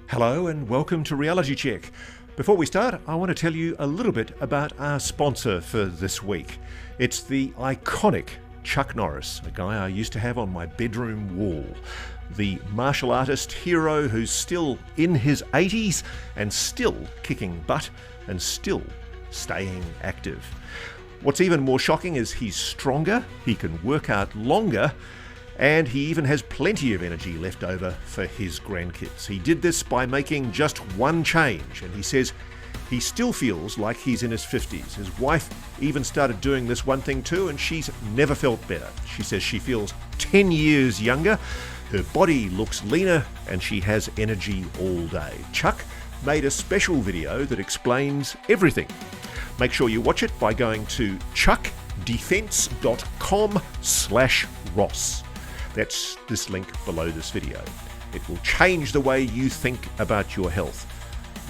Hello and welcome to Reality Check. Before we start, I want to tell you a little bit about our sponsor for this week. It's the iconic Chuck Norris, a guy I used to have on my bedroom wall. The martial artist hero who's still in his 80s and still kicking butt and still staying active. What's even more shocking is he's stronger, he can work out longer, and he even has plenty of energy left over for his grandkids. He did this by making just one change, and he says he still feels like he's in his 50s. His wife even started doing this one thing too, and she's never felt better. She says she feels 10 years younger, her body looks leaner, and she has energy all day. Chuck made a special video that explains everything. Make sure you watch it by going to chuckdefense.com/Ross. That's this link below this video. It will change the way you think about your health.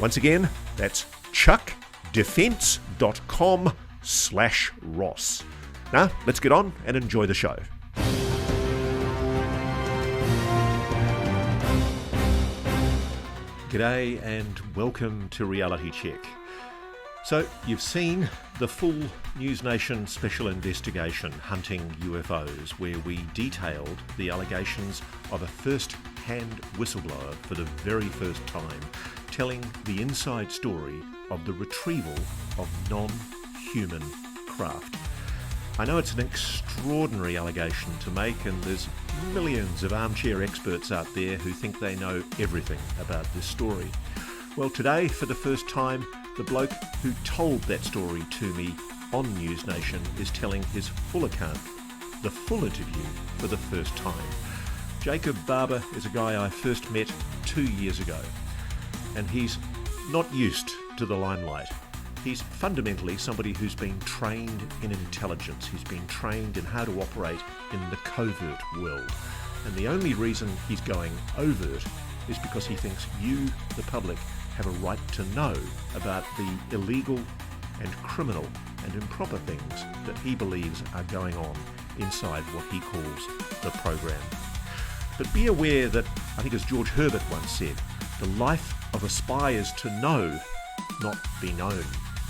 Once again, that's chuckdefense.com/Ross. Now, let's get on and enjoy the show. G'day and welcome to Reality Check. So, you've seen the full News Nation special investigation hunting UFOs, where we detailed the allegations of a first-hand whistleblower for the very first time, telling the inside story of the retrieval of non-human craft. I know it's an extraordinary allegation to make, and there's millions of armchair experts out there who think they know everything about this story. Well, today, for the first time, the bloke who told that story to me on News Nation is telling his full account, the full interview, for the first time. Jacob Barber is a guy I first met 2 years ago, and he's not used to the limelight. He's fundamentally somebody who's been trained in intelligence. He's been trained in how to operate in the covert world. And the only reason he's going overt is because he thinks you, the public, have a right to know about the illegal and criminal and improper things that he believes are going on inside what he calls the program. But be aware that, I think as George Herbert once said, the life of a spy is to know, not be known.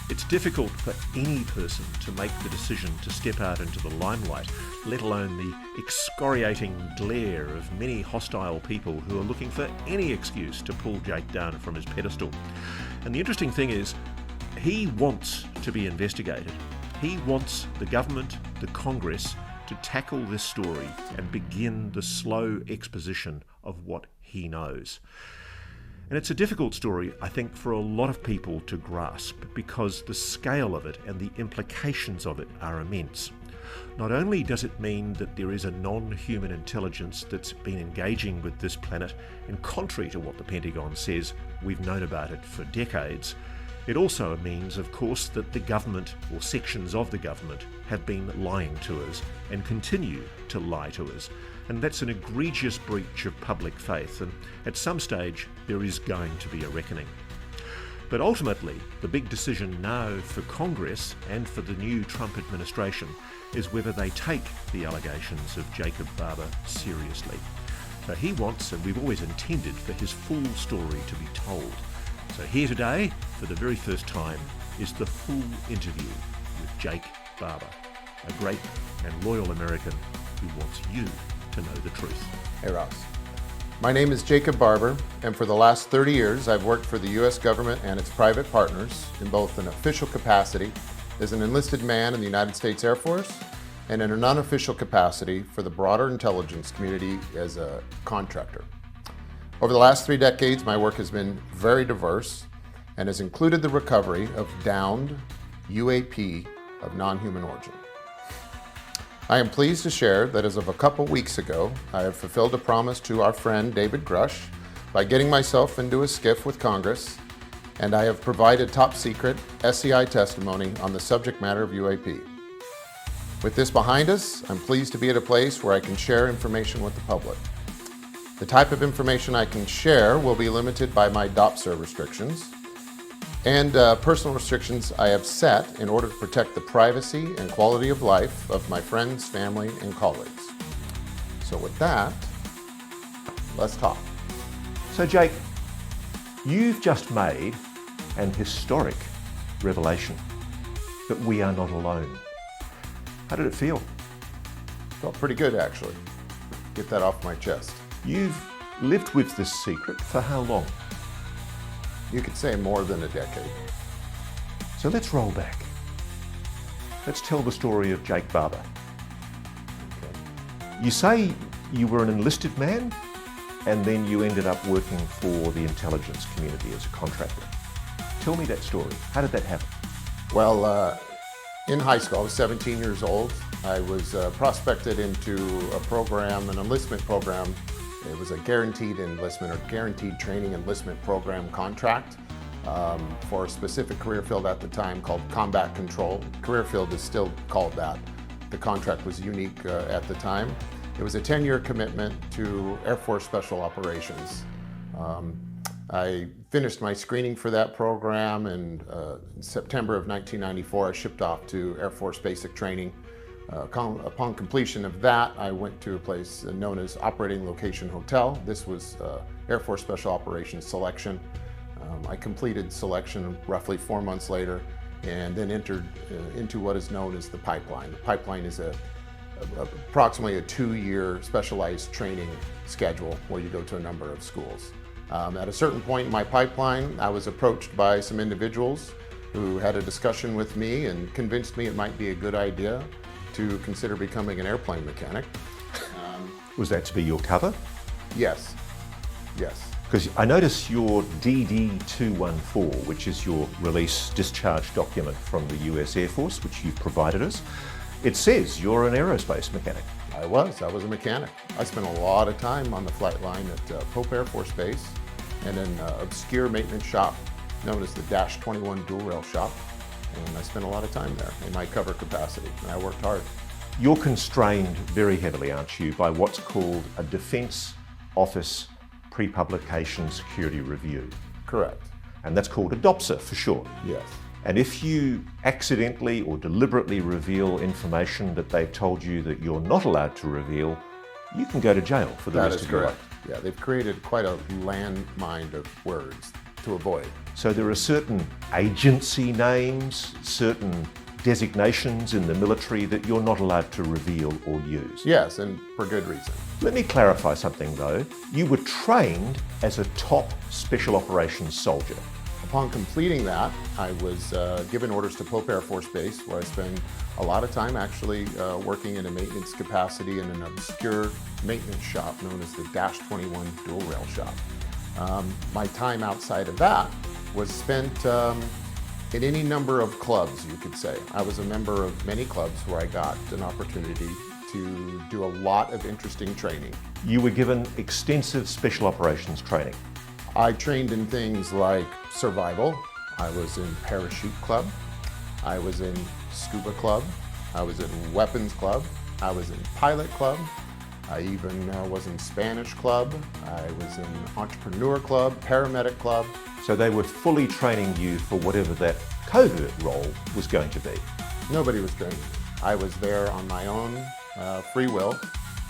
It's difficult for any person to make the decision to step out into the limelight, let alone the excoriating glare of many hostile people who are looking for any excuse to pull Jake down from his pedestal. And the interesting thing is, he wants to be investigated. He wants the government, the Congress, to tackle this story and begin the slow exposition of what he knows. And it's a difficult story, I think, for a lot of people to grasp, because the scale of it and the implications of it are immense. Not only does it mean that there is a non-human intelligence that's been engaging with this planet, and contrary to what the Pentagon says, we've known about it for decades, it also means, of course, that the government, or sections of the government, have been lying to us and continue to lie to us. And that's an egregious breach of public faith, and at some stage there is going to be a reckoning. But ultimately, the big decision now for Congress and for the new Trump administration is whether they take the allegations of Jacob Barber seriously. So he wants, and we've always intended, for his full story to be told. So here today, for the very first time, is the full interview with Jake Barber, a great and loyal American who wants you to know the truth. Hey Ross. My name is Jacob Barber, and for the last 30 years I've worked for the U.S. government and its private partners in both an official capacity as an enlisted man in the United States Air Force and in an unofficial capacity for the broader intelligence community as a contractor. Over the last 3 decades, my work has been very diverse and has included the recovery of downed UAP of non-human origin. I am pleased to share that as of a couple weeks ago, I have fulfilled a promise to our friend David Grush by getting myself into a skiff with Congress, and I have provided top secret SCI testimony on the subject matter of UAP. With this behind us, I'm pleased to be at a place where I can share information with the public. The type of information I can share will be limited by my DOPSR restrictions and personal restrictions I have set in order to protect the privacy and quality of life of my friends, family, and colleagues. So with that, let's talk. So Jake, You've just made an historic revelation that we are not alone. How did it feel? Felt pretty good, actually. Get that off my chest. You've lived with this secret for how long? You could say more than a decade. So let's roll back. Let's tell the story of Jake Barber. Okay. You say you were an enlisted man and then you ended up working for the intelligence community as a contractor. Tell me that story. How did that happen? Well, in high school, I was 17 years old. I was prospected into a program, an enlistment program. It was a guaranteed enlistment or guaranteed training enlistment program contract for a specific career field at the time called combat control. Career field is still called that. The contract was unique at the time. It was a 10-year commitment to Air Force Special Operations. I finished my screening for that program, and in September of 1994, I shipped off to Air Force Basic Training. Upon completion of that, I went to a place known as Operating Location Hotel. This was Air Force Special Operations selection. I completed selection roughly 4 months later, and then entered into what is known as the pipeline. The pipeline is approximately a 2-year specialized training schedule where you go to a number of schools. At a certain point in my pipeline, I was approached by some individuals who had a discussion with me and convinced me it might be a good idea to consider becoming an airplane mechanic. Was that to be your cover? Yes, yes. Because I notice your DD-214, which is your release discharge document from the US Air Force, which you've provided us, it says you're an aerospace mechanic. I was a mechanic. I spent a lot of time on the flight line at Pope Air Force Base and an obscure maintenance shop known as the Dash 21 dual rail shop. And I spent a lot of time there in my cover capacity, and I worked hard. You're constrained very heavily, aren't you, by what's called a Defence Office Pre-Publication Security Review? Correct. And that's called a DOPSA for short. Yes. And if you accidentally or deliberately reveal information that they've told you that you're not allowed to reveal, you can go to jail for the rest of your life. Yeah, they've created quite a landmine of words to avoid. So there are certain agency names, certain designations in the military that you're not allowed to reveal or use. Yes, and for good reason. Let me clarify something though. You were trained as a top special operations soldier. Upon completing that, I was given orders to Pope Air Force Base, where I spent a lot of time actually working in a maintenance capacity in an obscure maintenance shop known as the Dash 21 dual rail shop. My time outside of that was spent in any number of clubs, you could say. I was a member of many clubs where I got an opportunity to do a lot of interesting training. You were given extensive special operations training. I trained in things like survival. I was in parachute club. I was in scuba club. I was in weapons club. I was in pilot club. I even was in Spanish club. I was in entrepreneur club, paramedic club. So they were fully training you for whatever that covert role was going to be. Nobody was training me. I was there on my own free will,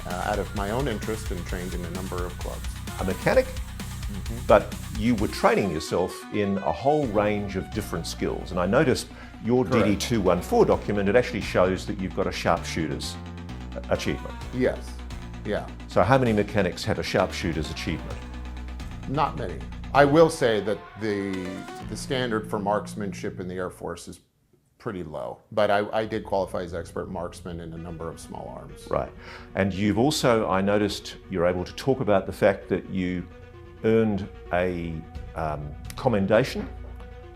out of my own interest, and trained in a number of clubs. A mechanic, but you were training yourself in a whole range of different skills. And I noticed your Correct. DD-214 document, it actually shows that you've got a sharpshooter's achievement. Yes, yeah, So how many mechanics have a sharpshooter's achievement? not many. I will say that the standard for marksmanship in the Air Force is pretty low, but I did qualify as expert marksman in a number of small arms. Right. And you've also, I noticed, you're able to talk about the fact that you earned a commendation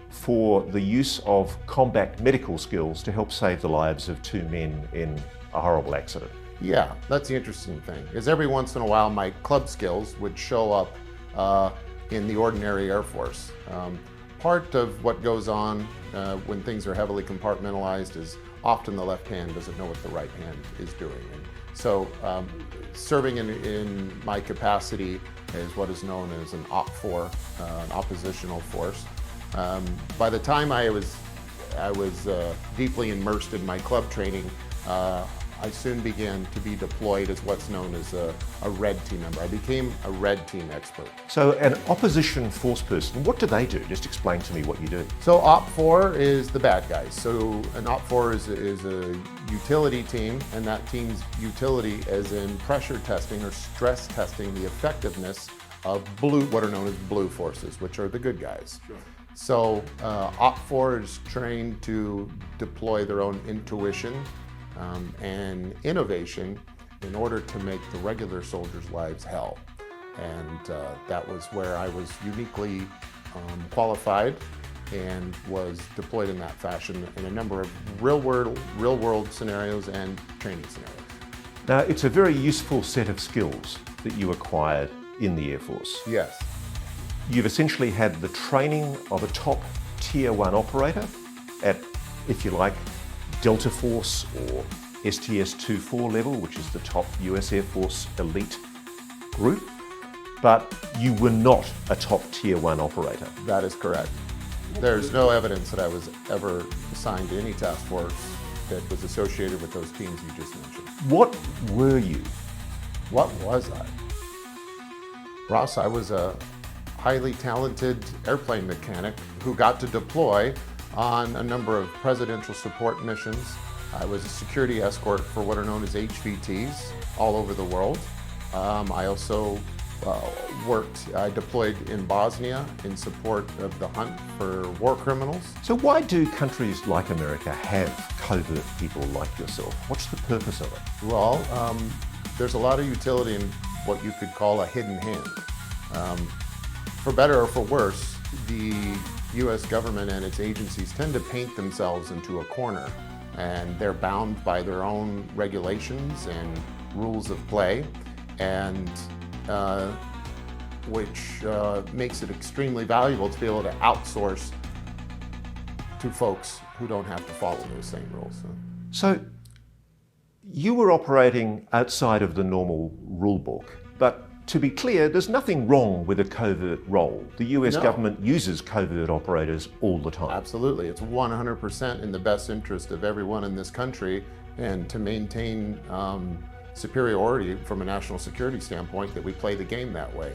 for the use of combat medical skills to help save the lives of 2 men in a horrible accident. Yeah, that's the interesting thing, is every once in a while my club skills would show up in the ordinary Air Force. Part of what goes on when things are heavily compartmentalized is often the left hand doesn't know what the right hand is doing. And so serving in my capacity is what is known as an OP4, an oppositional force. By the time I was deeply immersed in my club training, I soon began to be deployed as what's known as a red team member. I became a red team expert. So an opposition force person, what do they do? Just explain to me what you do. So OP4 is the bad guys. So an OP4 is a utility team, and that team's utility is in pressure testing or stress testing the effectiveness of what are known as blue forces, which are the good guys. Sure. So OP4 is trained to deploy their own intuition and innovation in order to make the regular soldiers' lives hell. And that was where I was uniquely qualified and was deployed in that fashion in a number of real world scenarios and training scenarios. Now, it's a very useful set of skills that you acquired in the Air Force. Yes. You've essentially had the training of a top Tier 1 operator at, if you like, Delta Force or STS-24 level, which is the top US Air Force elite group, but you were not a top Tier 1 operator. That is correct. There's no evidence that I was ever assigned to any task force that was associated with those teams you just mentioned. What were you? What was I? Ross, I was a highly talented airplane mechanic who got to deploy on a number of presidential support missions. I was a security escort for what are known as HVTs all over the world. I also I deployed in Bosnia in support of the hunt for war criminals. So why do countries like America have covert people like yourself? What's the purpose of it? Well, there's a lot of utility in what you could call a hidden hand. For better or for worse, the US government and its agencies tend to paint themselves into a corner, and they're bound by their own regulations and rules of play, and which makes it extremely valuable to be able to outsource to folks who don't have to follow those same rules. So you were operating outside of the normal rule book, but to be clear, there's nothing wrong with a covert role. The US government uses covert operators all the time. Absolutely. It's 100% in the best interest of everyone in this country, and to maintain superiority from a national security standpoint, that we play the game that way.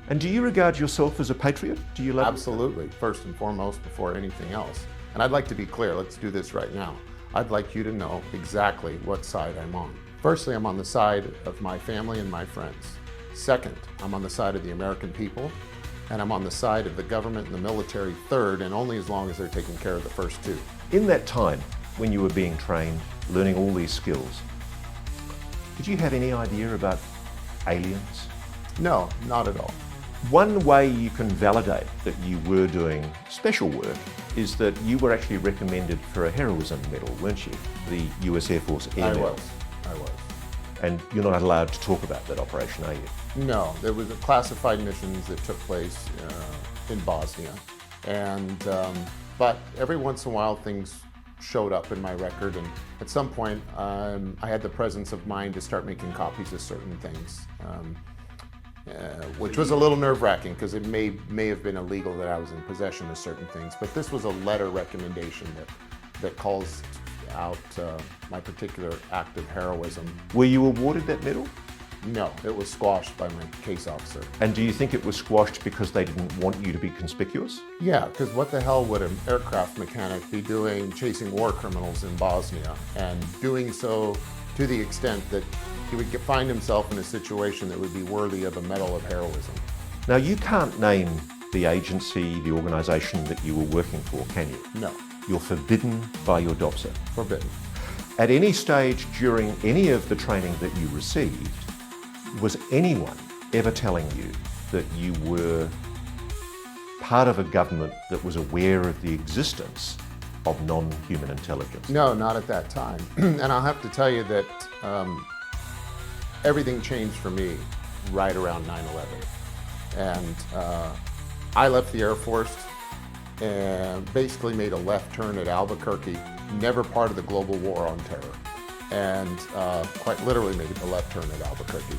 And do you regard yourself as a patriot? Do you love Absolutely, first and foremost, before anything else. And I'd like to be clear, let's do this right now. I'd like you to know exactly what side I'm on. Firstly, I'm on the side of my family and my friends. Second, I'm on the side of the American people, and I'm on the side of the government and the military third, and only as long as they're taking care of the first two. In that time, when you were being trained, learning all these skills, did you have any idea about aliens? No, not at all. One way you can validate that you were doing special work is that you were actually recommended for a heroism medal, weren't you? The US Air Force Air Medal. I was. And you're not allowed to talk about that operation, are you? No, there was classified missions that took place in Bosnia, and but every once in a while things showed up in my record, and at some point I had the presence of mind to start making copies of certain things, which was a little nerve-wracking because it may have been illegal that I was in possession of certain things, but this was a letter recommendation that calls out my particular act of heroism. Were you awarded that medal? No, it was squashed by my case officer. And do you think it was squashed because they didn't want you to be conspicuous? Yeah, because what the hell would an aircraft mechanic be doing chasing war criminals in Bosnia, and doing so to the extent that he would find himself in a situation that would be worthy of a medal of heroism. Now, you can't name the agency, the organisation that you were working for, can you? No. You're forbidden by your DOPSA. Forbidden. At any stage during any of the training that you received, was anyone ever telling you that you were part of a government that was aware of the existence of non-human intelligence? No, not at that time. And I'll have to tell you that everything changed for me right around 9/11. And I left the Air Force and basically made a left turn at Albuquerque, never part of the global war on terror, and quite literally made a left turn at Albuquerque,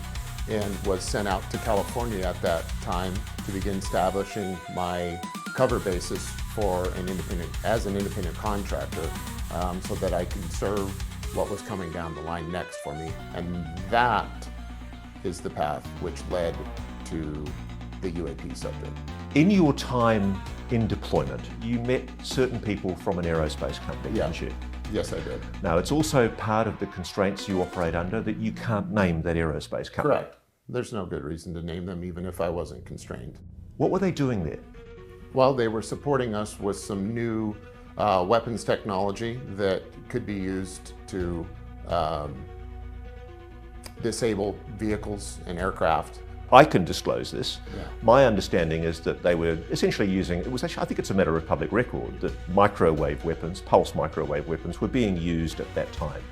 and was sent out to California at that time to begin establishing my cover basis for an independent contractor, so that I could serve what was coming down the line next for me. And that is the path which led to the UAP subject. In your time in deployment, you met certain people from an aerospace company, didn't you? Yes, I did. Now, it's also part of the constraints you operate under that you can't name that aerospace company. Correct. There's no good reason to name them, even if I wasn't constrained. What were they doing there? Well, they were supporting us with some new weapons technology that could be used to disable vehicles and aircraft. I can disclose this. Yeah. My understanding is that they were essentially using, it was actually, I think it's a matter of public record, that microwave weapons, pulse microwave weapons, were being used at that time.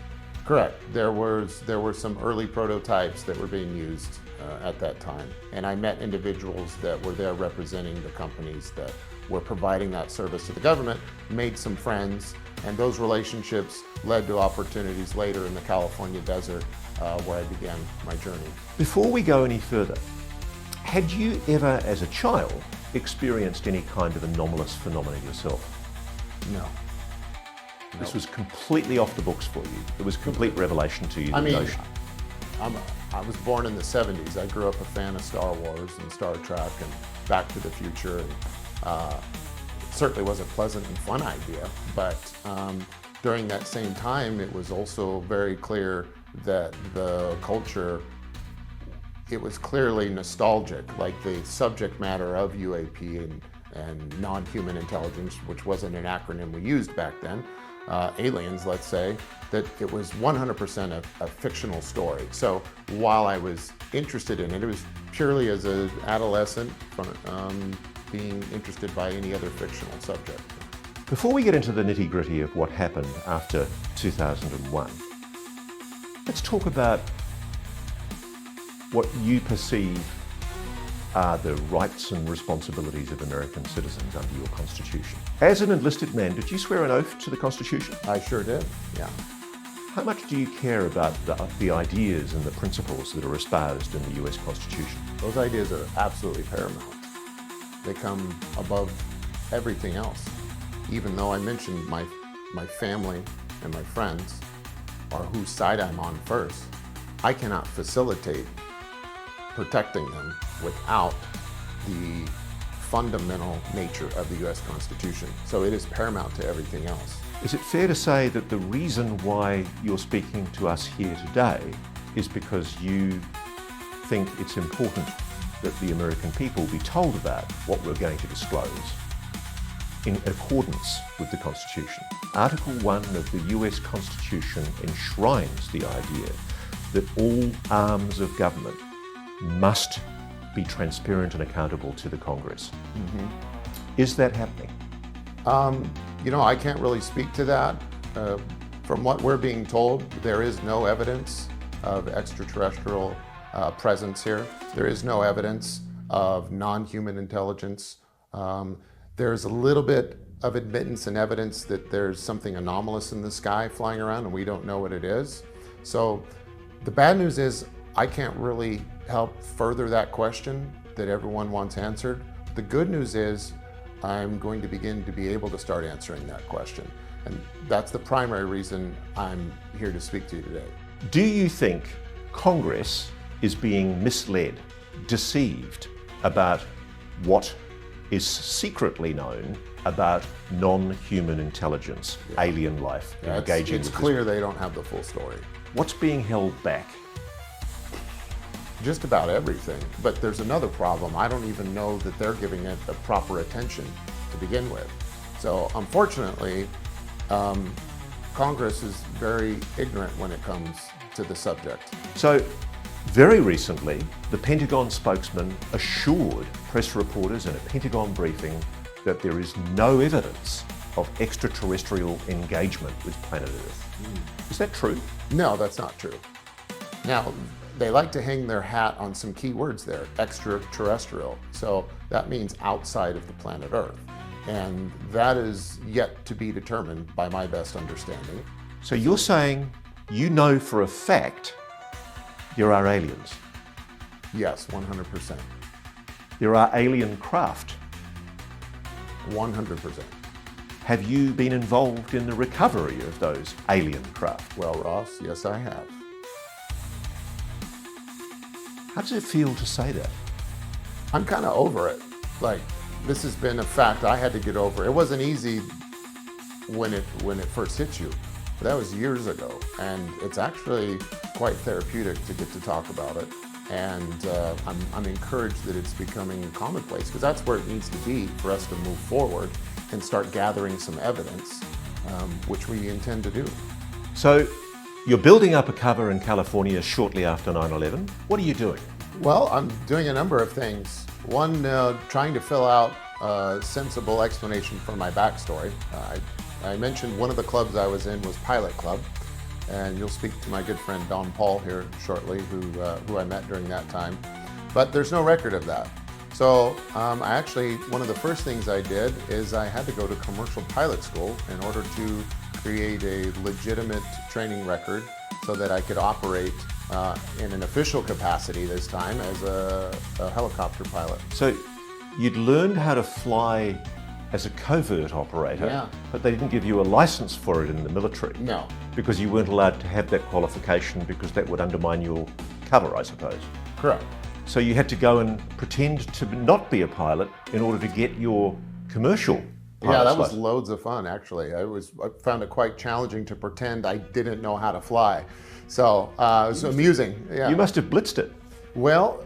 Correct. There were some early prototypes that were being used at that time. And I met individuals that were there representing the companies that were providing that service to the government, made some friends, and those relationships led to opportunities later in the California desert where I began my journey. Before we go any further, had you ever, as a child, experienced any kind of anomalous phenomena yourself? No. This was completely off the books for you. It was complete revelation to you. I mean, notion. I was born in the 70s. I grew up a fan of Star Wars and Star Trek and Back to the Future. And, it certainly was a pleasant and fun idea, but during that same time, it was also very clear that the culture, it was clearly nostalgic, like the subject matter of UAP and non-human intelligence, which wasn't an acronym we used back then, aliens, let's say, that it was 100% a fictional story. So while I was interested in it, it was purely as an adolescent being interested by any other fictional subject. Before we get into the nitty-gritty of what happened after 2001, let's talk about what you perceive are the rights and responsibilities of American citizens under your Constitution. As an enlisted man, did you swear an oath to the Constitution? I sure did, yeah. How much do you care about the ideas and the principles that are espoused in the US Constitution? Those ideas are absolutely paramount. They come above everything else. Even though I mentioned my family and my friends, or whose side I'm on first, I cannot facilitate protecting them without the fundamental nature of the US Constitution. So it is paramount to everything else. Is it fair to say that the reason why you're speaking to us here today is because you think it's important that the American people be told about what we're going to disclose in accordance with the Constitution? Article 1 of the US Constitution enshrines the idea that all arms of government must be transparent and accountable to the Congress. Mm-hmm. Is that happening? I can't really speak to that. From what we're being told, there is no evidence of extraterrestrial presence here. There is no evidence of non-human intelligence. There's a little bit of admittance and evidence that there's something anomalous in the sky flying around and we don't know what it is. So the bad news is I can't really help further that question that everyone wants answered. The good news is I'm going to begin to be able to start answering that question. And that's the primary reason I'm here to speak to you today. Do you think Congress is being misled, deceived about what is secretly known about non-human intelligence, alien life, engaging with It's clear they don't have the full story. What's being held back? Just about everything. But there's another problem. I don't even know that they're giving it the proper attention to begin with. So unfortunately, Congress is very ignorant when it comes to the subject. So very recently, the Pentagon spokesman assured press reporters in a Pentagon briefing that there is no evidence of extraterrestrial engagement with planet Earth. Is that true? No, that's not true. Now, they like to hang their hat on some key words there, extraterrestrial. So that means outside of the planet Earth. And that is yet to be determined by my best understanding. So you're saying you know for a fact there are aliens? Yes, 100%. There are alien craft? 100%. have you been involved in the recovery of those alien craft? Well, Ross, yes, I have. How does it feel to say that? I'm kind of over it. Like, this has been a fact I had to get over. It wasn't easy when it first hit you, but that was years ago. And it's actually quite therapeutic to get to talk about it. And I'm encouraged that it's becoming commonplace, because that's where it needs to be for us to move forward and start gathering some evidence, which we intend to do. So you're building up a cover in California shortly after 9/11. What are you doing? Well, I'm doing a number of things. One, trying to fill out a sensible explanation for my backstory. I mentioned one of the clubs I was in was Pilot Club. And you'll speak to my good friend Don Paul here shortly, who I met during that time. But there's no record of that. So one of the first things I did is I had to go to commercial pilot school in order to create a legitimate training record so that I could operate in an official capacity this time as a helicopter pilot. So you'd learned how to fly as a covert operator, Yeah. but they didn't give you a license for it in the military. No. Because you weren't allowed to have that qualification, because that would undermine your cover, I suppose. Correct. So you had to go and pretend to not be a pilot in order to get your commercial pilot's Yeah, that was license. loads of fun, actually. I found it quite challenging to pretend I didn't know how to fly. So it was amusing. Yeah. You must have blitzed it. Well,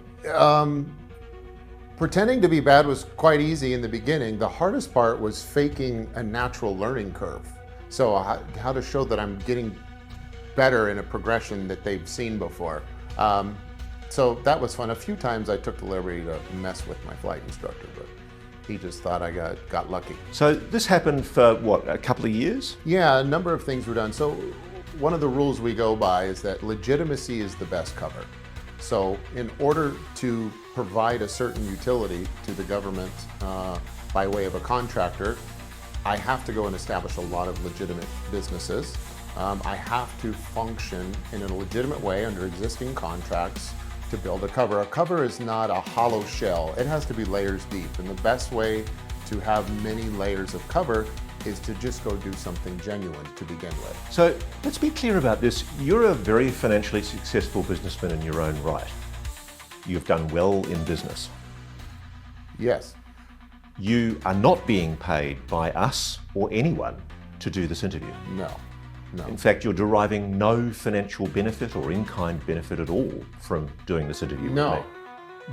pretending to be bad was quite easy in the beginning. The hardest part was faking a natural learning curve. So how to show that I'm getting better in a progression that they've seen before. So that was fun. A few times I took the liberty to mess with my flight instructor, but he just thought I got lucky. So this happened for, what, a couple of years? Yeah, a number of things were done. So one of the rules we go by is that legitimacy is the best cover. So in order to provide a certain utility to the government by way of a contractor, I have to go and establish a lot of legitimate businesses. I have to function in a legitimate way under existing contracts to build a cover. A cover is not a hollow shell. It has to be layers deep. And the best way to have many layers of cover is to just go do something genuine to begin with. So let's be clear about this. You're a very financially successful businessman in your own right. You've done well in business. Yes. You are not being paid by us or anyone to do this interview. No. In fact, you're deriving no financial benefit or in-kind benefit at all from doing this interview with me.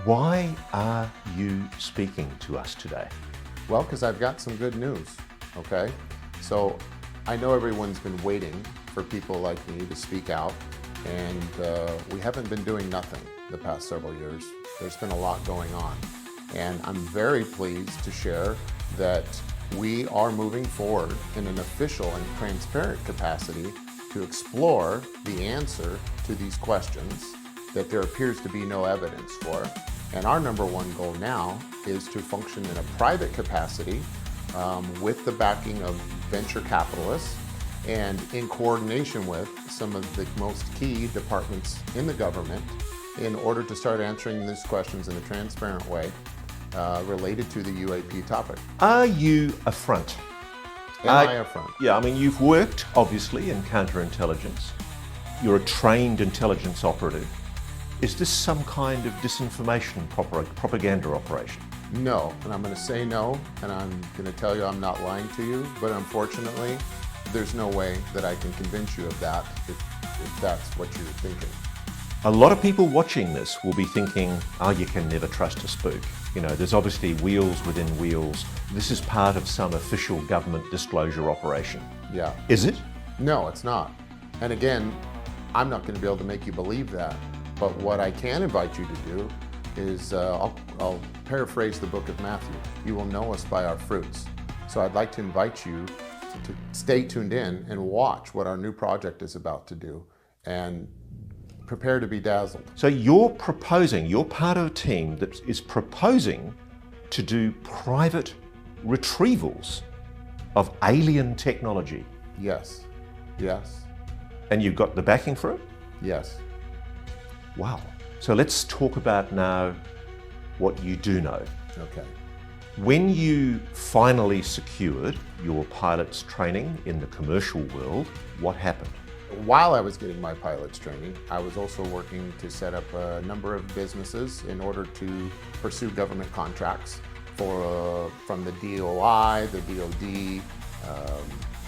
Why are you speaking to us today? Well, because I've got some good news, okay? So I know everyone's been waiting for people like me to speak out, and we haven't been doing nothing the past several years. There's been a lot going on. And I'm very pleased to share that we are moving forward in an official and transparent capacity to explore the answer to these questions that there appears to be no evidence for. And our number one goal now is to function in a private capacity with the backing of venture capitalists and in coordination with some of the most key departments in the government in order to start answering these questions in a transparent way related to the UAP topic. Are you a front? Am I a front? Yeah, I mean, you've worked, obviously, in counterintelligence. You're a trained intelligence operative. Is this some kind of disinformation propaganda operation? No, and I'm going to say no, and I'm going to tell you I'm not lying to you, but unfortunately, there's no way that I can convince you of that if that's what you're thinking. A lot of people watching this will be thinking, oh, you can never trust a spook. You know, there's obviously wheels within wheels. This is part of some official government disclosure operation. Yeah. Is it? No, it's not. And again, I'm not going to be able to make you believe that. But what I can invite you to do is, I'll paraphrase the book of Matthew. You will know us by our fruits. So I'd like to invite you to stay tuned in and watch what our new project is about to do and prepare to be dazzled. So you're part of a team that is proposing to do private retrievals of alien technology. Yes. Yes. And you've got the backing for it? Yes. Wow. So let's talk about now what you do know. Okay. When you finally secured your pilot's training in the commercial world, what happened? While I was getting my pilot's training, I was also working to set up a number of businesses in order to pursue government contracts from the DOI, the DOD,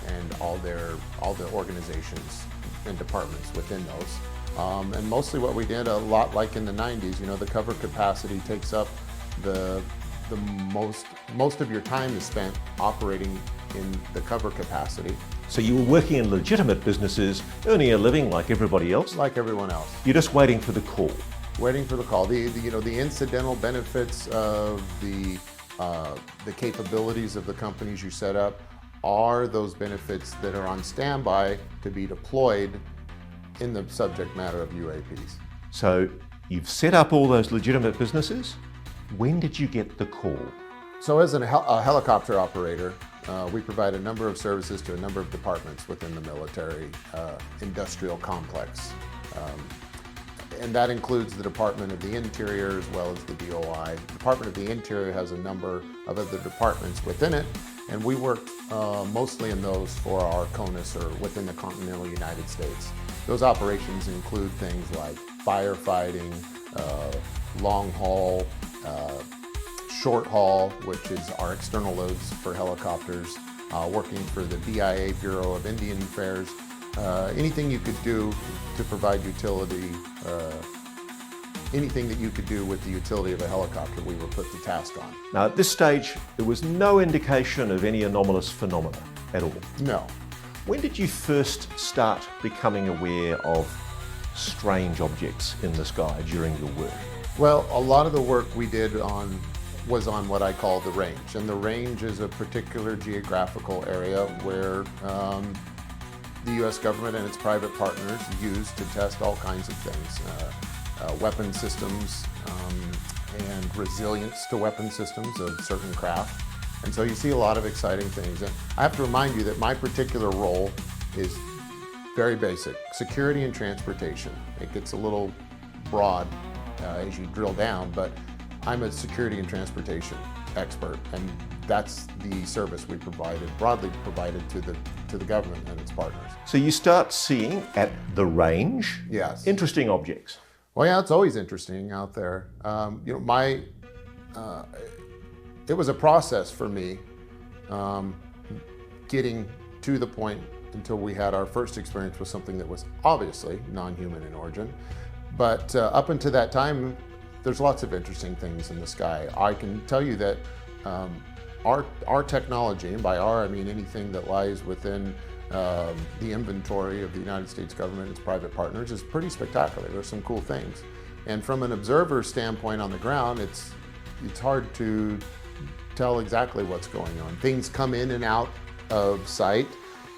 and all the organizations and departments within those. And mostly what we did, a lot like in the 90s, the cover capacity takes up the most of your time is spent operating in the cover capacity. So you were working in legitimate businesses, earning a living like everybody else? Like everyone else. You're just waiting for the call. Waiting for the call. The incidental benefits of the capabilities of the companies you set up are those benefits that are on standby to be deployed in the subject matter of UAPs. So you've set up all those legitimate businesses. When did you get the call? So as a helicopter operator, we provide a number of services to a number of departments within the military industrial complex. And that includes the Department of the Interior as well as the DOI. The Department of the Interior has a number of other departments within it, and we work mostly in those for our CONUS or within the continental United States. Those operations include things like firefighting, long haul, short haul, which is our external loads for helicopters, working for the BIA, Bureau of Indian Affairs. Anything you could do to provide utility, anything that you could do with the utility of a helicopter, we were put to task on. Now at this stage, there was no indication of any anomalous phenomena at all? No. When did you first start becoming aware of strange objects in the sky during your work? Well, a lot of the work we did was on what I call the range. And the range is a particular geographical area where the U.S. government and its private partners use to test all kinds of things. Weapon systems and resilience to weapon systems of certain craft. And so you see a lot of exciting things. And I have to remind you that my particular role is very basic: security and transportation. It gets a little broad as you drill down, but I'm a security and transportation expert, and that's the service we broadly provided to the government and its partners. So you start seeing at the range, yes, interesting objects. Well, yeah, it's always interesting out there. It was a process for me getting to the point until we had our first experience with something that was obviously non-human in origin. But up until that time, there's lots of interesting things in the sky. I can tell you that our technology, and by our I mean anything that lies within the inventory of the United States government and its private partners, is pretty spectacular. There's some cool things. And from an observer standpoint on the ground, it's hard to tell exactly what's going on. Things come in and out of sight.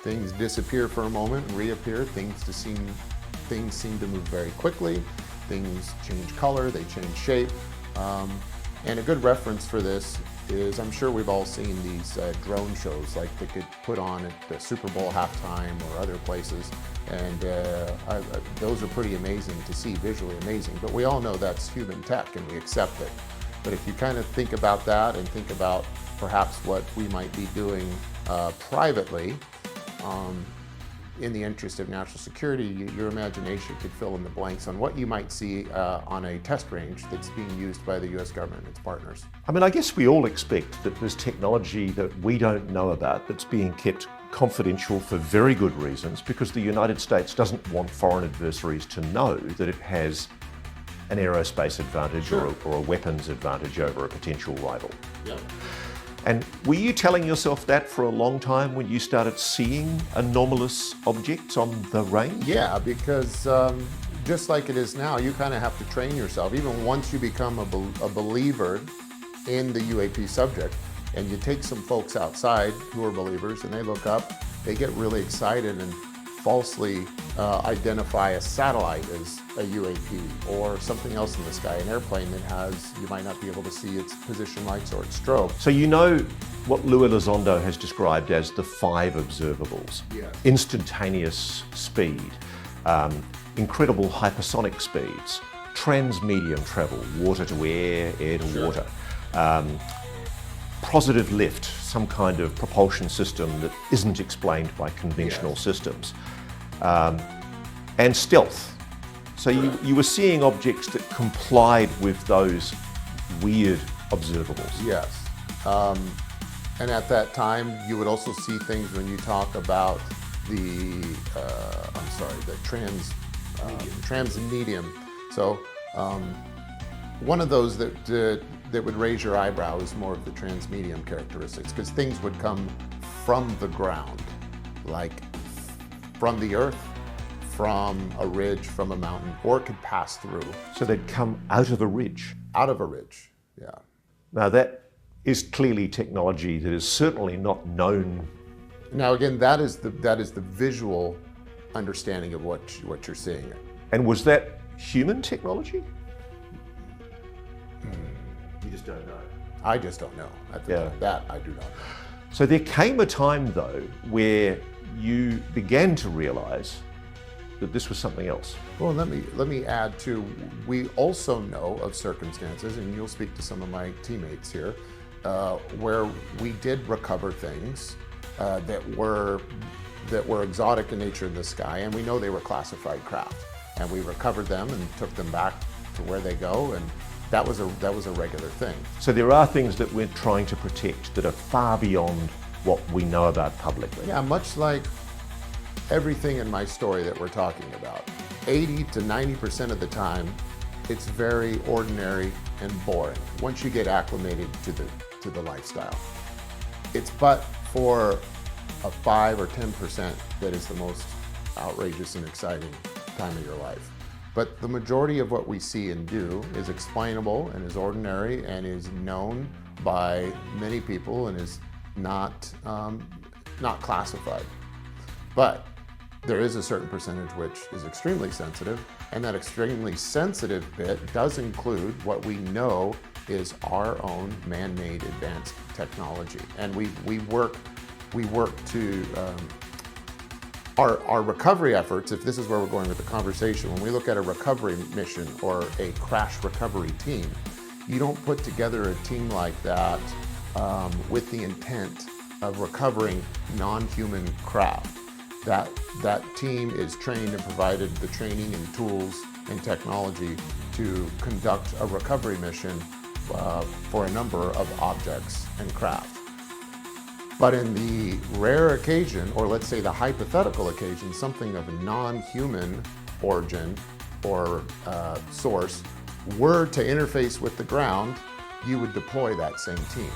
Things disappear for a moment and reappear. Things seem to move very quickly. Things change color, they change shape. And a good reference for this is, I'm sure we've all seen these drone shows like they could put on at the Super Bowl halftime or other places. And those are pretty amazing to see, visually amazing. But we all know that's human tech and we accept it. But if you kind of think about that and think about perhaps what we might be doing privately, in the interest of national security, your imagination could fill in the blanks on what you might see on a test range that's being used by the U.S. government and its partners. I mean, I guess we all expect that there's technology that we don't know about that's being kept confidential for very good reasons, because the United States doesn't want foreign adversaries to know that it has an aerospace advantage, sure, or a weapons advantage over a potential rival. Yeah. And were you telling yourself that for a long time when you started seeing anomalous objects on the range? Yeah, because just like it is now, you kind of have to train yourself. Even once you become a believer in the UAP subject, and you take some folks outside who are believers and they look up, they get really excited and falsely identify a satellite as a UAP or something else in the sky, an airplane that has, you might not be able to see its position lights or its strobe. So you know what Louis Elizondo has described as the 5 observables. Yeah. Instantaneous speed, incredible hypersonic speeds, transmedium travel, water to air, air to sure, water, positive lift, some kind of propulsion system that isn't explained by conventional systems, and stealth. So you were seeing objects that complied with those weird observables. Yes. And at that time, you would also see things when you talk about the transmedium. So one of those that would raise your eyebrow is more of the transmedium characteristics, because things would come from the ground, like from the earth, from a ridge, from a mountain, or could pass through. So they'd come out of a ridge? Out of a ridge, yeah. Now that is clearly technology that is certainly not known. Now again, that is the visual understanding of what you're seeing. And was that human technology? You just don't know. I just don't know. That I do not know. So there came a time though where you began to realize that this was something else. Well, let me add too, we also know of circumstances, and you'll speak to some of my teammates here, where we did recover things that were exotic in nature in the sky, and we know they were classified craft. And we recovered them and took them back to where they go, and that was a regular thing. So there are things that we're trying to protect that are far beyond what we know about publicly. Yeah, much like everything in my story that we're talking about. 80 to 90% of the time, it's very ordinary and boring once you get acclimated to the lifestyle. It's but for a 5 or 10% that is the most outrageous and exciting time of your life. But the majority of what we see and do is explainable and is ordinary and is known by many people and is not classified. But there is a certain percentage which is extremely sensitive, and that extremely sensitive bit does include what we know is our own man-made advanced technology. And we work to our recovery efforts, if this is where we're going with the conversation, when we look at a recovery mission or a crash recovery team, you don't put together a team like that with the intent of recovering non-human craft. That team is trained and provided the training and tools and technology to conduct a recovery mission for a number of objects and craft. But in the rare occasion, or let's say the hypothetical occasion, something of a non-human origin or source were to interface with the ground, you would deploy that same team.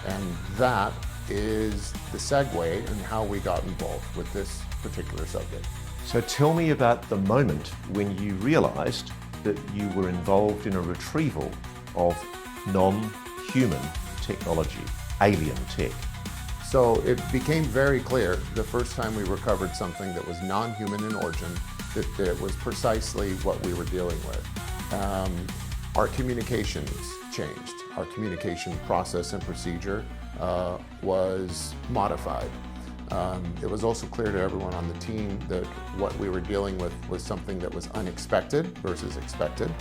And that is the segue in how we got involved with this particular subject. So tell me about the moment when you realized that you were involved in a retrieval of non-human technology, alien tech. So it became very clear the first time we recovered something that was non-human in origin, that it was precisely what we were dealing with. Our communications changed. Our communication process and procedure was modified. It was also clear to everyone on the team that what we were dealing with was something that was unexpected versus expected.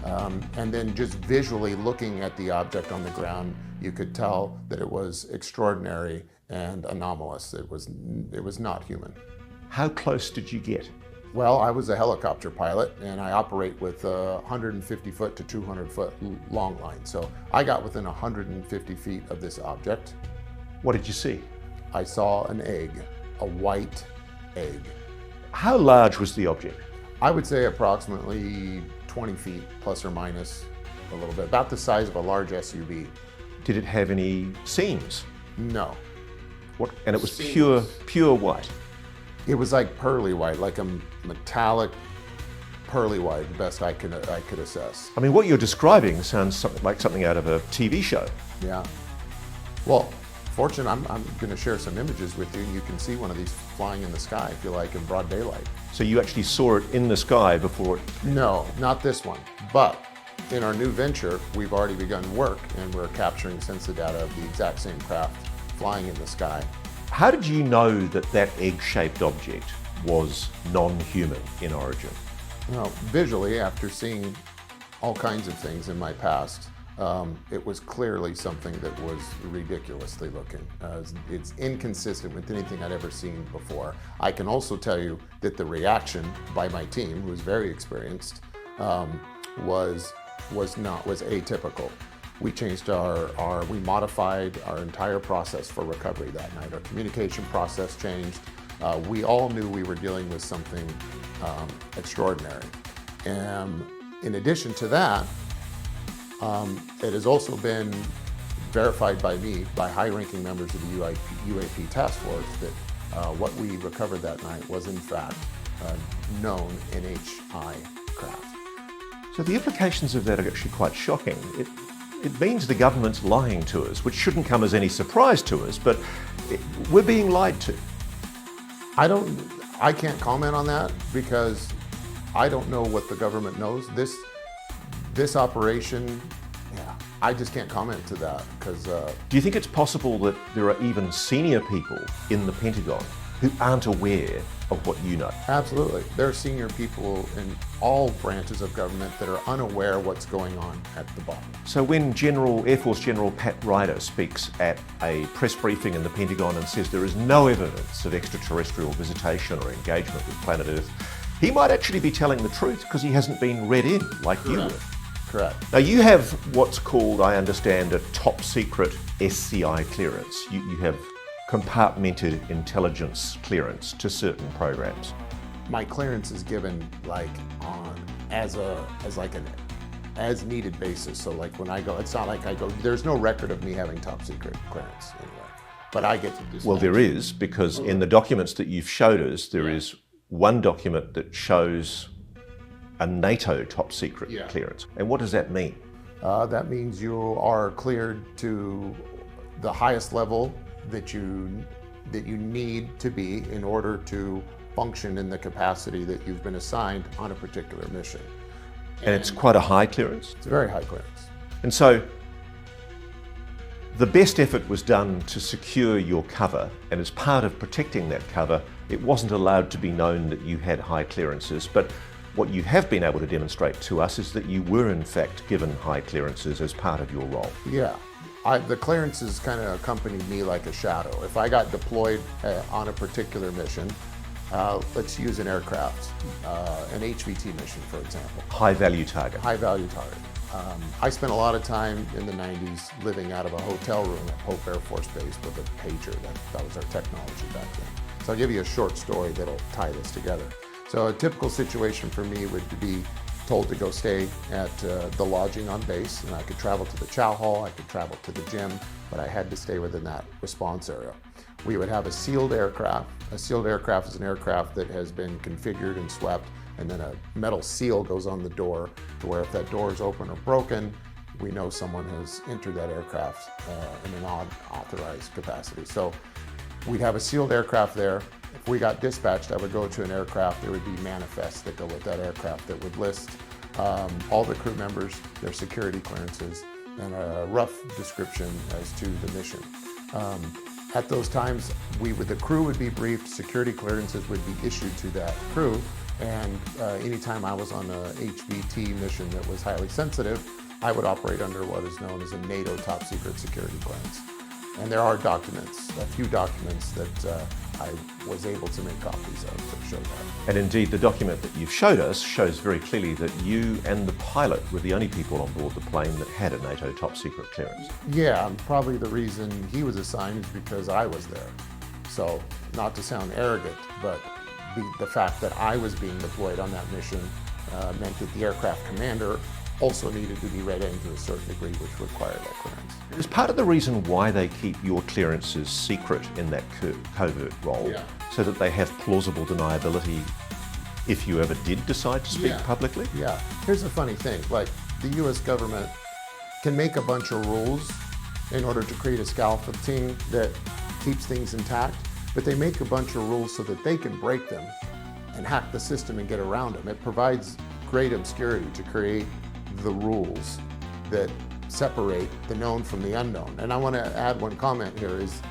And then just visually looking at the object on the ground, you could tell that it was extraordinary and anomalous. It was not human. How close did you get? Well, I was a helicopter pilot and I operate with 150 foot to 200 foot long line. So I got within 150 feet of this object. What did you see? I saw an egg, a white egg. How large was the object? I would say approximately 20 feet, plus or minus a little bit, about the size of a large SUV. Did it have any seams? No. What? And it was pure white? It was like pearly white, like a metallic pearly white, the best I could assess. I mean, what you're describing sounds like something out of a TV show. Yeah. Well, fortunately, I'm going to share some images with you, and you can see one of these flying in the sky, if you like, in broad daylight. So you actually saw it in the sky before it? No, not this one. But in our new venture, we've already begun work, and we're capturing sensor data of the exact same craft flying in the sky. How did you know that that egg-shaped object was non-human in origin? Well, visually, after seeing all kinds of things in my past, It was clearly something that was ridiculously looking. It's inconsistent with anything I'd ever seen before. I can also tell you that the reaction by my team, who was very experienced, was atypical. We changed we modified our entire process for recovery that night. Our communication process changed. We all knew we were dealing with something extraordinary. And in addition to that, it has also been verified by me, by high-ranking members of the UAP task force, that what we recovered that night was in fact known NHI craft. So the implications of that are actually quite shocking. It means the government's lying to us, which shouldn't come as any surprise to us, but we're being lied to. I can't comment on that because I don't know what the government knows. This operation, I just can't comment to that because... Do you think it's possible that there are even senior people in the Pentagon who aren't aware of what you know? Absolutely. There are senior people in all branches of government that are unaware what's going on at the bottom. So when Air Force General Pat Ryder speaks at a press briefing in the Pentagon and says there is no evidence of extraterrestrial visitation or engagement with planet Earth, he might actually be telling the truth because he hasn't been read in like you were. Correct. Now you have what's called, I understand, a top secret SCI clearance. You have compartmented intelligence clearance to certain programs. My clearance is given as needed basis. So like when I go, it's not like I go, there's no record of me having top secret clearance anyway. But I get to dispatch. Well, there is, because in the documents that you've showed us, there is one document that shows a NATO top secret clearance. And what does that mean? That means you are cleared to the highest level that you need to be in order to function in the capacity that you've been assigned on a particular mission. And it's quite a high clearance? It's a very high clearance. And so the best effort was done to secure your cover, and as part of protecting that cover, it wasn't allowed to be known that you had high clearances, but what you have been able to demonstrate to us is that you were in fact given high clearances as part of your role. Yeah. The clearances kind of accompanied me like a shadow. If I got deployed on a particular mission, let's use an aircraft, an HVT mission, for example. High value target. High value target. I spent a lot of time in the 90s living out of a hotel room at Pope Air Force Base with a pager. That was our technology back then. So I'll give you a short story that'll tie this together. So a typical situation for me would be told to go stay at the lodging on base, and I could travel to the chow hall, I could travel to the gym, but I had to stay within that response area. We would have a sealed aircraft. A sealed aircraft is an aircraft that has been configured and swept, and then a metal seal goes on the door to where if that door is open or broken, we know someone has entered that aircraft in an unauthorized capacity. So we'd have a sealed aircraft there. If we got dispatched, I would go to an aircraft. There would be manifests that go with that aircraft that would list all the crew members, their security clearances, and a rough description as to the mission. At those times, the crew would be briefed, security clearances would be issued to that crew, and anytime I was on a HVT mission that was highly sensitive, I would operate under what is known as a NATO top secret security clearance. And there are documents, a few documents that I was able to make copies of to show that. And indeed, the document that you've showed us shows very clearly that you and the pilot were the only people on board the plane that had a NATO top secret clearance. Yeah, probably the reason he was assigned is because I was there. So, not to sound arrogant, but the fact that I was being deployed on that mission meant that the aircraft commander also needed to be read in to a certain degree, which required that clearance. Is part of the reason why they keep your clearances secret in that covert role, so that they have plausible deniability if you ever did decide to speak publicly? Yeah. Here's the funny thing, like the US government can make a bunch of rules in order to create a scaffolding that keeps things intact, but they make a bunch of rules so that they can break them and hack the system and get around them. It provides great obscurity to create the rules that separate the known from the unknown. And I want to add one comment here is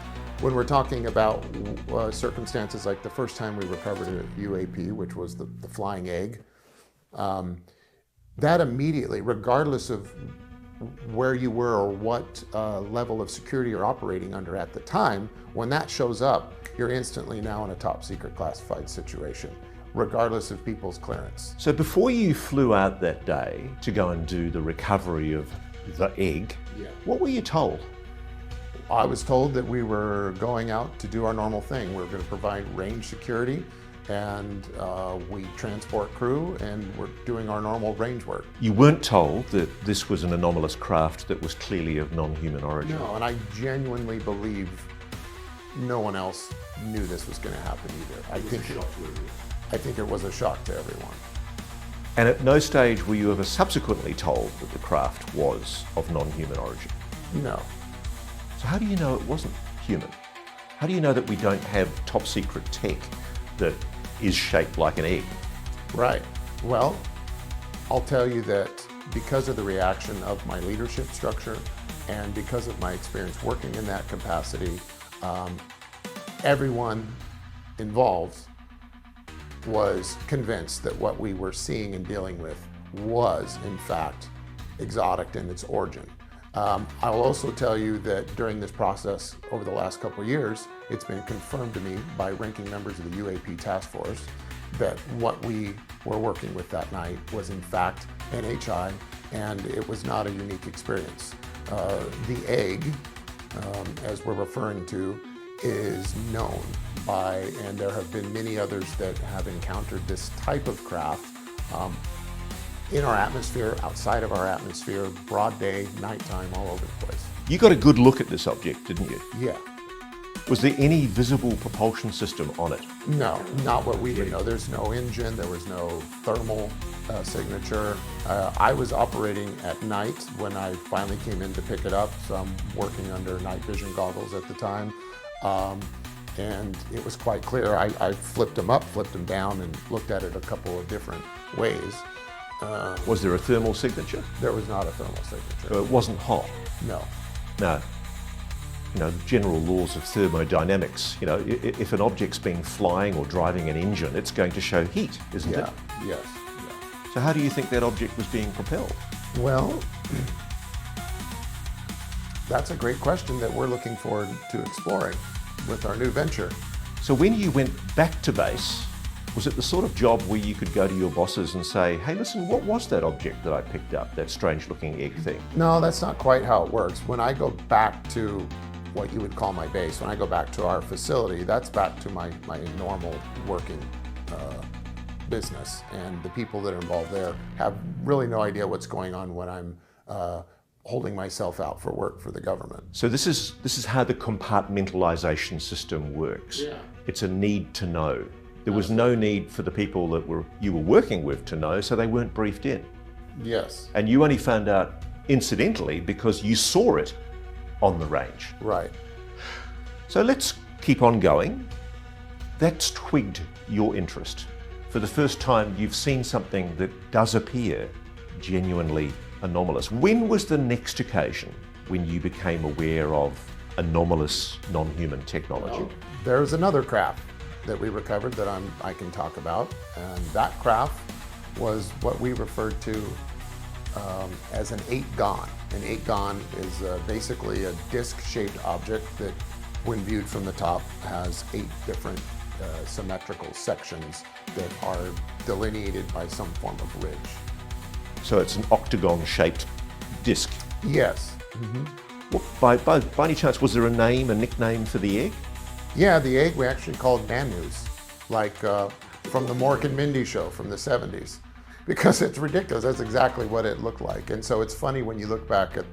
when we're talking about circumstances like the first time we recovered a UAP, which was the flying egg, that immediately, regardless of where you were or what level of security you're operating under at the time, when that shows up, you're instantly now in a top secret classified situation, regardless of people's clearance. So before you flew out that day to go and do the recovery of the egg, what were you told? I was told that we were going out to do our normal thing. We were going to provide range security, and we transport crew, and we're doing our normal range work. You weren't told that this was an anomalous craft that was clearly of non-human origin? No, and I genuinely believe no one else knew this was going to happen either. I think it was a shock to everyone. And at no stage were you ever subsequently told that the craft was of non-human origin? No. So how do you know it wasn't human? How do you know that we don't have top secret tech that is shaped like an egg? Right. Well, I'll tell you that because of the reaction of my leadership structure and because of my experience working in that capacity, everyone involved was convinced that what we were seeing and dealing with was, in fact, exotic in its origin. I will also tell you that during this process over the last couple of years, it's been confirmed to me by ranking members of the UAP task force that what we were working with that night was in fact NHI, and it was not a unique experience. The egg, as we're referring to, is known by, and there have been many others that have encountered this type of craft in our atmosphere, outside of our atmosphere, broad day, nighttime, all over the place. You got a good look at this object, didn't you? Yeah. Was there any visible propulsion system on it? No, not what we would know. There's no engine, there was no thermal signature. I was operating at night when I finally came in to pick it up, so I'm working under night vision goggles at the time. And it was quite clear. I flipped them up, flipped them down, and looked at it a couple of different ways. Was there a thermal signature? There was not a thermal signature. So it wasn't hot? No. No. You know, general laws of thermodynamics, you know, if an object's been flying or driving an engine, it's going to show heat, isn't it? Yes. Yeah. So how do you think that object was being propelled? Well, that's a great question that we're looking forward to exploring with our new venture. So when you went back to base, was it the sort of job where you could go to your bosses and say, hey, listen, what was that object that I picked up, that strange looking egg thing? No, that's not quite how it works. When I go back to what you would call my base, when I go back to our facility, that's back to my normal working business. And the people that are involved there have really no idea what's going on when I'm holding myself out for work for the government. So this is how the compartmentalization system works. Yeah. It's a need to know. There was no need for the people that you were working with to know, so they weren't briefed in. Yes. And you only found out incidentally because you saw it on the range. Right. So let's keep on going. That's twigged your interest. For the first time, you've seen something that does appear genuinely anomalous. When was the next occasion when you became aware of anomalous non-human technology? Well, there's another craft that we recovered that I can talk about, and that craft was what we referred to as an 8-gon. An 8-gon is basically a disc-shaped object that, when viewed from the top, has 8 different symmetrical sections that are delineated by some form of ridge. So it's an octagon-shaped disc? Yes. Mm-hmm. By any chance, was there a nickname for the egg? Yeah, the egg we actually called Man News, like from the Mork and Mindy show from the 70s, because it's ridiculous. That's exactly what it looked like. And so it's funny when you look back at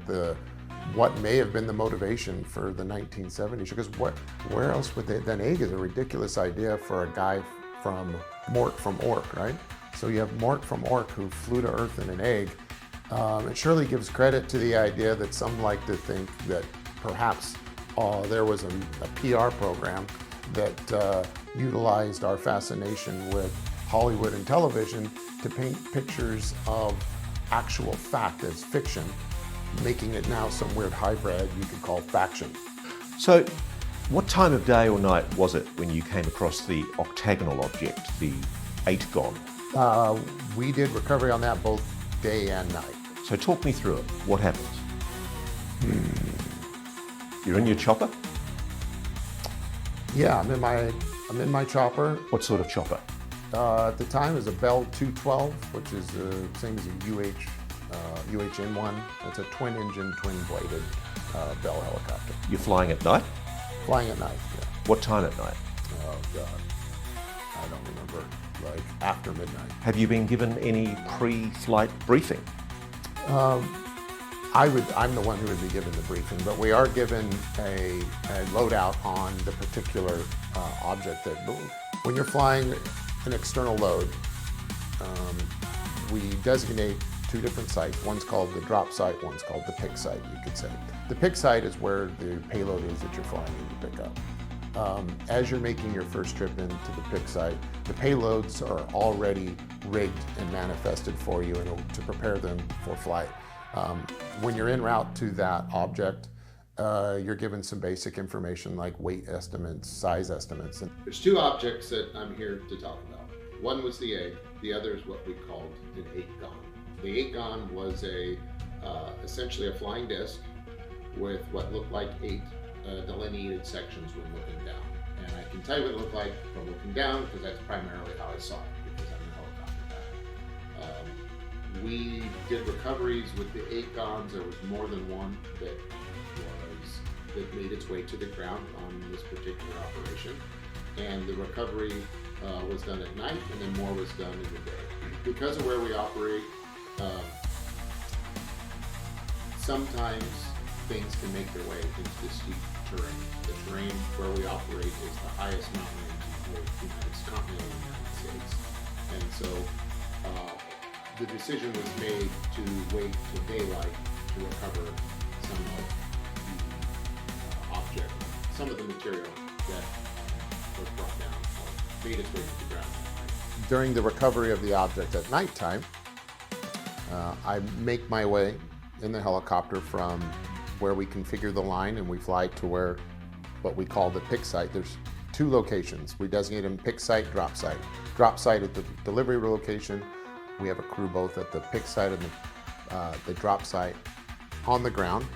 what may have been the motivation for the 1970s, because where else would an egg is a ridiculous idea for a guy from Mork from Ork, right? So you have Mork from Ork who flew to Earth in an egg. It surely gives credit to the idea that some like to think that perhaps there was a PR program that utilized our fascination with Hollywood and television to paint pictures of actual fact as fiction, making it now some weird hybrid you could call faction. So what time of day or night was it when you came across the octagonal object, the 8-gon? We did recovery on that both day and night. So talk me through it. What happened? You're in your chopper? Yeah, I'm in my chopper. What sort of chopper? At the time, it was a Bell 212, which is the same as a UHN1. It's a twin-engine, twin-bladed Bell helicopter. You're flying at night? Flying at night, yeah. What time at night? Oh, God. I don't remember. Like, after midnight. Have you been given any pre-flight briefing? I'm the one who would be given the briefing, but we are given a loadout on the particular object that, when you're flying an external load, we designate two different sites. One's called the drop site, one's called the pick site, you could say. The pick site is where the payload is that you're flying in to pick up. As you're making your first trip into the pick site, the payloads are already rigged and manifested for you to prepare them for flight. When you're en route to that object, you're given some basic information like weight estimates, size estimates. And there's two objects that I'm here to talk about. One was the egg, the other is what we called an 8-gon. The 8-gon was essentially a flying disc with what looked like 8 delineated sections when looking down. And I can tell you what it looked like from looking down because that's primarily how I saw it, because I'm a helicopter pilot. We did recoveries with the 8-gons. There was more than one that made its way to the ground on this particular operation. And the recovery was done at night, and then more was done in the day. Because of where we operate, sometimes things can make their way into the steep terrain. The terrain where we operate is the highest mountain range in the continental United States. And so the decision was made to wait till daylight to recover some of the object, some of the material that was brought down or made its way to the ground. During the recovery of the object at nighttime, I make my way in the helicopter from where we configure the line and we fly to what we call the pick site. There's two locations. We designate them pick site, drop site. Drop site at the delivery location. We have a crew both at the pick site and the drop site on the ground.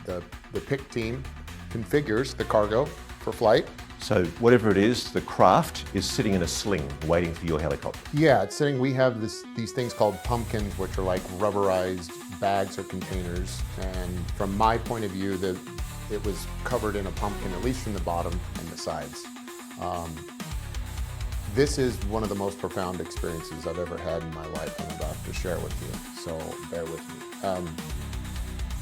The pick team configures the cargo for flight. So whatever it is, the craft is sitting in a sling waiting for your helicopter. Yeah, it's sitting. We have these things called pumpkins, which are like rubberized bags or containers. And from my point of view, it was covered in a pumpkin, at least from the bottom and the sides. This is one of the most profound experiences I've ever had in my life. I'm about to share with you, so bear with me.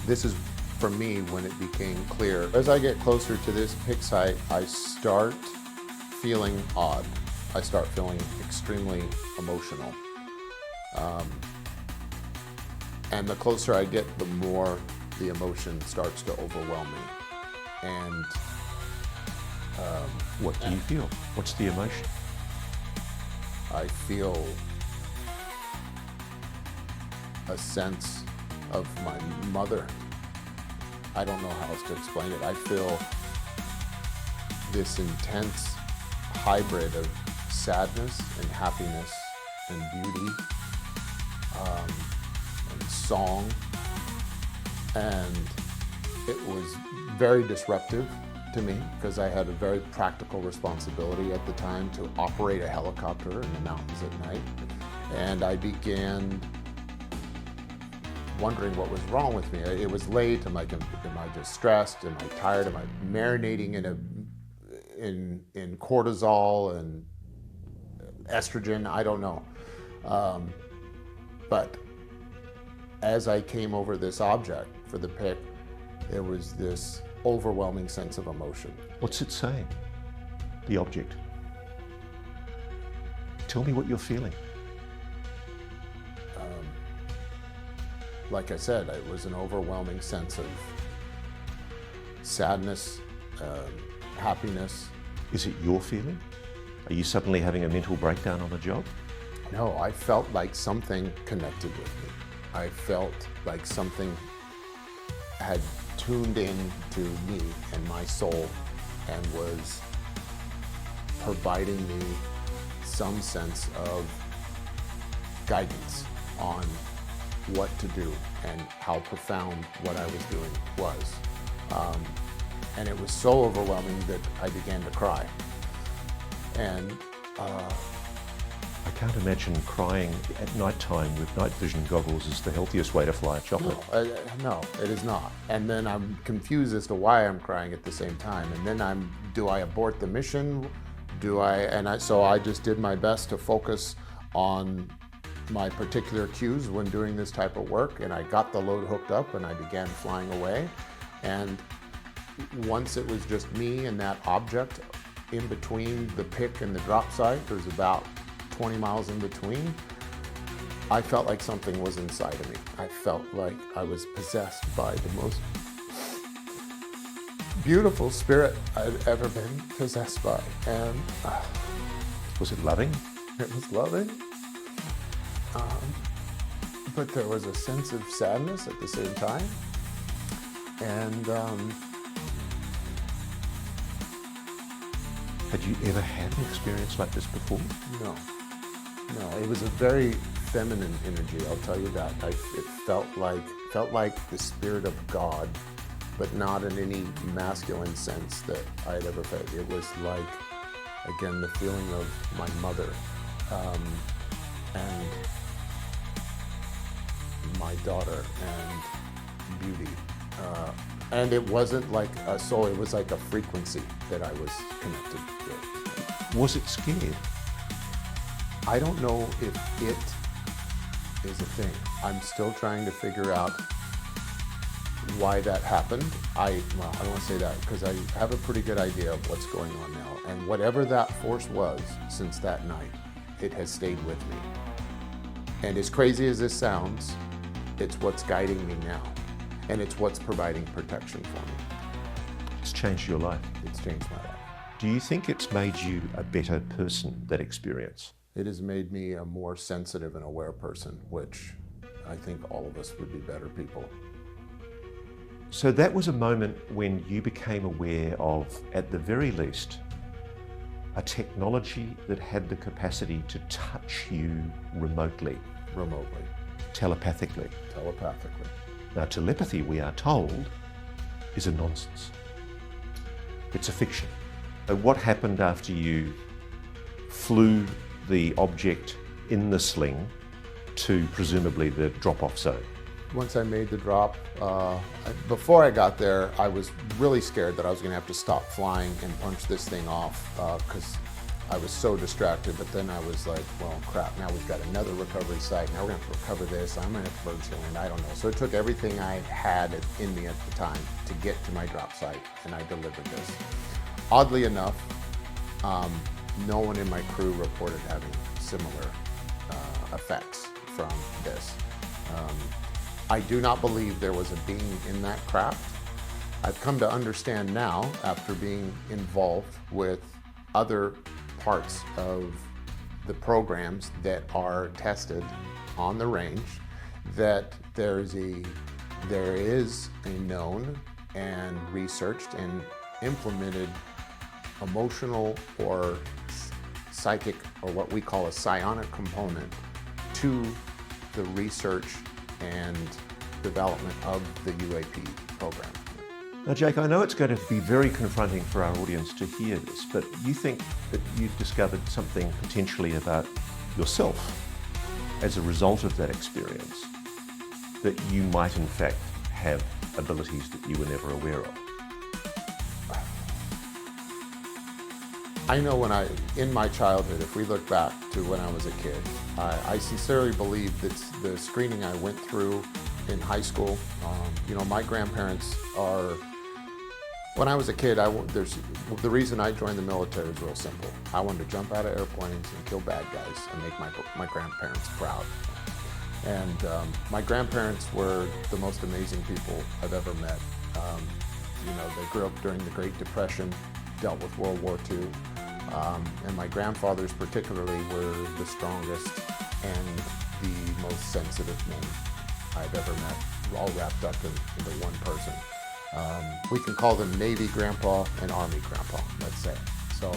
This is, for me, when it became clear. As I get closer to this pick site, I start feeling odd. I start feeling extremely emotional. And the closer I get, the more the emotion starts to overwhelm me. And what do you feel? What's the emotion? I feel a sense of my mother. I don't know how else to explain it. I feel this intense hybrid of sadness and happiness and beauty and song. And it was very disruptive to me because I had a very practical responsibility at the time to operate a helicopter in the mountains at night. And I began wondering what was wrong with me. It was late. Am I just stressed? Am I tired? Am I marinating in cortisol and estrogen? I don't know. But as I came over this object for the pick, there was this overwhelming sense of emotion. What's it saying? The object. Tell me what you're feeling. Like I said, it was an overwhelming sense of sadness, happiness. Is it your feeling? Are you suddenly having a mental breakdown on the job? No, I felt like something connected with me. I felt like something had tuned in to me and my soul and was providing me some sense of guidance on what to do and how profound what I was doing was. And it was so overwhelming that I began to cry. And I can't imagine crying at night time with night vision goggles is the healthiest way to fly a chopper. No, it is not. And then I'm confused as to why I'm crying at the same time. And then do I abort the mission? So I just did my best to focus on my particular cues when doing this type of work, and I got the load hooked up and I began flying away. And once it was just me and that object in between the pick and the drop site, there's about 20 miles in between, I felt like something was inside of me. I felt like I was possessed by the most beautiful spirit I've ever been possessed by. And was it loving? It was loving. But there was a sense of sadness at the same time. And had you ever had an experience like this before? No, it was a very feminine energy, I'll tell you that. It felt like the spirit of God, but not in any masculine sense that I had ever felt. It was like, again, the feeling of my mother and my daughter and beauty. And it wasn't like a soul, it was like a frequency that I was connected with. Was it scared? I don't know if it is a thing. I'm still trying to figure out why that happened. I don't want to say that because I have a pretty good idea of what's going on now. And whatever that force was since that night, it has stayed with me. And as crazy as this sounds, it's what's guiding me now. And it's what's providing protection for me. It's changed your life. It's changed my life. Do you think it's made you a better person, that experience? It has made me a more sensitive and aware person, which I think all of us would be better people. So that was a moment when you became aware of, at the very least, a technology that had the capacity to touch you remotely. Telepathically. Now, telepathy, we are told, is a nonsense. It's a fiction. So what happened after you flew the object in the sling to presumably the drop-off zone? Once I made the drop, before I got there, I was really scared that I was going to have to stop flying and punch this thing off because I was so distracted. But then I was like, well, crap, now we've got another recovery site. Now we're going to have to recover this. I'm going to have to emergency land. I don't know. So it took everything I had in me at the time to get to my drop site, and I delivered this. Oddly enough, no one in my crew reported having similar effects from this. I do not believe there was a being in that craft. I've come to understand now, after being involved with other parts of the programs that are tested on the range, that there is a known and researched and implemented emotional or psychic, or what we call a psionic component to the research and development of the UAP program. Now, Jake, I know it's going to be very confronting for our audience to hear this, but you think that you've discovered something potentially about yourself as a result of that experience, that you might in fact have abilities that you were never aware of. I know in my childhood, if we look back to when I was a kid, I sincerely believe that the screening I went through in high school, my grandparents are, when I was a kid, the reason I joined the military is real simple. I wanted to jump out of airplanes and kill bad guys and make my grandparents proud. And my grandparents were the most amazing people I've ever met. They grew up during the Great Depression, dealt with World War II, and my grandfathers particularly were the strongest and the most sensitive men I've ever met, all wrapped up into one person. We can call them Navy Grandpa and Army Grandpa, let's say. So,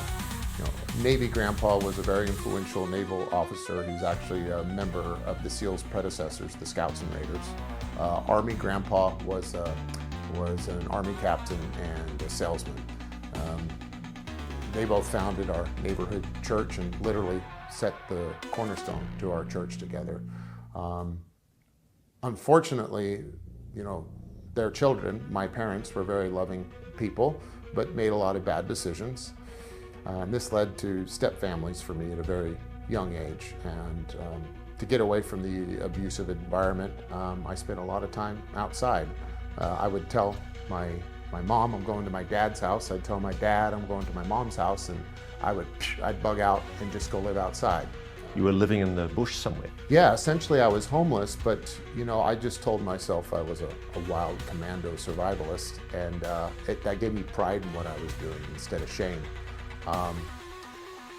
Navy Grandpa was a very influential naval officer. He was actually a member of the SEALs predecessors, the Scouts and Raiders. Army Grandpa was an Army captain and a salesman. They both founded our neighborhood church and literally set the cornerstone to our church together. Unfortunately, their children, my parents, were very loving people, but made a lot of bad decisions. And this led to step families for me at a very young age. And to get away from the abusive environment, I spent a lot of time outside. I would tell my mom I'm going to my dad's house. I'd tell my dad I'm going to my mom's house, and I'd bug out and just go live outside. You were living in the bush somewhere? Yeah, essentially I was homeless, but I just told myself I was a wild commando survivalist, and that gave me pride in what I was doing instead of shame.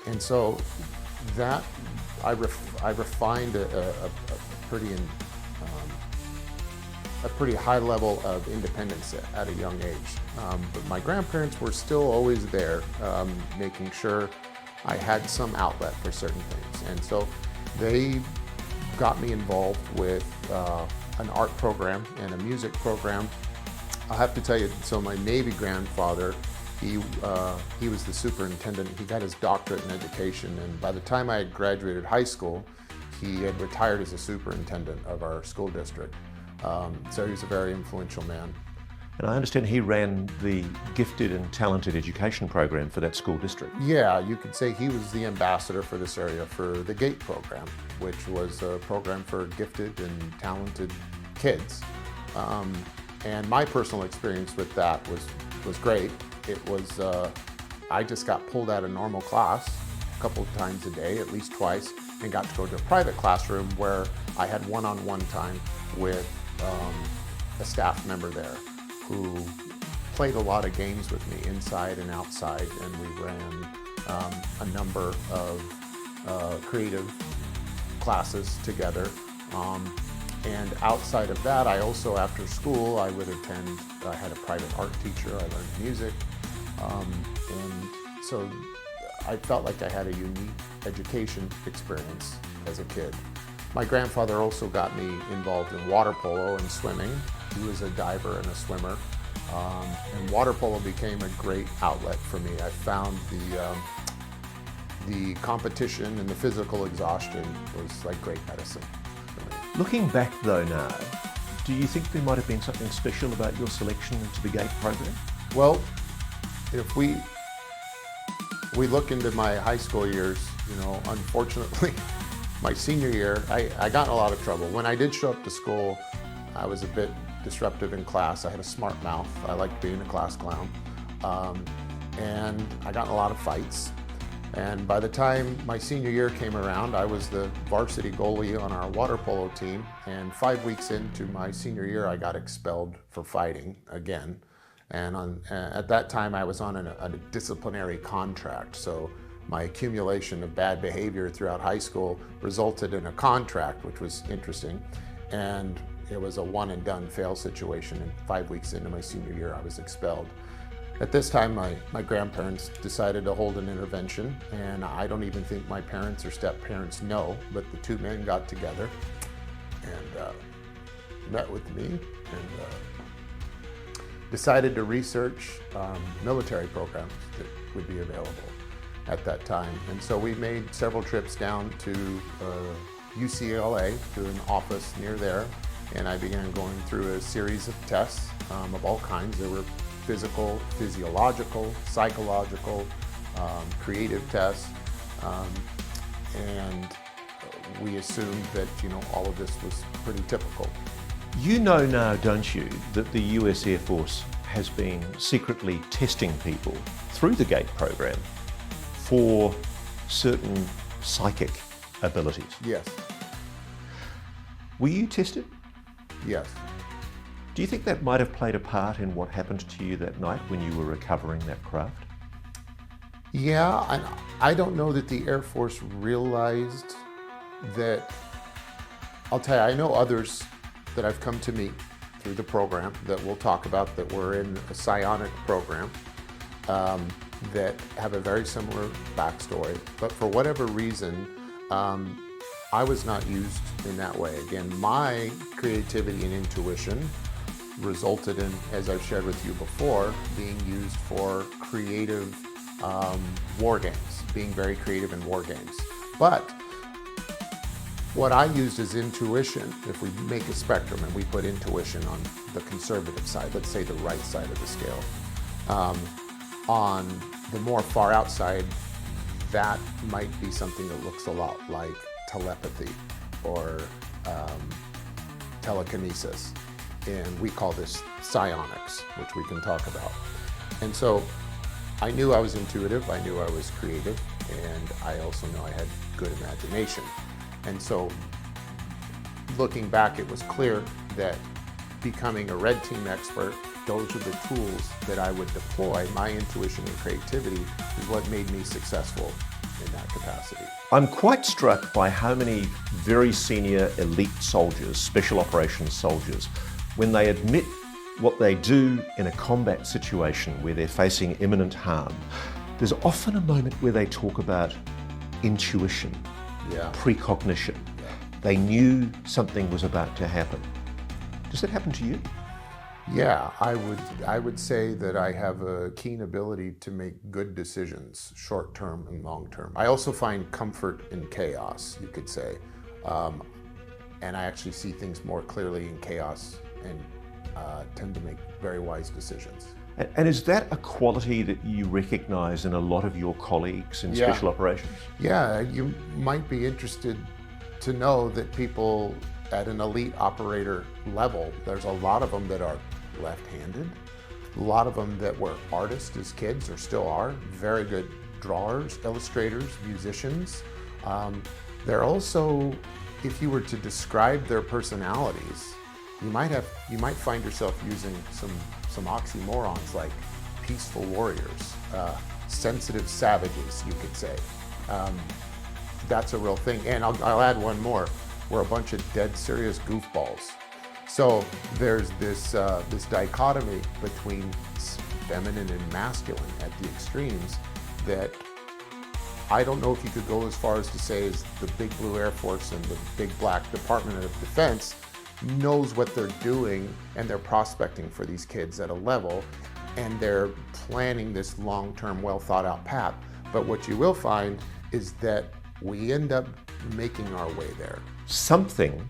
And so that I refined a pretty high level of independence at a young age. But my grandparents were still always there, making sure I had some outlet for certain things. And so they got me involved with an art program and a music program. I'll have to tell you, so my Navy grandfather, he was the superintendent. He got his doctorate in education, and by the time I had graduated high school, he had retired as a superintendent of our school district. So he was a very influential man. And I understand he ran the gifted and talented education program for that school district. Yeah, you could say he was the ambassador for this area for the GATE program, which was a program for gifted and talented kids. And my personal experience with that was great. It was, I just got pulled out of normal class a couple of times a day, at least twice, and got to go to a private classroom where I had one-on-one time with a staff member there who played a lot of games with me inside and outside, and we ran a number of creative classes together. And outside of that, I also, after school, I would attend, I had a private art teacher, I learned music. And so I felt like I had a unique education experience as a kid. My grandfather also got me involved in water polo and swimming. He was a diver and a swimmer. And water polo became a great outlet for me. I found the competition and the physical exhaustion was like great medicine for me. Looking back though now, do you think there might have been something special about your selection into the GATE program? Well, if we look into my high school years, unfortunately, my senior year, I got in a lot of trouble. When I did show up to school, I was a bit disruptive in class. I had a smart mouth. I liked being a class clown. And I got in a lot of fights. And by the time my senior year came around, I was the varsity goalie on our water polo team. And 5 weeks into my senior year, I got expelled for fighting again. And at that time, I was on a disciplinary contract. So my accumulation of bad behavior throughout high school resulted in a contract, which was interesting. And it was a one and done fail situation. And 5 weeks into my senior year, I was expelled. At this time, my grandparents decided to hold an intervention, and I don't even think my parents or step-parents know, but the two men got together and met with me and decided to research military programs that would be available at that time. And so we made several trips down to UCLA to an office near there, and I began going through a series of tests of all kinds. There were physical, physiological, psychological, creative tests, and we assumed that all of this was pretty typical. You know now, don't you, that the US Air Force has been secretly testing people through the GATE program for certain psychic abilities? Yes. Were you tested? Yes. Do you think that might have played a part in what happened to you that night when you were recovering that craft? Yeah, I don't know that the Air Force realized that. I'll tell you, I know others that I've come to meet through the program that we'll talk about that were in a psionic program. that have a very similar backstory, but for whatever reason, I was not used in that way. Again, my creativity and intuition resulted in, as I've shared with you before, being used for creative war games, being very creative in war games. But what I used as intuition, if we make a spectrum and we put intuition on the conservative side, let's say the right side of the scale, on the more far out side, that might be something that looks a lot like telepathy or telekinesis. And we call this psionics, which we can talk about. And so I knew I was intuitive, I knew I was creative, and I also know I had good imagination. And so looking back, it was clear that becoming a red team expert, those are the tools that I would deploy. My intuition and creativity is what made me successful in that capacity. I'm quite struck by how many very senior elite soldiers, special operations soldiers, when they admit what they do in a combat situation where they're facing imminent harm, there's often a moment where they talk about intuition, precognition. They knew something was about to happen. Does that happen to you? Yeah, I would say that I have a keen ability to make good decisions, short term and long term. I also find comfort in chaos, you could say. And I actually see things more clearly in chaos and tend to make very wise decisions. And is that a quality that you recognize in a lot of your colleagues in special operations? Yeah, you might be interested to know that people at an elite operator level, there's a lot of them that are left-handed, a lot of them that were artists as kids or still are, very good drawers, illustrators, musicians. They're also, if you were to describe their personalities, you might find yourself using some oxymorons like peaceful warriors, sensitive savages, you could say. That's a real thing. And I'll add one more. We're a bunch of dead serious goofballs. So there's this dichotomy between feminine and masculine at the extremes that I don't know if you could go as far as to say is the Big Blue Air Force and the Big Black Department of Defense knows what they're doing, and they're prospecting for these kids at a level, and they're planning this long-term, well-thought-out path. But what you will find is that we end up making our way there. Something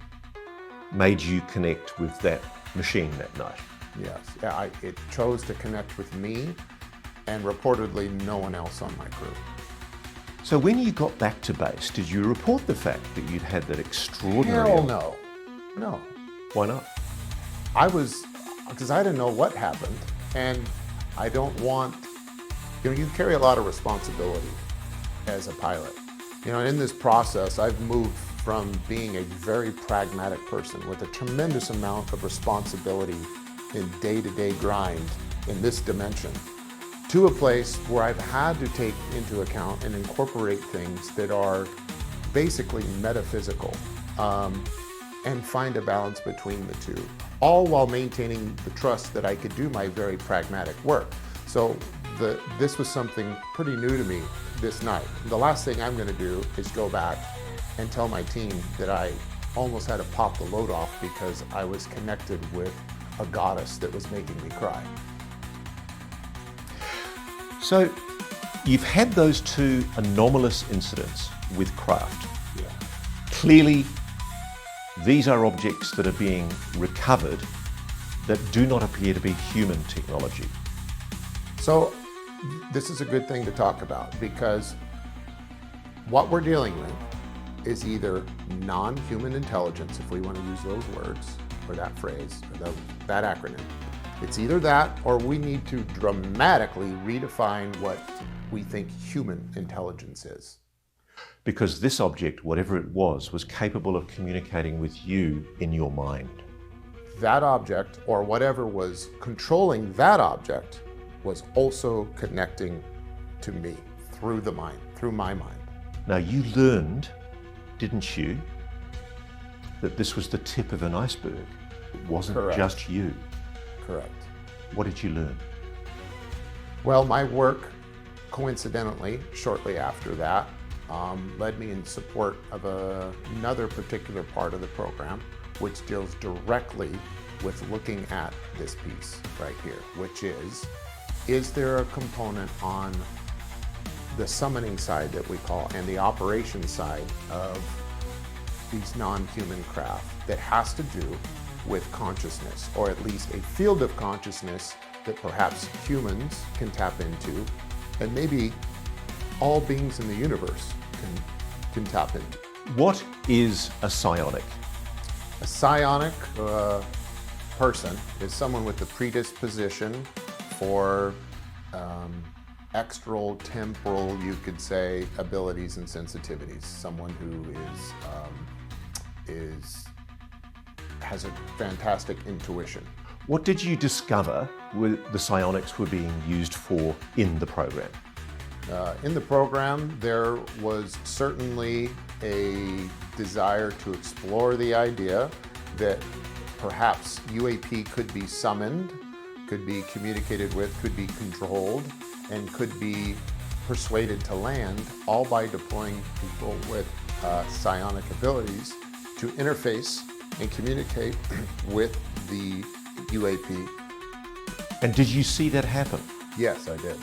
made you connect with that machine that night. Yes, it chose to connect with me, and reportedly no one else on my crew. So when you got back to base, did you report the fact that you'd had that extraordinary... Hell no. Why not? Because I didn't know what happened, and I don't want, you carry a lot of responsibility as a pilot. In this process, I've moved from being a very pragmatic person with a tremendous amount of responsibility in day-to-day grind in this dimension, to a place where I've had to take into account and incorporate things that are basically metaphysical, and find a balance between the two, all while maintaining the trust that I could do my very pragmatic work. So this was something pretty new to me this night. The last thing I'm going to do is go back and tell my team that I almost had to pop the load off because I was connected with a goddess that was making me cry. So you've had those two anomalous incidents with craft. Yeah. Clearly, these are objects that are being recovered that do not appear to be human technology. So this is a good thing to talk about, because what we're dealing with is either non-human intelligence, if we want to use those words or that phrase or that acronym. It's either that, or we need to dramatically redefine what we think human intelligence is. Because this object, whatever it was capable of communicating with you in your mind. That object, or whatever was controlling that object, was also connecting to me through the mind, through my mind. Now you learned, didn't you, that this was the tip of an iceberg. It wasn't Correct. Just you. Correct. What did you learn? Well, my work coincidentally, shortly after that, led me in support of another particular part of the program, which deals directly with looking at this piece right here, which is there a component on the summoning side that we call, and the operation side of these non-human craft that has to do with consciousness, or at least a field of consciousness that perhaps humans can tap into, and maybe all beings in the universe can tap into. What is a psionic? A psionic person is someone with a predisposition for extral, temporal, you could say, abilities and sensitivities. Someone who has a fantastic intuition. What did you discover the psionics were being used for in the program? In the program, there was certainly a desire to explore the idea that perhaps UAP could be summoned, could be communicated with, could be controlled, and could be persuaded to land, all by deploying people with psionic abilities to interface and communicate with the UAP. And did you see that happen? Yes, I did.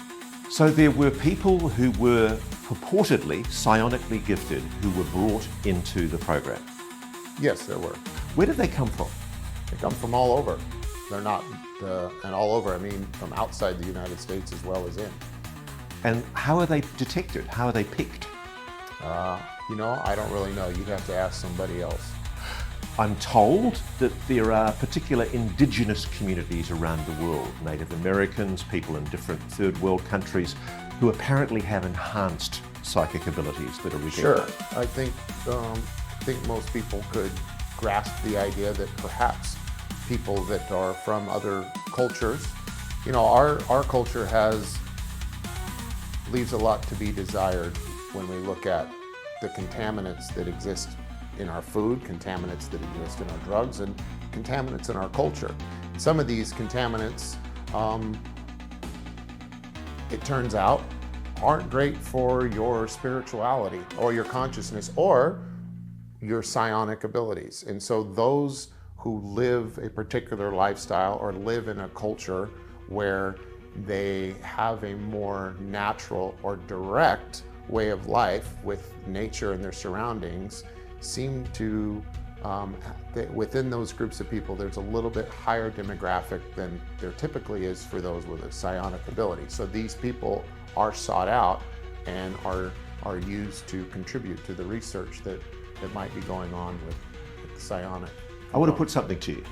So there were people who were purportedly psionically gifted who were brought into the program? Yes, there were. Where did they come from? They come from all over. They're not, and all over, I mean from outside the United States as well as in. And how are they detected? How are they picked? I don't really know. You'd have to ask somebody else. I'm told that there are particular indigenous communities around the world, Native Americans, people in different third world countries, who apparently have enhanced psychic abilities that are recognized. Sure. I think most people could grasp the idea that perhaps people that are from other cultures, our culture leaves a lot to be desired when we look at the contaminants that exist in our food, contaminants that exist in our drugs, and contaminants in our culture. Some of these contaminants, it turns out, aren't great for your spirituality or your consciousness or your psionic abilities. And so those who live a particular lifestyle or live in a culture where they have a more natural or direct way of life with nature and their surroundings seem to, within those groups of people, there's a little bit higher demographic than there typically is for those with a psionic ability. So these people are sought out and are used to contribute to the research that might be going on with psionic. I want to put something to you.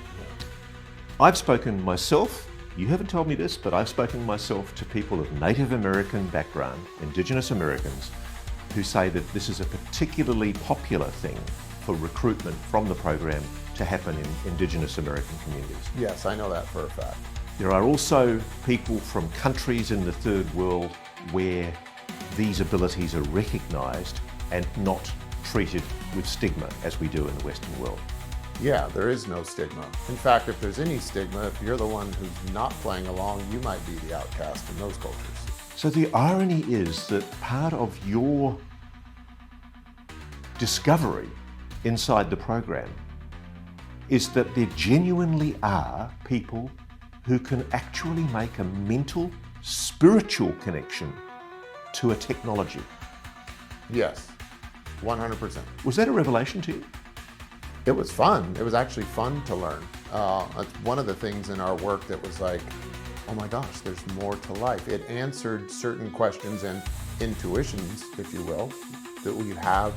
I've spoken myself, you haven't told me this, but I've spoken myself to people of Native American background, Indigenous Americans, who say that this is a particularly popular thing for recruitment from the program to happen in Indigenous American communities. Yes, I know that for a fact. There are also people from countries in the third world where these abilities are recognised and not treated with stigma as we do in the Western world. Yeah, there is no stigma. In fact, if there's any stigma, if you're the one who's not playing along, you might be the outcast in those cultures. So the irony is that part of your discovery inside the program is that there genuinely are people who can actually make a mental, spiritual connection to a technology. Yes, 100%. Was that a revelation to you? It was fun. It was actually fun to learn. It's one of the things in our work that was like, oh my gosh, there's more to life. It answered certain questions and intuitions, if you will, that we have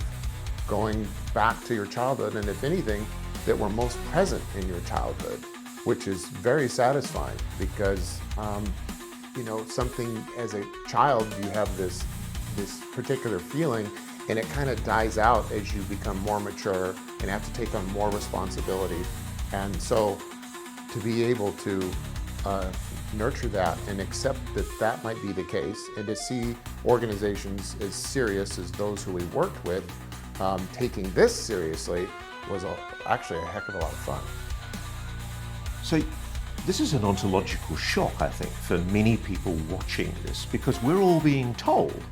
going back to your childhood, and if anything, that were most present in your childhood, which is very satisfying because, something as a child, you have this particular feeling, and it kind of dies out as you become more mature and have to take on more responsibility. And so to be able to nurture that and accept that might be the case, and to see organizations as serious as those who we worked with taking this seriously was actually a heck of a lot of fun. So This is an ontological shock, I think, for many people watching this, because we're all being told,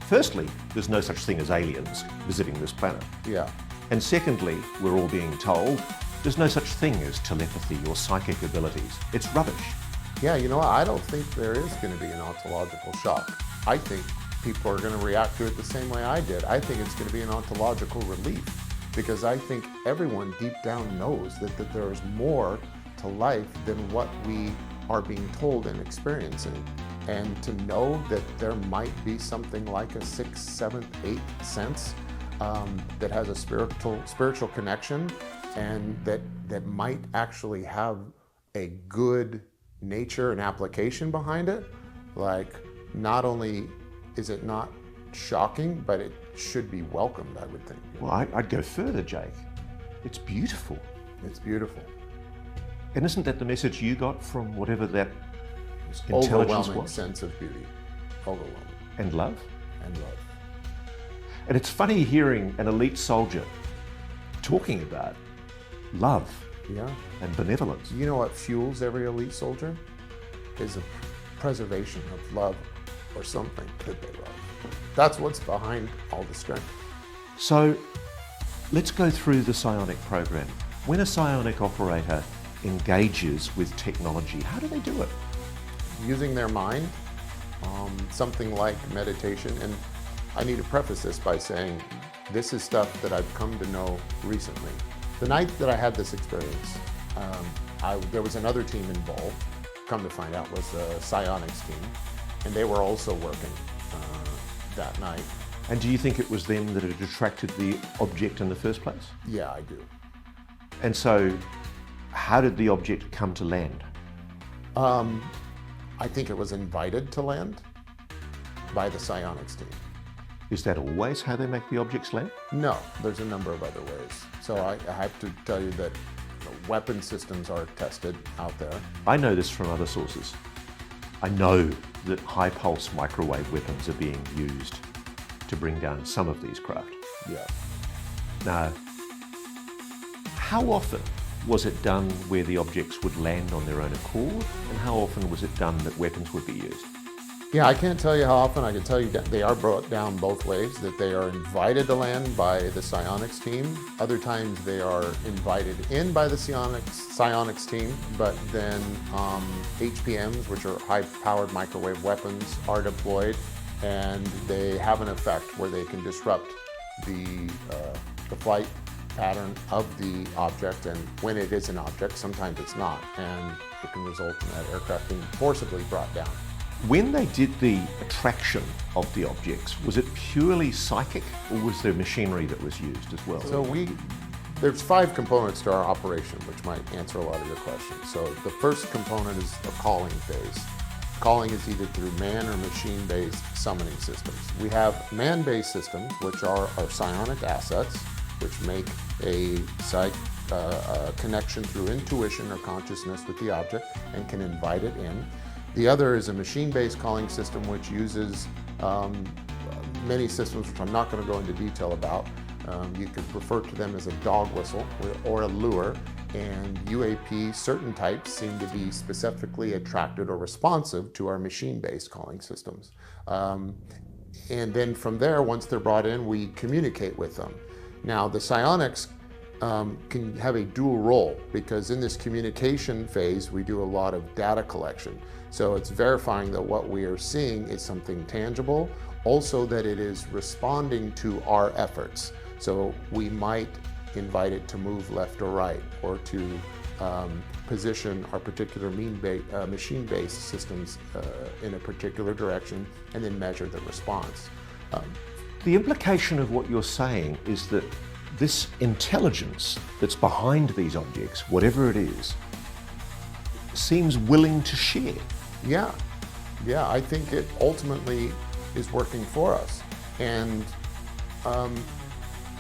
firstly, there's no such thing as aliens visiting this planet. Yeah. And secondly, we're all being told there's no such thing as telepathy or psychic abilities. It's rubbish. Yeah, you know what? I don't think there is going to be an ontological shock. I think people are going to react to it the same way I did. I think it's going to be an ontological relief, because I think everyone deep down knows that there is more to life than what we are being told and experiencing. And to know that there might be something like a sixth, seventh, eighth sense that has a spiritual connection, and that might actually have a good nature and application behind it, like, not only is it not shocking, but it should be welcomed, I would think. Well, I'd go further, Jake. It's beautiful. It's beautiful. And isn't that the message you got from whatever that intelligence Overwhelming was? sense of beauty. Overwhelming. And love? And love. And it's funny hearing an elite soldier talking about love Yeah. and benevolence. You know what fuels every elite soldier? Is a preservation of love or something that they love. That's what's behind all the strength. So let's go through the psionic program. When a psionic operator engages with technology, how do they do it? Using their mind, something like meditation. And I need to preface this by saying this is stuff that I've come to know recently. The night that I had this experience, there was another team involved, come to find out was the psionics team, and they were also working that night. And do you think it was them that had attracted the object in the first place? Yeah, I do. And so how did the object come to land? I think it was invited to land by the psionics team. Is that always how they make the objects land? No, there's a number of other ways. So I have to tell you that weapon systems are tested out there. I know this from other sources. I know that high pulse microwave weapons are being used to bring down some of these craft. Yeah. Now, how often was it done where the objects would land on their own accord, and how often was it done that weapons would be used? Yeah, I can't tell you how often. I can tell you that they are brought down both ways, that they are invited to land by the psionics team. Other times they are invited in by the psionics team, but then HPMs, which are high-powered microwave weapons, are deployed, and they have an effect where they can disrupt the flight pattern of the object, and when it is an object, sometimes it's not, and it can result in that aircraft being forcibly brought down. When they did the attraction of the objects, was it purely psychic, or was there machinery that was used as well? So there's 5 components to our operation, which might answer a lot of your questions. So the first component is the calling phase. Calling is either through man or machine-based summoning systems. We have man-based systems, which are our psionic assets, which make a connection through intuition or consciousness with the object and can invite it in. The other is a machine-based calling system, which uses many systems, which I'm not going to go into detail about. You could refer to them as a dog whistle or a lure, and UAP, certain types seem to be specifically attracted or responsive to our machine-based calling systems. And then from there, once they're brought in, we communicate with them. Now, the psionics can have a dual role, because in this communication phase, we do a lot of data collection. So it's verifying that what we are seeing is something tangible, also that it is responding to our efforts. So we might invite it to move left or right, or to position our particular machine-based systems in a particular direction, and then measure the response. The implication of what you're saying is that this intelligence that's behind these objects, whatever it is, seems willing to share. Yeah, I think it ultimately is working for us. And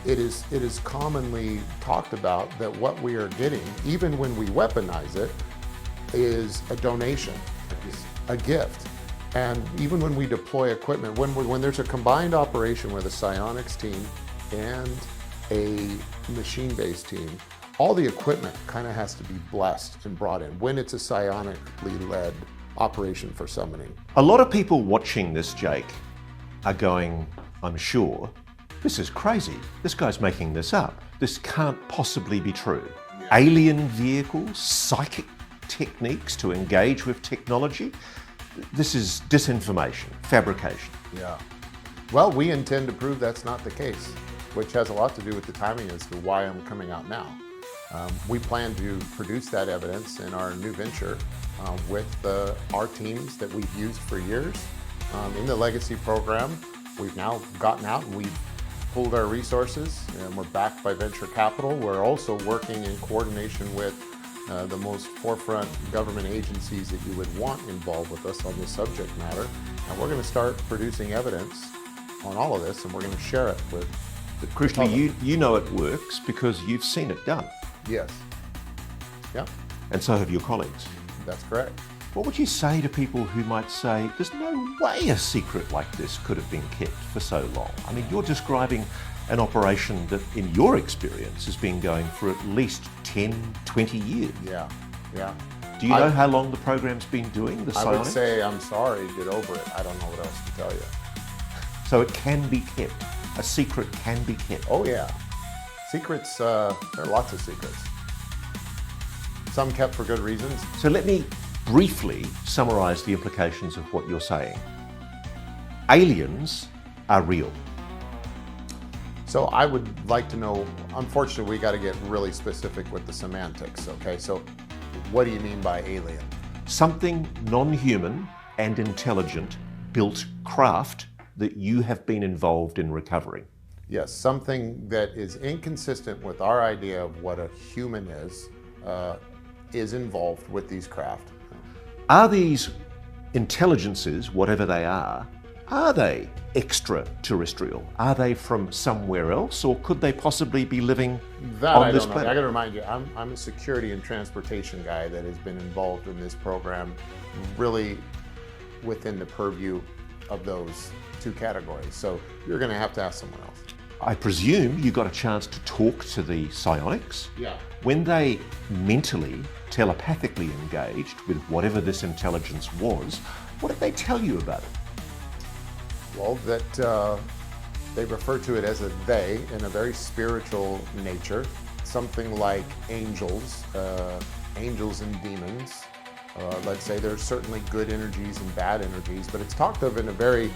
it is commonly talked about that what we are getting, even when we weaponize it, is a donation, a gift. And even when we deploy equipment, when there's a combined operation with a psionics team and a machine-based team, all the equipment kind of has to be blessed and brought in when it's a psionically led operation for summoning. A lot of people watching this, Jake, are going, I'm sure, this is crazy. This guy's making this up. This can't possibly be true. Yeah. Alien vehicles, psychic techniques to engage with technology. This is disinformation, fabrication. Yeah. Well, we intend to prove that's not the case, which has a lot to do with the timing as to why I'm coming out now. We plan to produce that evidence in our new venture with our teams that we've used for years. In the legacy program, we've now gotten out and we've pooled our resources, and we're backed by venture capital. We're also working in coordination with the most forefront government agencies that you would want involved with us on this subject matter. And we're going to start producing evidence on all of this, and we're going to share it with But crucially, you know it works because you've seen it done. Yes. Yeah. And so have your colleagues. That's correct. What would you say to people who might say, there's no way a secret like this could have been kept for so long? I mean, you're describing an operation that, in your experience, has been going for at least 10, 20 years. Yeah, yeah. Do you know how long the program's been doing, the psionics? I would say, I'm sorry, get over it. I don't know what else to tell you. So it can be kept. A secret can be kept. Oh yeah. Secrets, there are lots of secrets. Some kept for good reasons. So let me briefly summarize the implications of what you're saying. Aliens are real. So I would like to know, unfortunately, we got to get really specific with the semantics, okay? So what do you mean by alien? Something non-human and intelligent built craft that you have been involved in recovering. Yes, something that is inconsistent with our idea of what a human is involved with these craft. Are these intelligences, whatever they are they extraterrestrial? Are they from somewhere else, or could they possibly be living on this planet? I got to remind you, I'm a security and transportation guy that has been involved in this program, really within the purview of those two categories. So you're going to have to ask someone else. I presume you got a chance to talk to the psionics. Yeah. When they mentally, telepathically engaged with whatever this intelligence was, what did they tell you about it? Well, that they refer to it as a they in a very spiritual nature, something like angels, angels and demons. Let's say there's certainly good energies and bad energies, but it's talked of in a very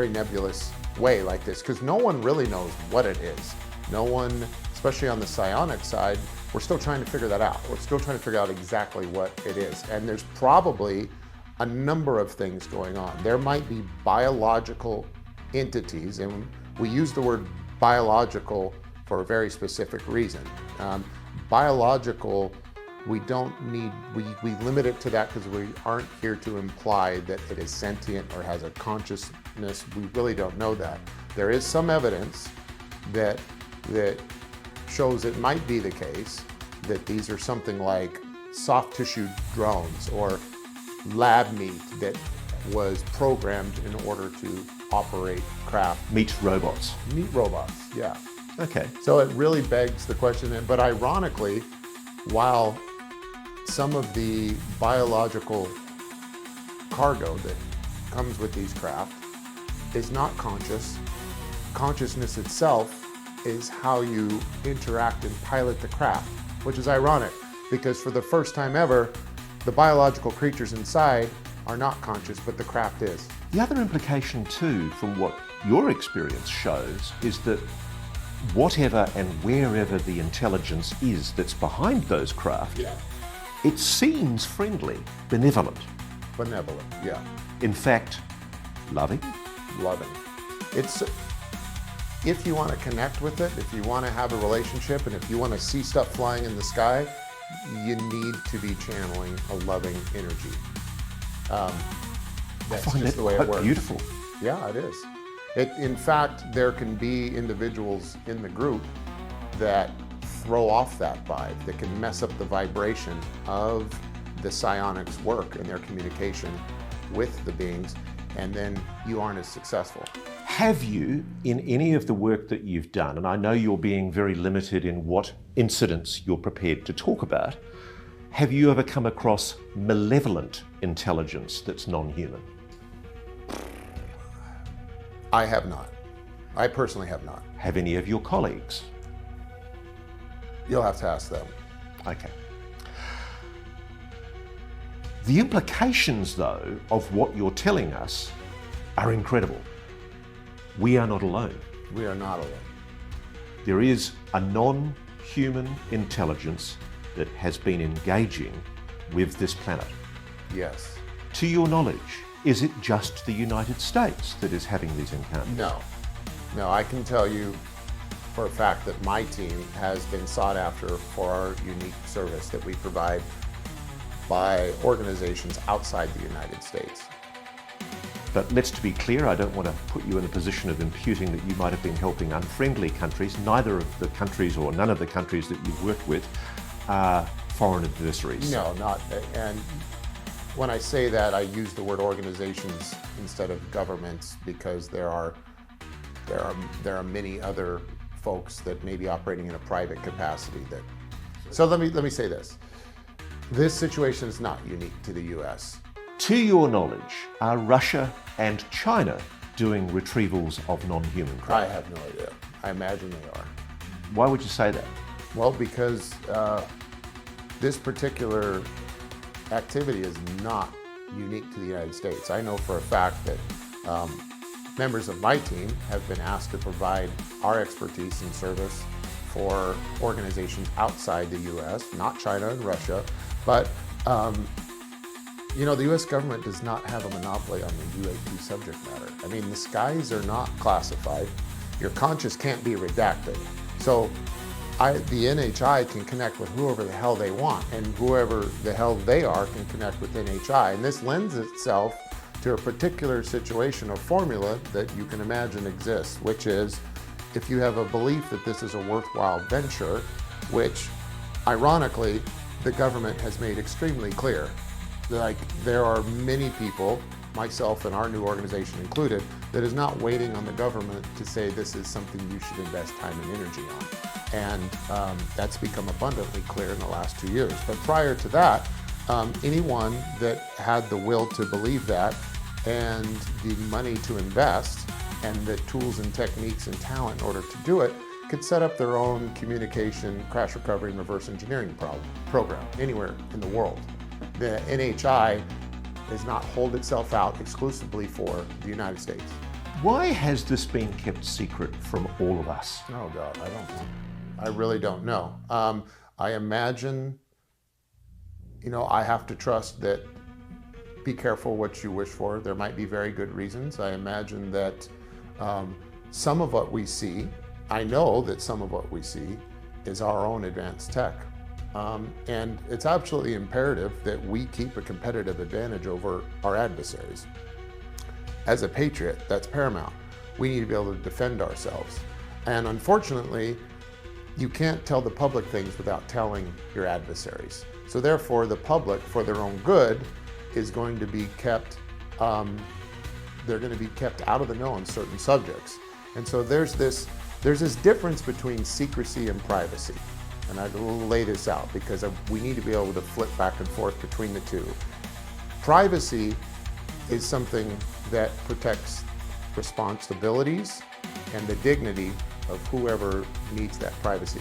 nebulous way like this, because no one really knows what it is. No one, especially on the psionic side, we're still trying to figure that out. We're still trying to figure out exactly what it is. And there's probably a number of things going on. There might be biological entities, and we use the word biological for a very specific reason. Biological, we limit it to that because we aren't here to imply that it is sentient or has a consciousness. We really don't know that. There is some evidence that shows it might be the case that these are something like soft tissue drones or lab meat that was programmed in order to operate craft. Meat robots. Meat robots, yeah. Okay. So it really begs the question, but ironically, while some of the biological cargo that comes with these craft is not conscious, consciousness itself is how you interact and pilot the craft, which is ironic because for the first time ever, the biological creatures inside are not conscious, but the craft is. The other implication too, from what your experience shows, is that whatever and wherever the intelligence is that's behind those craft, it seems friendly, benevolent. Benevolent, yeah. In fact, loving? Loving. It's, if you want to connect with it, if you want to have a relationship, and if you want to see stuff flying in the sky, you need to be channeling a loving energy. That's I find just that the way it works. Beautiful. Yeah, it is. In fact, there can be individuals in the group that throw off that vibe, that can mess up the vibration of the psionics work and their communication with the beings, and then you aren't as successful. Have you, in any of the work that you've done, and I know you're being very limited in what incidents you're prepared to talk about, have you ever come across malevolent intelligence that's non-human? I have not. I personally have not. Have any of your colleagues? You'll have to ask them. Okay. The implications, though, of what you're telling us are incredible. We are not alone. We are not alone. There is a non-human intelligence that has been engaging with this planet. Yes. To your knowledge, is it just the United States that is having these encounters? No, I can tell you for a fact that my team has been sought after for our unique service that we provide by organizations outside the United States. But let's to be clear, I don't want to put you in a position of imputing that you might have been helping unfriendly countries. Neither of the countries or none of the countries that you've worked with are foreign adversaries. No, not. And when I say that, I use the word organizations instead of governments because there are many other folks that may be operating in a private capacity. So let me say this. This situation is not unique to the U.S. To your knowledge, are Russia and China doing retrievals of non-human craft? I have no idea. I imagine they are. Why would you say that? Well, because this particular activity is not unique to the United States. I know for a fact that members of my team have been asked to provide our expertise and service for organizations outside the U.S., not China and Russia, but the U.S. government does not have a monopoly on the UAP subject matter. I mean, the skies are not classified. Your conscience can't be redacted. So the NHI can connect with whoever the hell they want, and whoever the hell they are can connect with NHI. And this lends itself to a particular situation or formula that you can imagine exists, which is if you have a belief that this is a worthwhile venture, which ironically, the government has made extremely clear. Like, there are many people, myself and our new organization included, that is not waiting on the government to say this is something you should invest time and energy on. And that's become abundantly clear in the last 2 years. But prior to that, anyone that had the will to believe that and the money to invest and the tools and techniques and talent in order to do it could set up their own communication, crash recovery, and reverse engineering program anywhere in the world. The NHI does not hold itself out exclusively for the United States. Why has this been kept secret from all of us? Oh God, I don't know. I really don't know. I imagine, I have to trust that, be careful what you wish for. There might be very good reasons. I imagine that some of what we see, I know that some of what we see is our own advanced tech. And it's absolutely imperative that we keep a competitive advantage over our adversaries. As a patriot, that's paramount. We need to be able to defend ourselves. And unfortunately, you can't tell the public things without telling your adversaries. So therefore, the public, for their own good, is going to be kept, they're going to be kept out of the know on certain subjects. And so there's this difference between secrecy and privacy. And I will lay this out because we need to be able to flip back and forth between the two. Privacy is something that protects responsibilities and the dignity of whoever needs that privacy.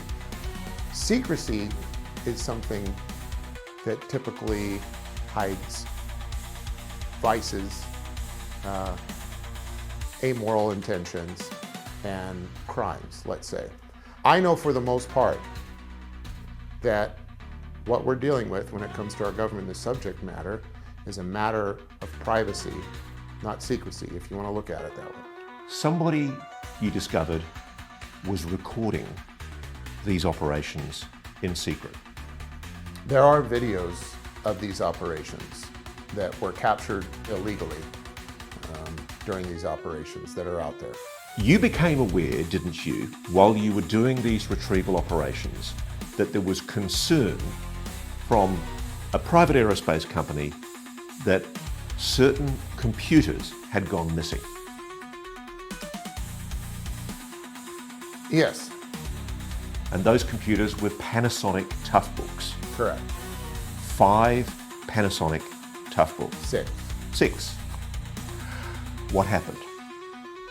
Secrecy is something that typically hides vices, amoral intentions, and crimes, let's say. I know for the most part that what we're dealing with when it comes to our government, the subject matter, is a matter of privacy, not secrecy, if you want to look at it that way. Somebody you discovered was recording these operations in secret. There are videos of these operations that were captured illegally during these operations that are out there. You became aware, didn't you, while you were doing these retrieval operations, that there was concern from a private aerospace company that certain computers had gone missing. Yes. And those computers were Panasonic Toughbooks. Correct. 5 Panasonic Toughbooks. 6. What happened?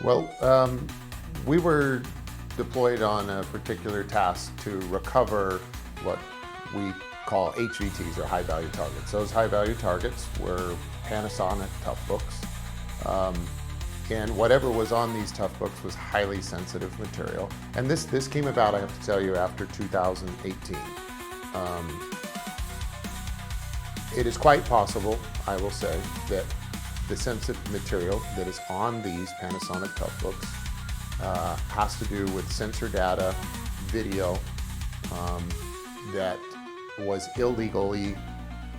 Well, we were deployed on a particular task to recover what we call HVTs, or high value targets. Those high value targets were Panasonic Toughbooks. And whatever was on these Toughbooks was highly sensitive material. And this came about, I have to tell you, after 2018. It is quite possible, I will say, that the sensitive material that is on these Panasonic Toughbooks has to do with sensor data, video, that was illegally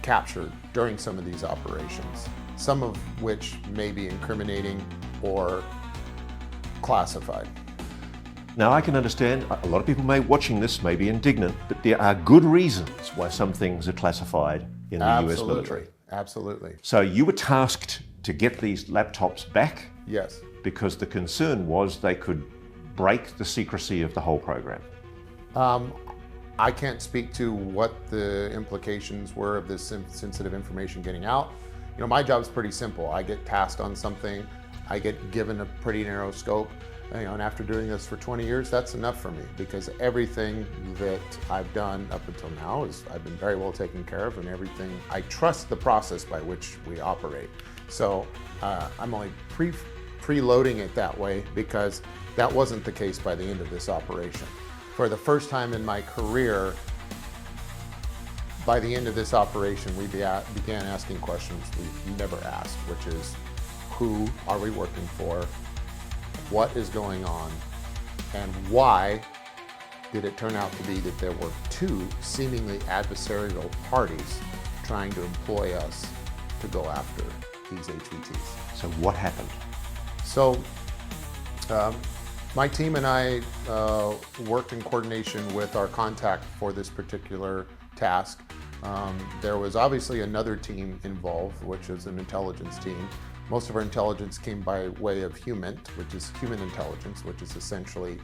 captured during some of these operations, some of which may be incriminating or classified. Now, I can understand a lot of people watching this may be indignant, but there are good reasons why some things are classified in the US military. Absolutely. So you were tasked to get these laptops back? Yes. Because the concern was they could break the secrecy of the whole program. I can't speak to what the implications were of this sensitive information getting out. You know, my job is pretty simple. I get tasked on something, I get given a pretty narrow scope, and after doing this for 20 years, that's enough for me, because everything that I've done up until now is I've been very well taken care of, and everything, I trust the process by which we operate. So I'm only preloading it that way because that wasn't the case by the end of this operation. For the first time in my career, by the end of this operation, we began asking questions we've never asked, which is, who are we working for? What is going on? And why did it turn out to be that there were 2 seemingly adversarial parties trying to employ us to go after these HVTs? So what happened? So my team and I worked in coordination with our contact for this particular task. There was obviously another team involved, which is an intelligence team. Most of our intelligence came by way of HUMINT, which is human intelligence, which is essentially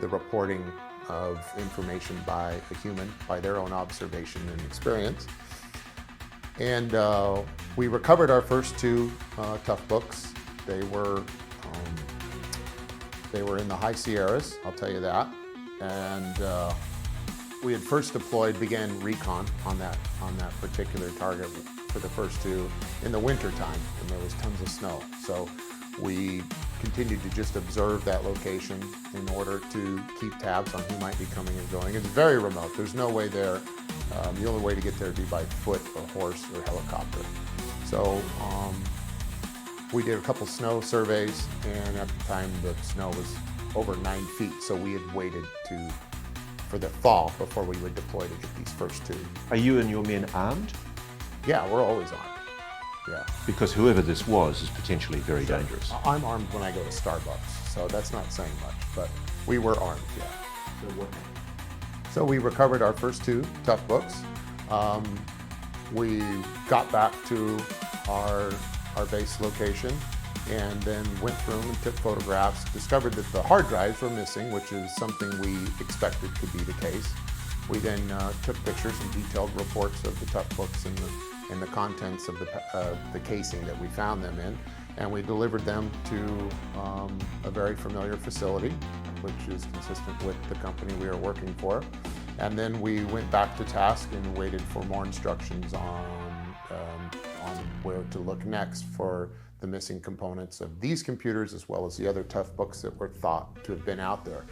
the reporting of information by a human, by their own observation and experience. And we recovered our first 2 Toughbooks. They were in the high Sierras, I'll tell you that. And we had first began recon on that particular target for the first 2 in the winter time, and there was tons of snow. So we continued to just observe that location in order to keep tabs on who might be coming and going. It's very remote. There's no way there. The only way to get there would be by foot or horse or helicopter. So we did a couple snow surveys, and at the time the snow was over 9 feet. So we had waited for the thaw before we would deploy to get these first 2. Are you and your men armed? Yeah, we're always armed. Yeah. Because whoever this was is potentially very dangerous. I'm armed when I go to Starbucks, so that's not saying much, but we were armed, yeah. So what? So we recovered our first 2 Toughbooks. We got back to our base location and then went through them and took photographs, discovered that the hard drives were missing, which is something we expected could be the case. We then took pictures and detailed reports of the Toughbooks and the contents of the casing that we found them in, and we delivered them to a very familiar facility, which is consistent with the company we are working for. And then we went back to task and waited for more instructions on where to look next for the missing components of these computers, as well as the other Toughbooks that were thought to have been out there.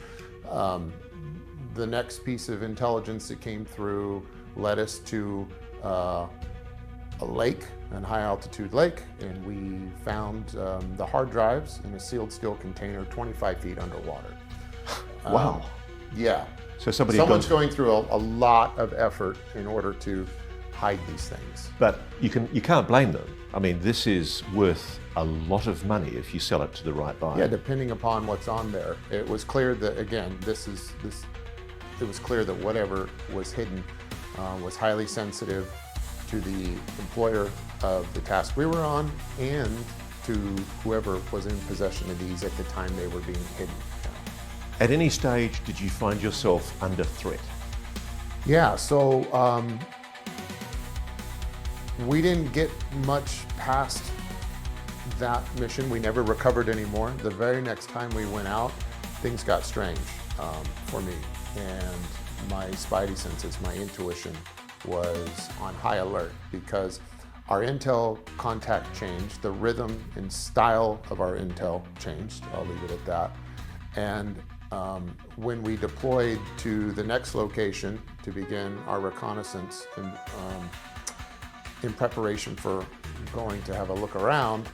The next piece of intelligence that came through led us to a lake, a high altitude lake, and we found the hard drives in a sealed steel container 25 feet underwater. Wow. Yeah. So someone's going through a lot of effort in order to hide these things. But you can't blame them. I mean, this is worth a lot of money if you sell it to the right buyer. Yeah, depending upon what's on there. It was clear that, again, it was clear that whatever was hidden was highly sensitive to the employer of the task we were on and to whoever was in possession of these at the time they were being hidden. At any stage, did you find yourself under threat? Yeah, so we didn't get much past that mission. We never recovered anymore. The very next time we went out, things got strange for me. And my spidey senses, my intuition was on high alert because our intel contact changed. The rhythm and style of our intel changed. I'll leave it at that. And when we deployed to the next location to begin our reconnaissance in preparation for going to have a look around,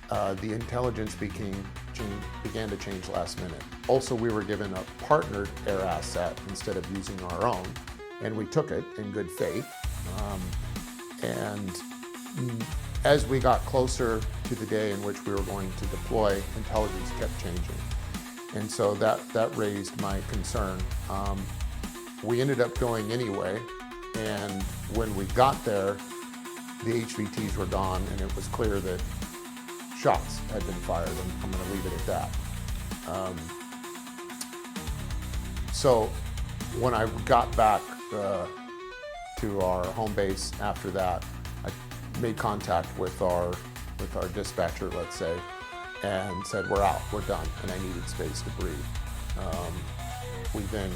the intelligence began to change last minute. Also, we were given a partnered air asset instead of using our own, and we took it in good faith. And as we got closer to the day in which we were going to deploy, intelligence kept changing. And so that raised my concern. We ended up going anyway, and when we got there, the HVTs were gone, and it was clear that shots had been fired, and I'm going to leave it at that. So when I got back to our home base after that, I made contact with our dispatcher, let's say, and said, we're out, we're done, and I needed space to breathe. We then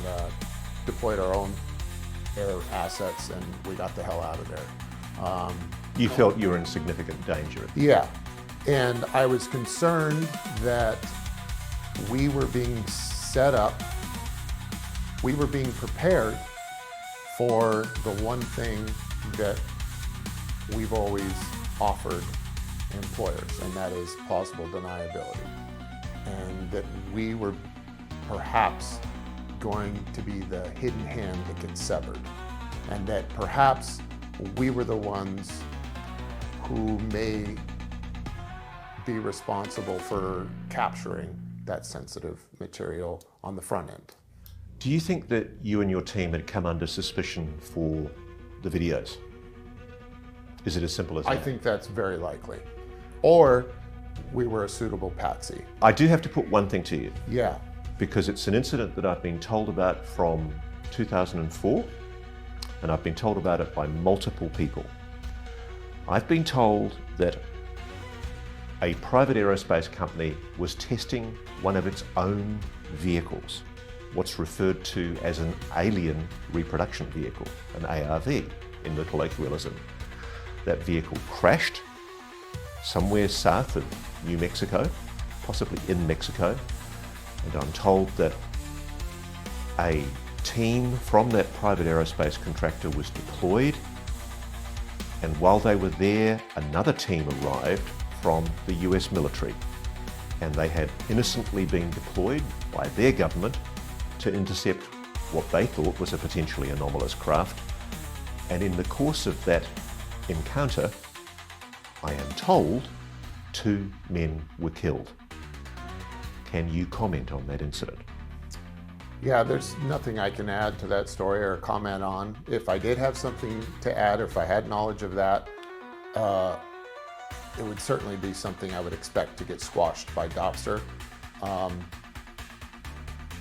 deployed our own air assets, and we got the hell out of there. You felt you were in significant danger? Yeah, and I was concerned that we were being set up, we were being prepared for the one thing that we've always offered employers, and that is plausible deniability. And that we were perhaps going to be the hidden hand that gets severed. And that perhaps we were the ones who may be responsible for capturing that sensitive material on the front end. Do you think that you and your team had come under suspicion for the videos? Is it as simple as that? I think that's very likely. Or we were a suitable patsy. I do have to put one thing to you. Yeah. Because it's an incident that I've been told about from 2004, and I've been told about it by multiple people. I've been told that a private aerospace company was testing one of its own vehicles, what's referred to as an alien reproduction vehicle, an ARV in the colloquialism. That vehicle crashed somewhere south of New Mexico, possibly in Mexico, and I'm told that a team from that private aerospace contractor was deployed, and while they were there, another team arrived from the US military, and they had innocently been deployed by their government to intercept what they thought was a potentially anomalous craft. And in the course of that encounter, I am told 2 men were killed. Can you comment on that incident? Yeah, there's nothing I can add to that story or comment on. If I did have something to add, or if I had knowledge of that, it would certainly be something I would expect to get squashed by Dopster.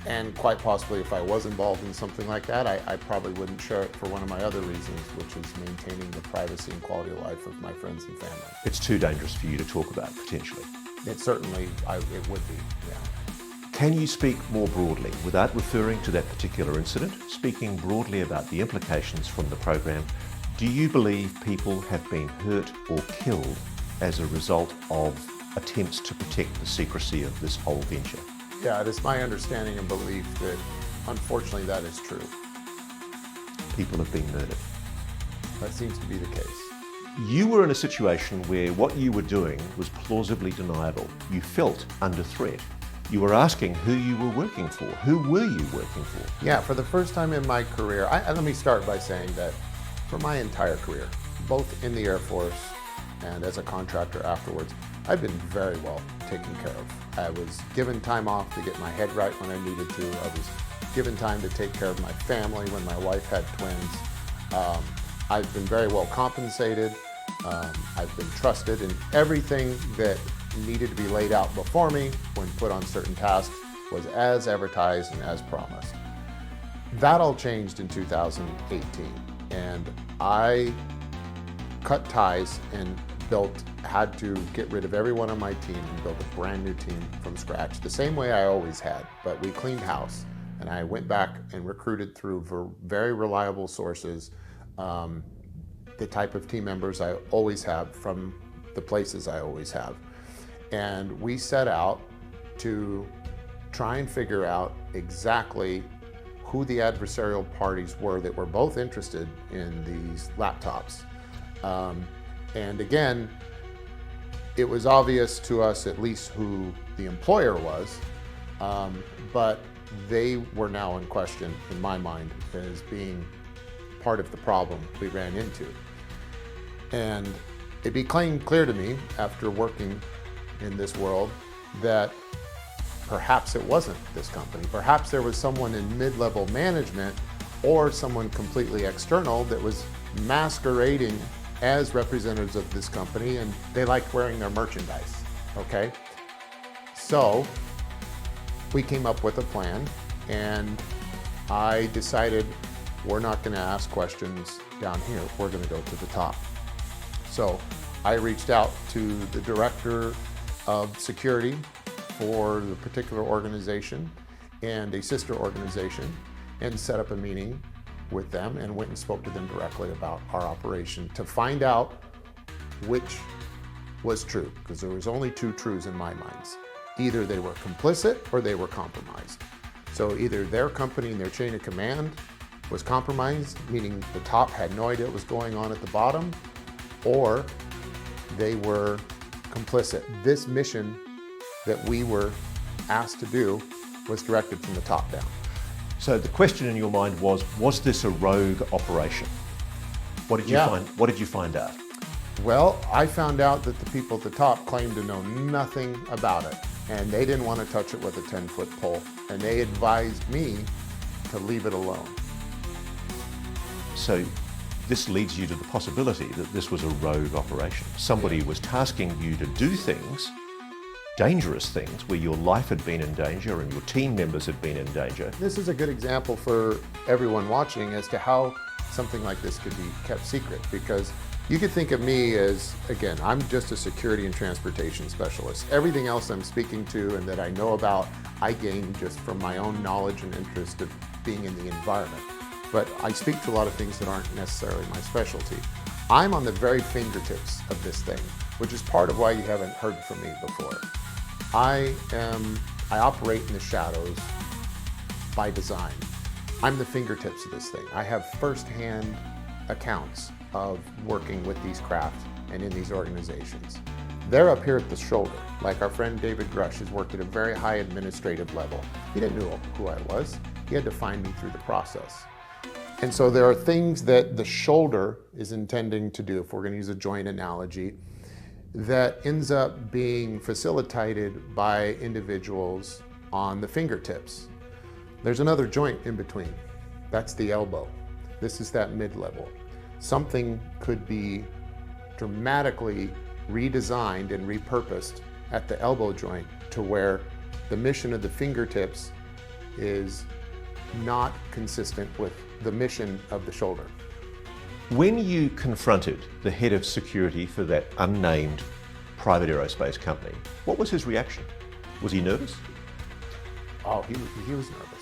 And quite possibly, if I was involved in something like that, I probably wouldn't share it for one of my other reasons, which is maintaining the privacy and quality of life of my friends and family. It's too dangerous for you to talk about, potentially. It certainly, it would be, yeah. Can you speak more broadly, without referring to that particular incident, speaking broadly about the implications from the program? Do you believe people have been hurt or killed as a result of attempts to protect the secrecy of this whole venture? Yeah, it is my understanding and belief that, unfortunately, that is true. People have been murdered. That seems to be the case. You were in a situation where what you were doing was plausibly deniable. You felt under threat. You were asking who you were working for. Who were you working for? Yeah, for the first time in my career, let me start by saying that for my entire career, both in the Air Force and as a contractor afterwards, I've been very well taken care of. I was given time off to get my head right when I needed to. I was given time to take care of my family when my wife had twins. I've been very well compensated. I've been trusted, and everything that needed to be laid out before me when put on certain tasks was as advertised and as promised. That all changed in 2018, and I cut ties and had to get rid of everyone on my team and build a brand new team from scratch, the same way I always had, but we cleaned house. And I went back and recruited through very reliable sources the type of team members I always have from the places I always have. And we set out to try and figure out exactly who the adversarial parties were that were both interested in these laptops. And again, it was obvious to us at least who the employer was, but they were now in question in my mind as being part of the problem we ran into. And it became clear to me after working in this world that perhaps it wasn't this company. Perhaps there was someone in mid-level management or someone completely external that was masquerading as representatives of this company, and they liked wearing their merchandise, okay? So we came up with a plan, and I decided we're not gonna ask questions down here, we're gonna go to the top. So I reached out to the director of security for the particular organization and a sister organization and set up a meeting with them and went and spoke to them directly about our operation to find out which was true, because there was only two truths in my minds. Either they were complicit or they were compromised. So either their company and their chain of command was compromised, meaning the top had no idea what was going on at the bottom, or they were complicit. This mission that we were asked to do was directed from the top down. So the question in your mind was this a rogue operation? What did you find? What did you find out? Well, I found out that the people at the top claimed to know nothing about it, and they didn't want to touch it with a 10-foot pole, and they advised me to leave it alone. So this leads you to the possibility that this was a rogue operation. Somebody was tasking you to do things, dangerous things, where your life had been in danger and your team members had been in danger. This is a good example for everyone watching as to how something like this could be kept secret, because you could think of me as, again, I'm just a security and transportation specialist. Everything else I'm speaking to and that I know about, I gain just from my own knowledge and interest of being in the environment. But I speak to a lot of things that aren't necessarily my specialty. I'm on the very fingertips of this thing, which is part of why you haven't heard from me before. I operate in the shadows by design. I'm the fingertips of this thing. I have firsthand accounts of working with these craft and in these organizations. They're up here at the shoulder, like our friend David Grush has worked at a very high administrative level. He didn't know who I was. He had to find me through the process. And so there are things that the shoulder is intending to do, if we're going to use a joint analogy, that ends up being facilitated by individuals on the fingertips. There's another joint in between. That's the elbow. This is that mid-level. Something could be dramatically redesigned and repurposed at the elbow joint to where the mission of the fingertips is not consistent with the mission of the shoulder. When you confronted the head of security for that unnamed private aerospace company, what was his reaction? Was he nervous? Oh, he was nervous.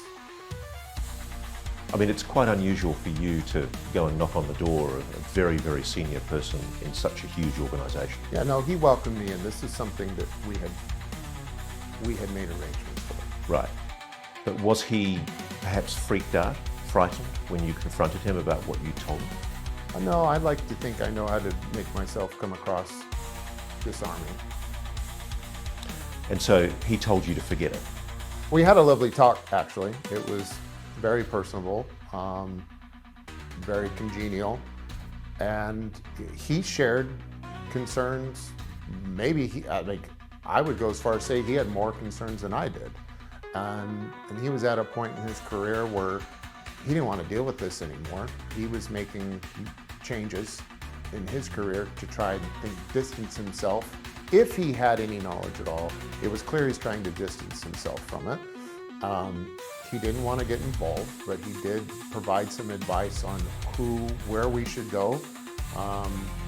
I mean, it's quite unusual for you to go and knock on the door of a very, very senior person in such a huge organization. Yeah, no, he welcomed me, and this is something that we had made arrangements for. Right. But was he perhaps freaked out, frightened when you confronted him about what you told him? No, I like to think I know how to make myself come across disarming. And so he told you to forget it. We had a lovely talk, actually. It was very personable, very congenial, and he shared concerns. Maybe I would go as far as say he had more concerns than I did. And he was at a point in his career where he didn't want to deal with this anymore. He was making changes in his career to try and distance himself. If he had any knowledge at all, it was clear he's trying to distance himself from it. He didn't want to get involved, but he did provide some advice on where we should go.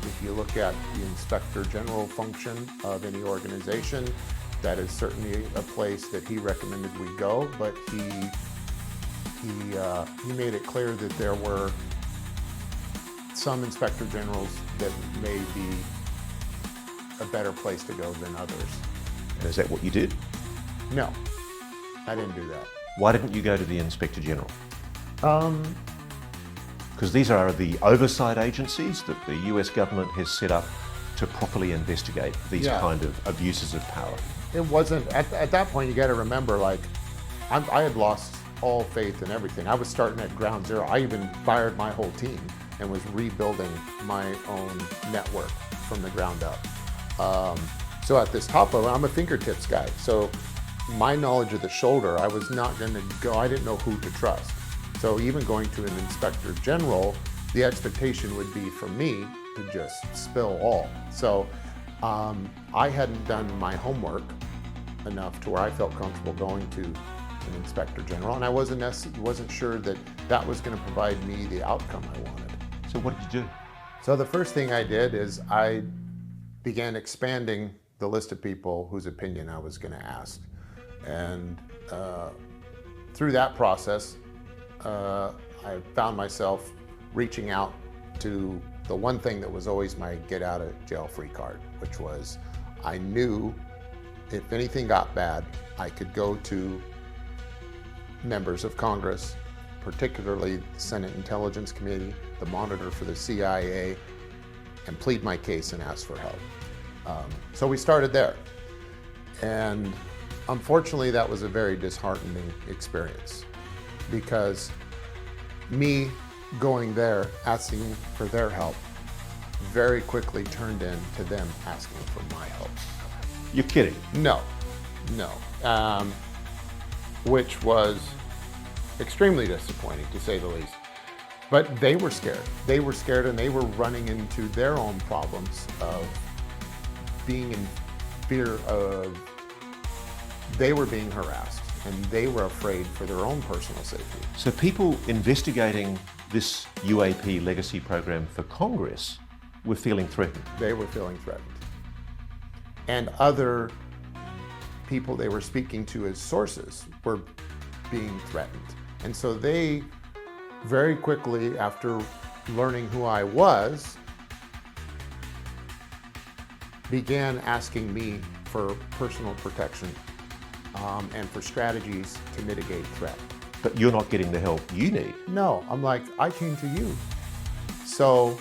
If you look at the Inspector General function of any organization, that is certainly a place that he recommended we go, but he made it clear that there were some Inspector Generals that may be a better place to go than others. Is that what you did? No, I didn't do that. Why didn't you go to the Inspector General? Because these are the oversight agencies that the US government has set up to properly investigate these kind of abuses of power. It wasn't, at that point you got to remember, like, I had lost all faith in everything. I was starting at ground zero. I even fired my whole team and was rebuilding my own network from the ground up. So at this top level, I'm a fingertips guy. So my knowledge of the shoulder, I was not going to go, I didn't know who to trust. So even going to an Inspector General, the expectation would be for me to just spill all. So I hadn't done my homework enough to where I felt comfortable going to an Inspector General, and I wasn't sure that that was going to provide me the outcome I wanted. So what did you do? So the first thing I did is I began expanding the list of people whose opinion I was going to ask. And through that process, I found myself reaching out to the one thing that was always my get out of jail free card, which was I knew if anything got bad, I could go to members of Congress, particularly the Senate Intelligence Committee, the monitor for the CIA, and plead my case and ask for help. So we started there. And unfortunately, that was a very disheartening experience, because me going there, asking for their help, very quickly turned into them asking for my help. You're kidding? No. Which was extremely disappointing, to say the least. But they were scared. They were scared, and they were running into their own problems of being in fear of, they were being harassed, and they were afraid for their own personal safety. So people investigating this UAP legacy program for Congress were feeling threatened. They were feeling threatened. And other people they were speaking to as sources were being threatened. And so they very quickly, after learning who I was, began asking me for personal protection and for strategies to mitigate threat. But you're not getting the help you need. No, I'm like, I came to you. So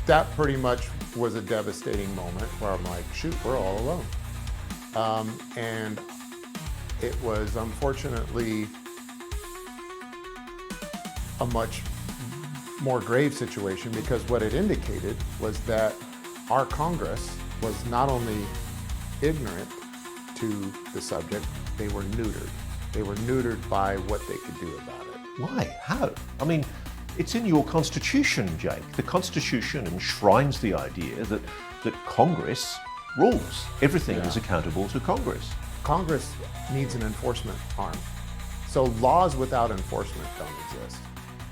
that pretty much was a devastating moment where I'm like, shoot, we're all alone. And it was unfortunately a much more grave situation, because what it indicated was that our Congress was not only ignorant to the subject, they were neutered. They were neutered by what they could do about it. Why? How? I mean, it's in your Constitution, Jake. The Constitution enshrines the idea that Congress rules. Everything is accountable to Congress. Congress needs an enforcement arm. So laws without enforcement don't exist.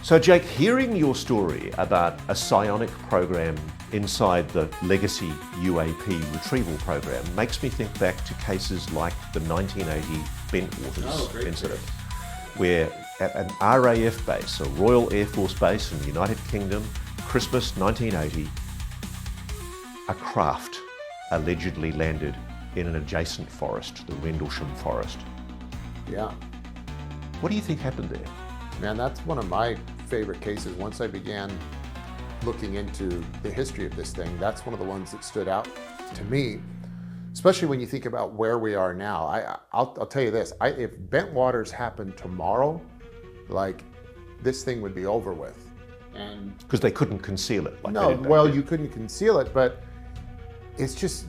So Jake, hearing your story about a psionic program inside the legacy UAP retrieval program makes me think back to cases like the 1980 Bentwaters incident, where at an RAF base, a Royal Air Force base in the United Kingdom, Christmas 1980, a craft allegedly landed in an adjacent forest, the Rendlesham Forest. Yeah. What do you think happened there? Man, that's one of my favorite cases. Once I began looking into the history of this thing, that's one of the ones that stood out to me, especially when you think about where we are now. I'll tell you this, if Bentwaters happened tomorrow, like, this thing would be over with. And because they couldn't conceal it. Like no, well, you couldn't conceal it, but it's just,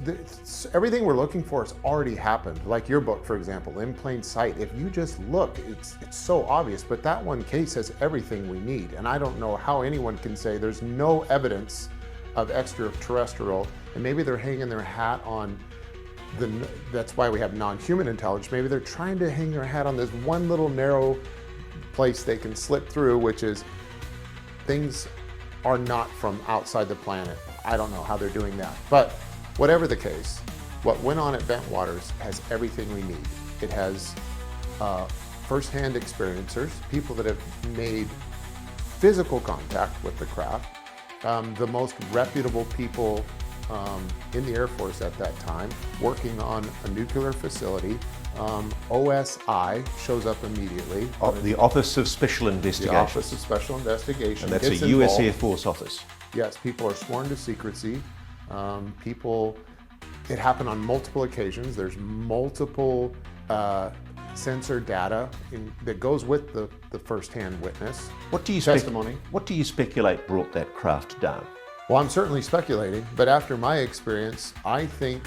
everything we're looking for has already happened. Like your book, for example, In Plain Sight. If you just look, it's so obvious, but that one case has everything we need. And I don't know how anyone can say there's no evidence of extraterrestrial, and maybe they're hanging their hat on that's why we have non-human intelligence. Maybe they're trying to hang their hat on this one little narrow place they can slip through, which is things are not from outside the planet. I don't know how they're doing that. But whatever the case, what went on at Bentwaters has everything we need. It has first-hand experiencers, people that have made physical contact with the craft, the most reputable people in the Air Force at that time, working on a nuclear facility. OSI shows up immediately. The Office of Special Investigation. The Office of Special Investigation. And that's a US Air Force office. Yes, people are sworn to secrecy. It happened on multiple occasions. There's multiple sensor data that goes with the first-hand witness testimony. What do you speculate brought that craft down? Well, I'm certainly speculating, but after my experience, I think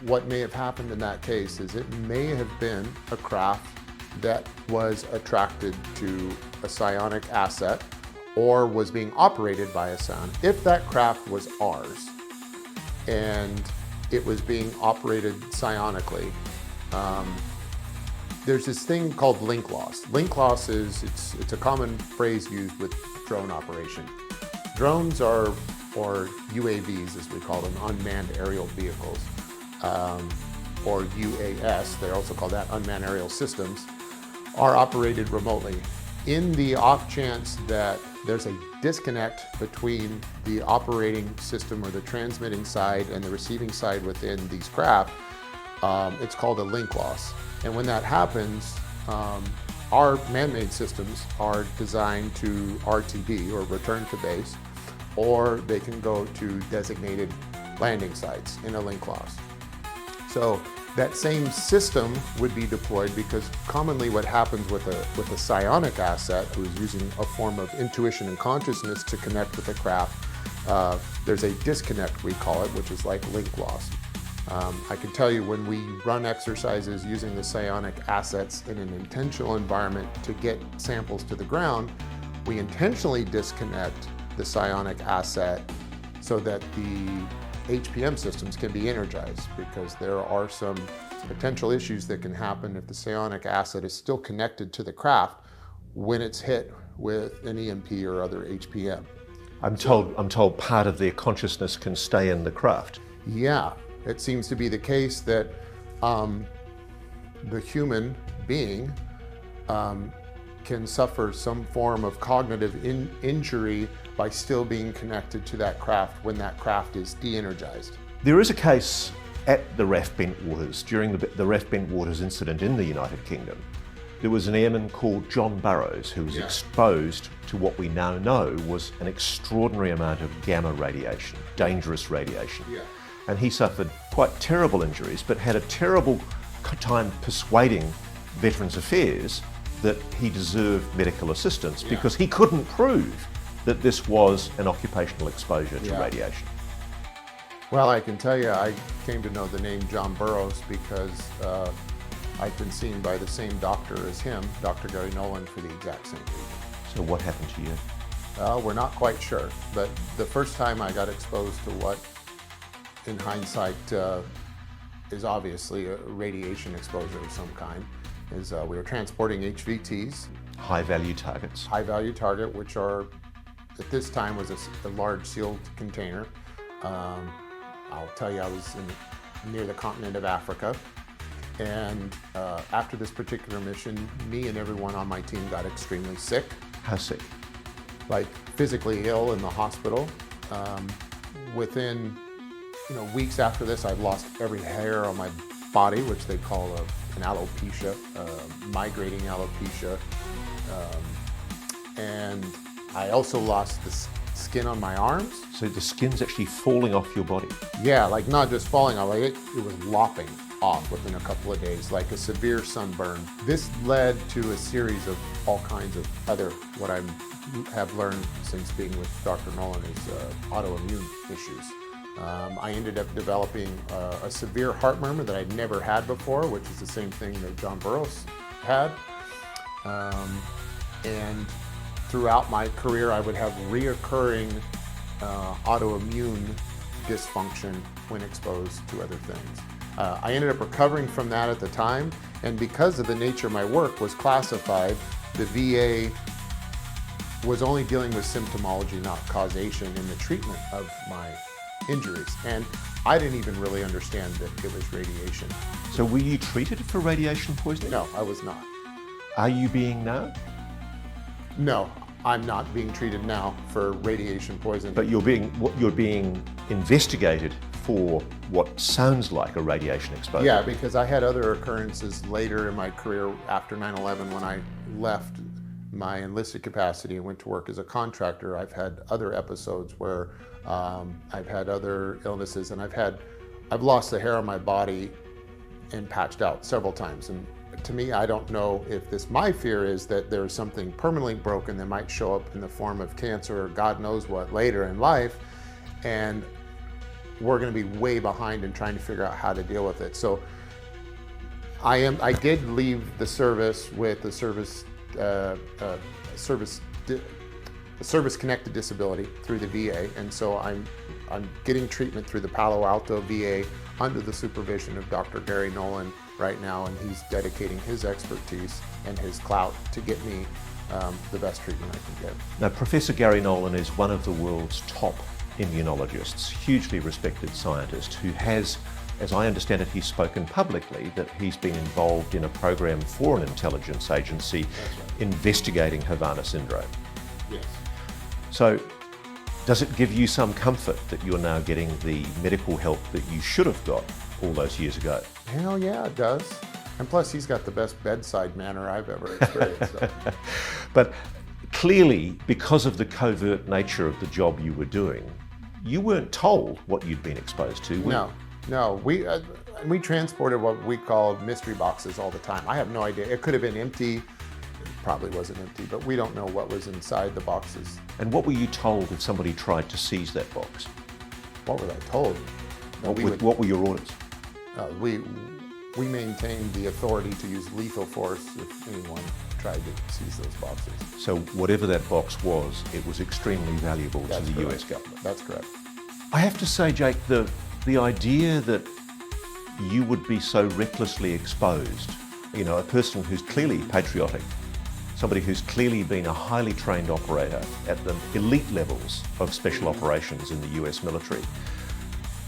what may have happened in that case is it may have been a craft that was attracted to a psionic asset or was being operated by a psion. If that craft was ours and it was being operated psionically, there's this thing called link loss. Link loss it's a common phrase used with drone operation. Drones or UAVs, as we call them, unmanned aerial vehicles, or UAS, they're also called that, unmanned aerial systems, are operated remotely. In the off chance that there's a disconnect between the operating system or the transmitting side and the receiving side within these craft, it's called a link loss. And when that happens, our man-made systems are designed to RTB, or return to base, or they can go to designated landing sites in a link loss. So that same system would be deployed, because commonly what happens with a psionic asset who is using a form of intuition and consciousness to connect with the craft, there's a disconnect, we call it, which is like link loss. I can tell you, when we run exercises using the psionic assets in an intentional environment to get samples to the ground, we intentionally disconnect the psionic asset so that the HPM systems can be energized, because there are some potential issues that can happen if the psionic asset is still connected to the craft when it's hit with an EMP or other HPM. I'm told part of their consciousness can stay in the craft. Yeah, it seems to be the case that the human being can suffer some form of cognitive injury by still being connected to that craft when that craft is de-energized. There is a case at the RAF Bentwaters, during the RAF Bentwaters incident in the United Kingdom. There was an airman called John Burrows who was exposed to what we now know was an extraordinary amount of gamma radiation, dangerous radiation. Yeah. And he suffered quite terrible injuries, but had a terrible time persuading Veterans Affairs that he deserved medical assistance because he couldn't prove that this was an occupational exposure to radiation. Well, I can tell you, I came to know the name John Burrows because I've been seen by the same doctor as him, Dr. Gary Nolan, for the exact same reason. So what happened to you? We're not quite sure, but the first time I got exposed to what, in hindsight, is obviously a radiation exposure of some kind, is we were transporting HVTs. High-value targets. High-value target, which are, at this time, was a large sealed container. I'll tell you, I was near the continent of Africa, and after this particular mission, me and everyone on my team got extremely sick. How sick? Like physically ill in the hospital. Within weeks after this, I'd lost every hair on my body, which they call an alopecia, migrating alopecia. And I also lost the skin on my arms. So the skin's actually falling off your body? Yeah, like not just falling off, like it was lopping off within a couple of days, like a severe sunburn. This led to a series of all kinds of other, what I have learned since being with Dr. Nolan, is autoimmune issues. I ended up developing a severe heart murmur that I'd never had before, which is the same thing that John Burrows had. And throughout my career, I would have reoccurring autoimmune dysfunction when exposed to other things. I ended up recovering from that at the time, and because of the nature of my work was classified, the VA was only dealing with symptomology, not causation in the treatment of my injuries. And I didn't even really understand that it was radiation. So were you treated for radiation poisoning? No, I was not. Are you being now? No, I'm not being treated now for radiation poisoning. But you're being investigated for what sounds like a radiation exposure. Yeah, because I had other occurrences later in my career after 9/11 when I left my enlisted capacity and went to work as a contractor. I've had other episodes where I've had other illnesses, and I've lost the hair on my body and patched out several times. And to me, I don't know if my fear is that there's something permanently broken that might show up in the form of cancer or God knows what later in life, and we're going to be way behind in trying to figure out how to deal with it. So I did leave the service with a service-connected disability through the VA, and so I'm getting treatment through the Palo Alto VA under the supervision of Dr. Gary Nolan right now, and he's dedicating his expertise and his clout to get me the best treatment I can get. Now, Professor Gary Nolan is one of the world's top immunologists, hugely respected scientist who has, as I understand it, he's spoken publicly that he's been involved in a program for an intelligence agency investigating Havana syndrome. Yes. So, does it give you some comfort that you're now getting the medical help that you should have got all those years ago? Hell yeah, it does. And plus, he's got the best bedside manner I've ever experienced. So. But clearly, because of the covert nature of the job you were doing, you weren't told what you'd been exposed to. No. We transported what we called mystery boxes all the time. I have no idea. It could have been empty. It probably wasn't empty, but we don't know what was inside the boxes. And what were you told if somebody tried to seize that box? What was I told? What were your orders? We maintained the authority to use lethal force if anyone tried to seize those boxes. So whatever that box was, it was extremely valuable to the US government. That's correct. I have to say, Jake, the idea that you would be so recklessly exposed, you know, a person who's clearly patriotic, somebody who's clearly been a highly trained operator at the elite levels of special operations in the US military,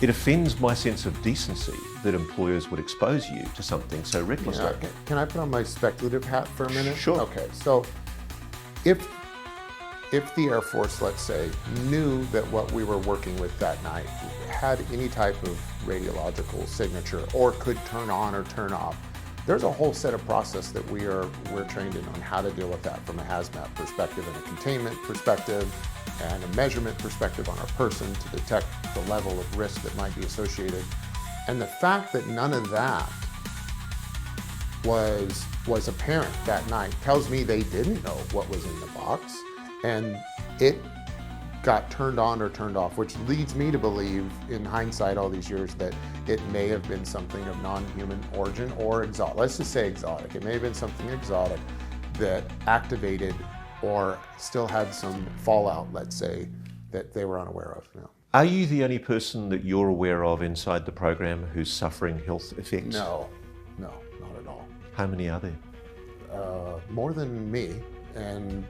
it offends my sense of decency that employers would expose you to something so recklessly. Yeah, can I put on my speculative hat for a minute? Sure. Okay, so if the Air Force, let's say, knew that what we were working with that night had any type of radiological signature or could turn on or turn off, there's a whole set of process that we're trained in on how to deal with that from a hazmat perspective and a containment perspective and a measurement perspective on our person to detect the level of risk that might be associated. And the fact that none of that was apparent that night tells me they didn't know what was in the box, and it got turned on or turned off, which leads me to believe, in hindsight all these years, that it may have been something of non-human origin or exotic. Let's just say exotic. It may have been something exotic that activated or still had some fallout, let's say, that they were unaware of. No. Are you the only person that you're aware of inside the program who's suffering health effects? No, not at all. How many are there? More than me, and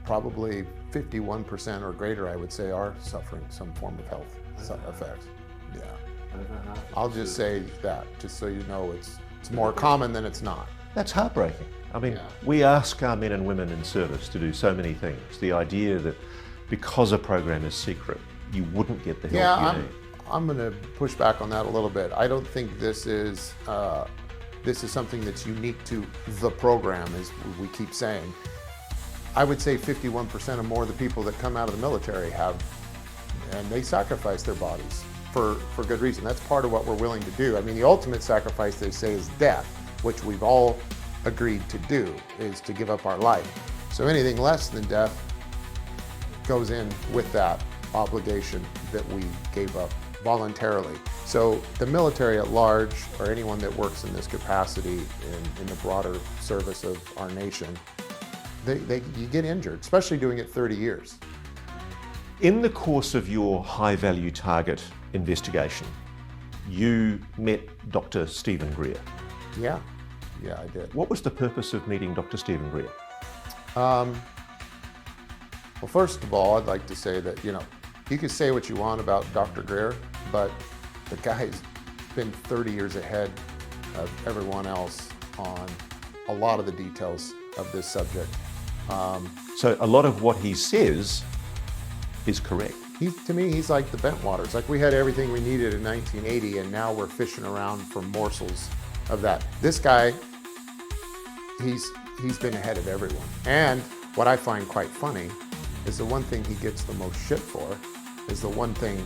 probably 51% or greater, I would say, are suffering some form of health effects. Yeah. I'll just say that, just so you know, it's more common than it's not. That's heartbreaking. I mean, we ask our men and women in service to do so many things. The idea that because a program is secret, you wouldn't get the help you need. I'm going to push back on that a little bit. I don't think this is something that's unique to the program, as we keep saying. I would say 51% or more of the people that come out of the military have, and they sacrifice their bodies for good reason. That's part of what we're willing to do. I mean, the ultimate sacrifice, they say, is death, which we've all agreed to do, is to give up our life. So anything less than death goes in with that obligation that we gave up voluntarily. So the military at large, or anyone that works in this capacity in the broader service of our nation, you get injured, especially doing it 30 years. In the course of your high-value target investigation, you met Dr. Stephen Greer. Yeah, I did. What was the purpose of meeting Dr. Stephen Greer? Well, first of all, I'd like to say that, you can say what you want about Dr. Greer, but the guy's been 30 years ahead of everyone else on a lot of the details of this subject. So a lot of what he says is correct. To me, he's like the Bentwaters. Like, we had everything we needed in 1980, and now we're fishing around for morsels of that. This guy, he's been ahead of everyone. And what I find quite funny is the one thing he gets the most shit for is the one thing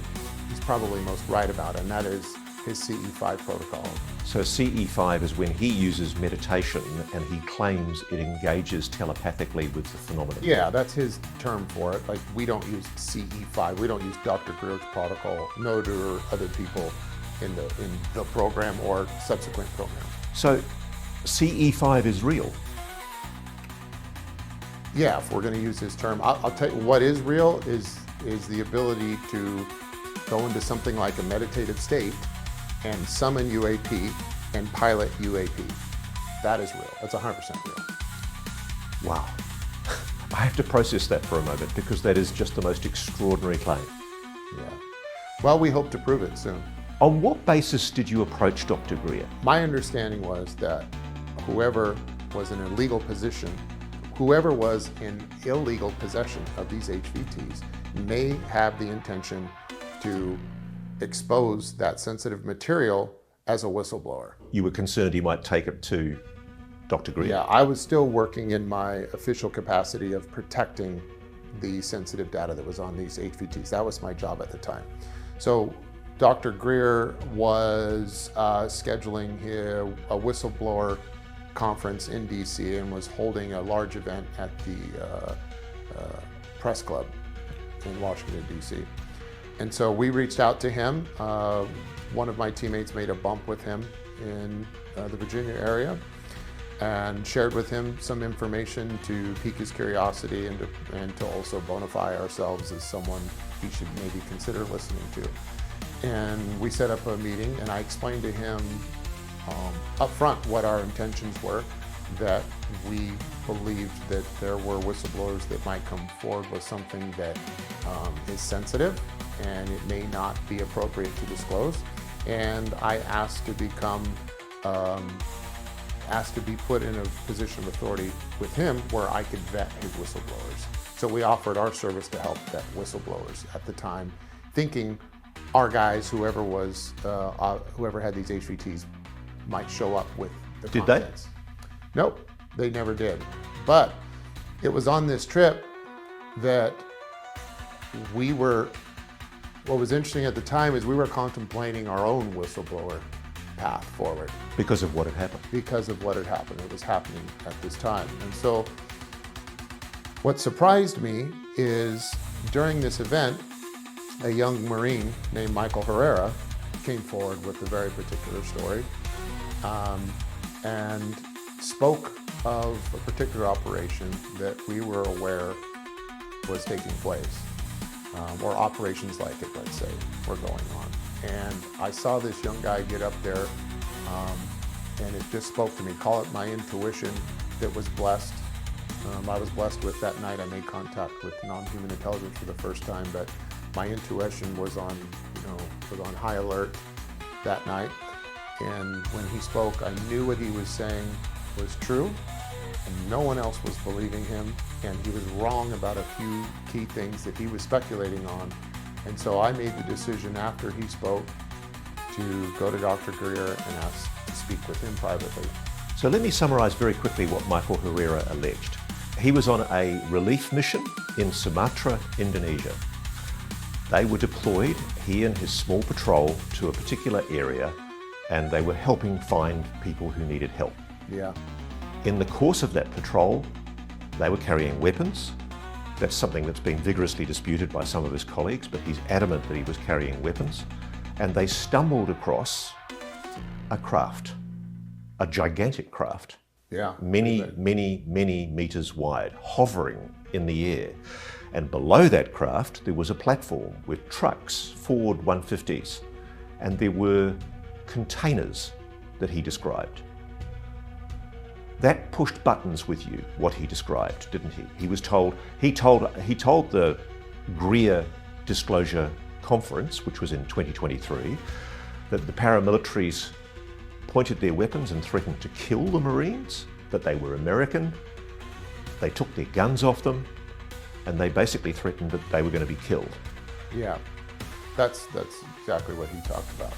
he's probably most right about, and that is his CE5 protocol. So CE5 is when he uses meditation and he claims it engages telepathically with the phenomenon. Yeah, that's his term for it. Like, we don't use CE5. We don't use Dr. Greer's protocol. No do other people in the program or subsequent program. So CE5 is real? Yeah, if we're going to use his term. I'll tell you what is real is the ability to go into something like a meditative state and summon UAP and pilot UAP. That is real. That's 100% real. Wow. I have to process that for a moment, because that is just the most extraordinary claim. Yeah. Well, we hope to prove it soon. On what basis did you approach Dr. Greer? My understanding was that whoever was in illegal possession of these HVTs may have the intention to expose that sensitive material as a whistleblower. You were concerned he might take it to Dr. Greer? Yeah, I was still working in my official capacity of protecting the sensitive data that was on these HVTs. That was my job at the time. So Dr. Greer was scheduling a whistleblower conference in DC and was holding a large event at the press club in Washington, DC. And so we reached out to him. One of my teammates made a bump with him in the Virginia area and shared with him some information to pique his curiosity and to also bona fide ourselves as someone he should maybe consider listening to. And we set up a meeting, and I explained to him up front what our intentions were, that we believed that there were whistleblowers that might come forward with something that is sensitive and it may not be appropriate to disclose. And I asked to be put in a position of authority with him where I could vet his whistleblowers. So we offered our service to help vet whistleblowers at the time, thinking our guys, whoever had these HVTs, might show up with the contents. Did they? Nope, they never did. But it was on this trip that what was interesting at the time is we were contemplating our own whistleblower path forward. Because of what had happened? Because of what had happened. It was happening at this time. And so what surprised me is during this event, a young Marine named Michael Herrera came forward with a very particular story and spoke of a particular operation that we were aware was taking place, or operations like it, let's say, were going on. And I saw this young guy get up there, and it just spoke to me. Call it my intuition that was blessed. I was blessed with that night. I made contact with non-human intelligence for the first time, but my intuition was on high alert that night. And when he spoke, I knew what he was saying was true, and no one else was believing him, and he was wrong about a few key things that he was speculating on. And so I made the decision after he spoke to go to Dr. Greer and ask to speak with him privately. So let me summarize very quickly what Michael Herrera alleged. He was on a relief mission in Sumatra, Indonesia. They were deployed, he and his small patrol, to a particular area, and they were helping find people who needed help. Yeah. In the course of that patrol, they were carrying weapons. That's something that's been vigorously disputed by some of his colleagues, but he's adamant that he was carrying weapons. And they stumbled across a craft, a gigantic craft, Yeah. many meters wide, hovering in the air. And below that craft, there was a platform with trucks, Ford 150s, and there were containers that he described. That pushed buttons with you, what he described, didn't he? He told the Greer Disclosure Conference, which was in 2023, that the paramilitaries pointed their weapons and threatened to kill the Marines, that they were American, they took their guns off them, and they basically threatened that they were going to be killed. Yeah, that's exactly what he talked about.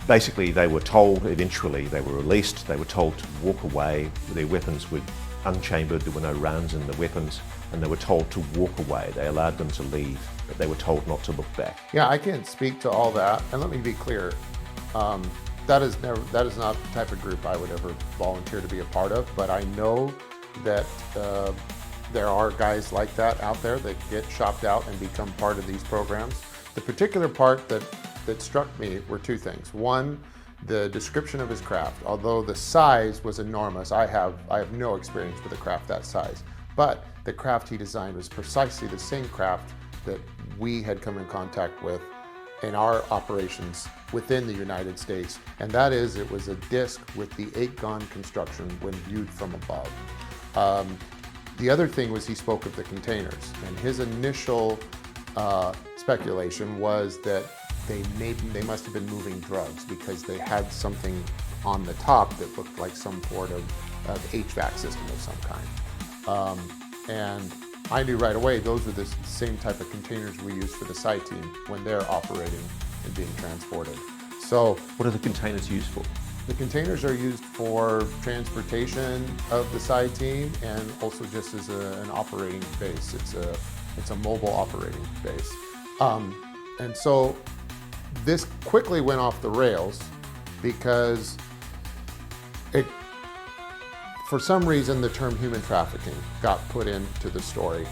Basically, they were told, eventually they were released, they were told to walk away. Their weapons were unchambered, there were no rounds in the weapons, and they were told to walk away. They allowed them to leave, but they were told not to look back. Yeah, I can't speak to all that, and let me be clear. That is not the type of group I would ever volunteer to be a part of, but I know that there are guys like that out there that get shopped out and become part of these programs. The particular part that struck me were two things. One, the description of his craft. Although the size was enormous, I have no experience with a craft that size, but the craft he designed was precisely the same craft that we had come in contact with in our operations within the United States, and that is, it was a disc with the 8-gon construction when viewed from above. The other thing was he spoke of the containers, and his initial speculation was that they must have been moving drugs because they had something on the top that looked like some sort of HVAC system of some kind. And I knew right away those were the same type of containers we use for the SCI team when they're operating and being transported. So what are the containers used for? The containers are used for transportation of the SCI team and also just as an operating base. It's a mobile operating base. And so this quickly went off the rails because for some reason, the term human trafficking got put into the story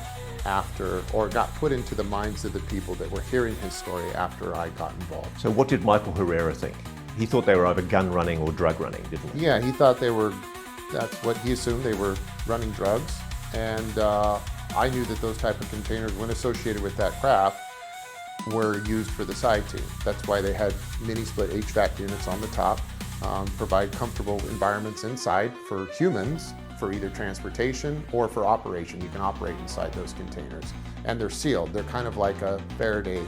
got put into the minds of the people that were hearing his story after I got involved. So what did Michael Herrera think? He thought they were either gun running or drug running, didn't he? Yeah, he thought that's what he assumed, they were running drugs. And I knew that those type of containers, when associated with that craft, were used for the SCI team. That's why they had mini split HVAC units on the top, provide comfortable environments inside for humans for either transportation or for operation. You can operate inside those containers, and they're sealed. They're kind of like a Faraday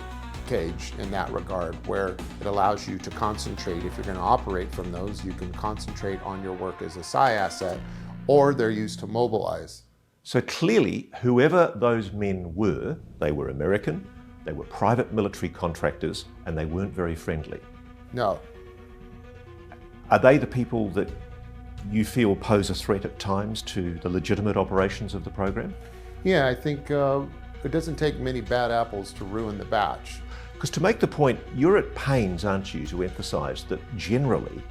cage in that regard, where it allows you to concentrate. If you're going to operate from those, you can concentrate on your work as a SCI asset, or they're used to mobilize. So clearly, whoever those men were, they were American, they were private military contractors, and they weren't very friendly. No. Are they the people that you feel pose a threat at times to the legitimate operations of the program? Yeah, I think it doesn't take many bad apples to ruin the batch. Because to make the point, you're at pains, aren't you, to emphasise that generally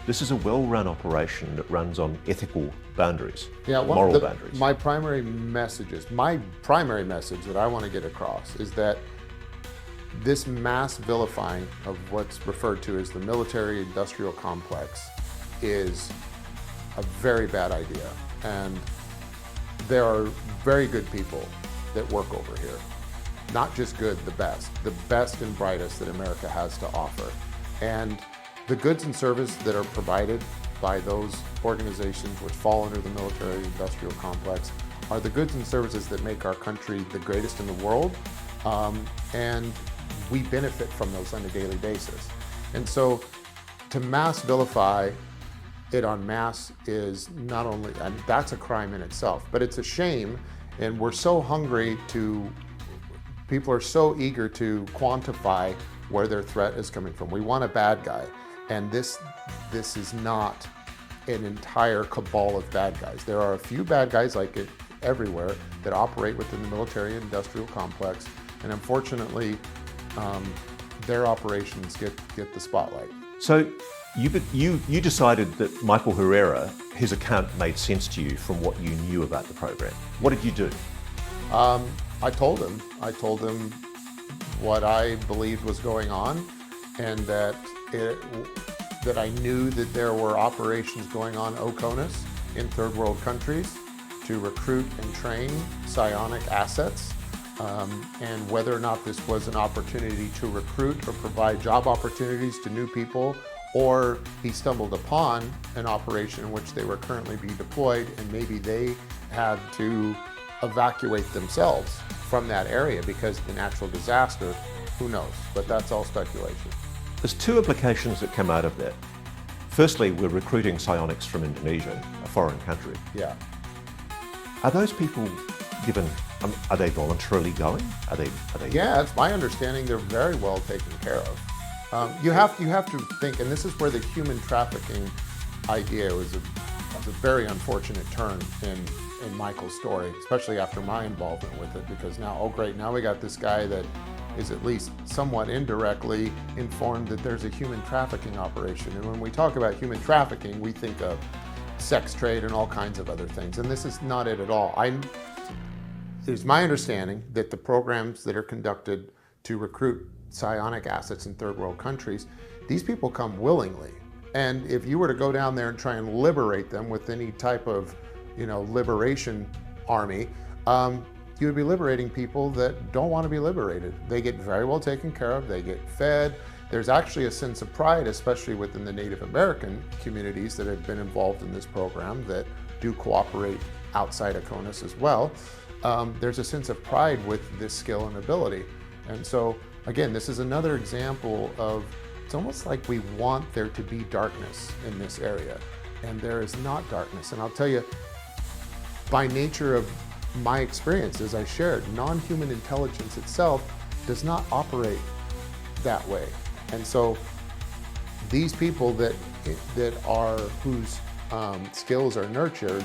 this is a well-run operation that runs on ethical boundaries, moral boundaries. My primary message that I want to get across is that this mass vilifying of what's referred to as the military-industrial complex is a very bad idea. And there are very good people that work over here. Not just good, the best and brightest that America has to offer. And the goods and service that are provided by those organizations which fall under the military-industrial complex are the goods and services that make our country the greatest in the world, and we benefit from those on a daily basis. And so to mass vilify it en masse is not only, and that's a crime in itself, but it's a shame, and we're so hungry people are so eager to quantify where their threat is coming from. We want a bad guy. And this is not an entire cabal of bad guys. There are a few bad guys like it everywhere that operate within the military-industrial complex, and unfortunately, their operations get the spotlight. So you decided that Michael Herrera, his account made sense to you from what you knew about the program. What did you do? I told him what I believed was going on, and that I knew that there were operations going on OCONUS in third world countries to recruit and train psionic assets and whether or not this was an opportunity to recruit or provide job opportunities to new people, or he stumbled upon an operation in which they were currently being deployed and maybe they had to evacuate themselves from that area because of the natural disaster. Who knows? But that's all speculation. There's two implications that come out of that. Firstly, we're recruiting psionics from Indonesia, a foreign country. Yeah. Are those people given, are they voluntarily going? Are they? Yeah, it's my understanding they're very well taken care of. You have to think, and this is where the human trafficking idea was a very unfortunate turn in Michael's story, especially after my involvement with it, because now, oh great, now we got this guy that is at least somewhat indirectly informed that there's a human trafficking operation. And when we talk about human trafficking, we think of sex trade and all kinds of other things, and this is not it at all. It's my understanding that the programs that are conducted to recruit psionic assets in third world countries, these people come willingly. And if you were to go down there and try and liberate them with any type of, liberation army, you would be liberating people that don't want to be liberated. They get very well taken care of, they get fed. There's actually a sense of pride, especially within the Native American communities that have been involved in this program that do cooperate outside of CONUS as well. There's a sense of pride with this skill and ability. And so, again, this is another example of, it's almost like we want there to be darkness in this area, and there is not darkness. And I'll tell you, by nature of my experience, as I shared, non-human intelligence itself does not operate that way. And so these people that are, whose skills are nurtured,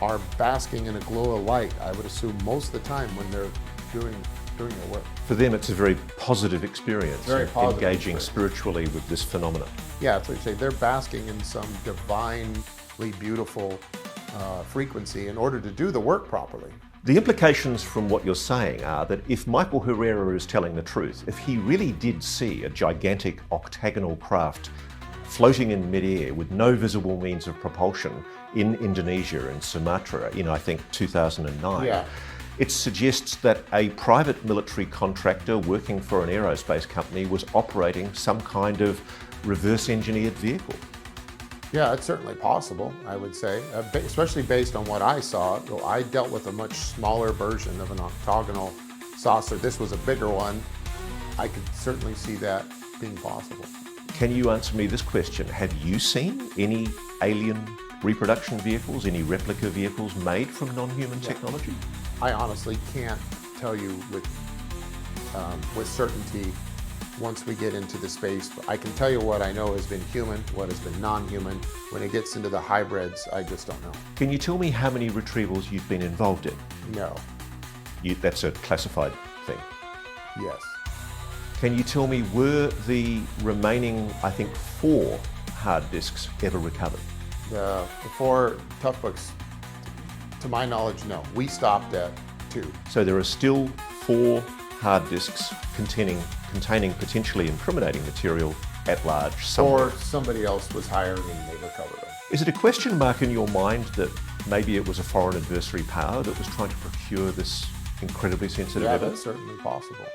are basking in a glow of light, I would assume, most of the time when they're doing their work. For them, it's a very positive experience, Very positive engaging experience. spiritually with this phenomenon. Yeah, that's what you say. They're basking in some divinely beautiful frequency in order to do the work properly. The implications from what you're saying are that if Michael Herrera is telling the truth, if he really did see a gigantic octagonal craft floating in midair with no visible means of propulsion in Indonesia and Sumatra in, I think, 2009, Yeah. it suggests that a private military contractor working for an aerospace company was operating some kind of reverse engineered vehicle. Yeah, it's certainly possible, I would say, especially based on what I saw. I dealt with a much smaller version of an octagonal saucer. This was a bigger one. I could certainly see that being possible. Can you answer me this question? Have you seen any alien reproduction vehicles, any replica vehicles made from non-human technology? I honestly can't tell you with certainty once we get into the space. I can tell you what I know has been human, what has been non-human. When it gets into the hybrids, I just don't know. Can you tell me how many retrievals you've been involved in? No. That's a classified thing. Yes. Can you tell me, were the remaining, I think, 4 hard disks ever recovered? The 4 tough books, to my knowledge, no. We stopped at 2. So there are still 4 hard disks containing potentially incriminating material at large somewhere. Or somebody else was hired and they recovered them. Is it a question mark in your mind that maybe it was a foreign adversary power that was trying to procure this incredibly sensitive Yeah, evidence? that's certainly possible.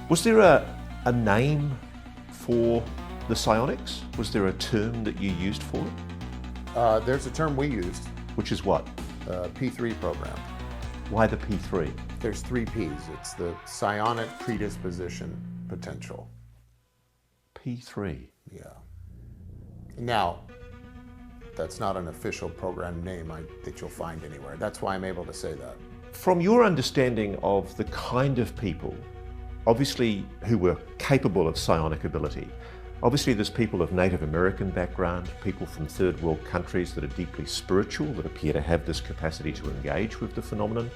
Was there a name for the psionics? Was there a term that you used for it? There's a term we used, Which is what? P3 program. Why the P3? There's 3 Ps. It's the psionic predisposition potential. P3. Yeah. Now, that's not an official program name that you'll find anywhere. That's why I'm able to say that. From your understanding of the kind of people, obviously, who were capable of psionic ability, obviously there's people of Native American background, people from third world countries that are deeply spiritual, that appear to have this capacity to engage with the phenomenon.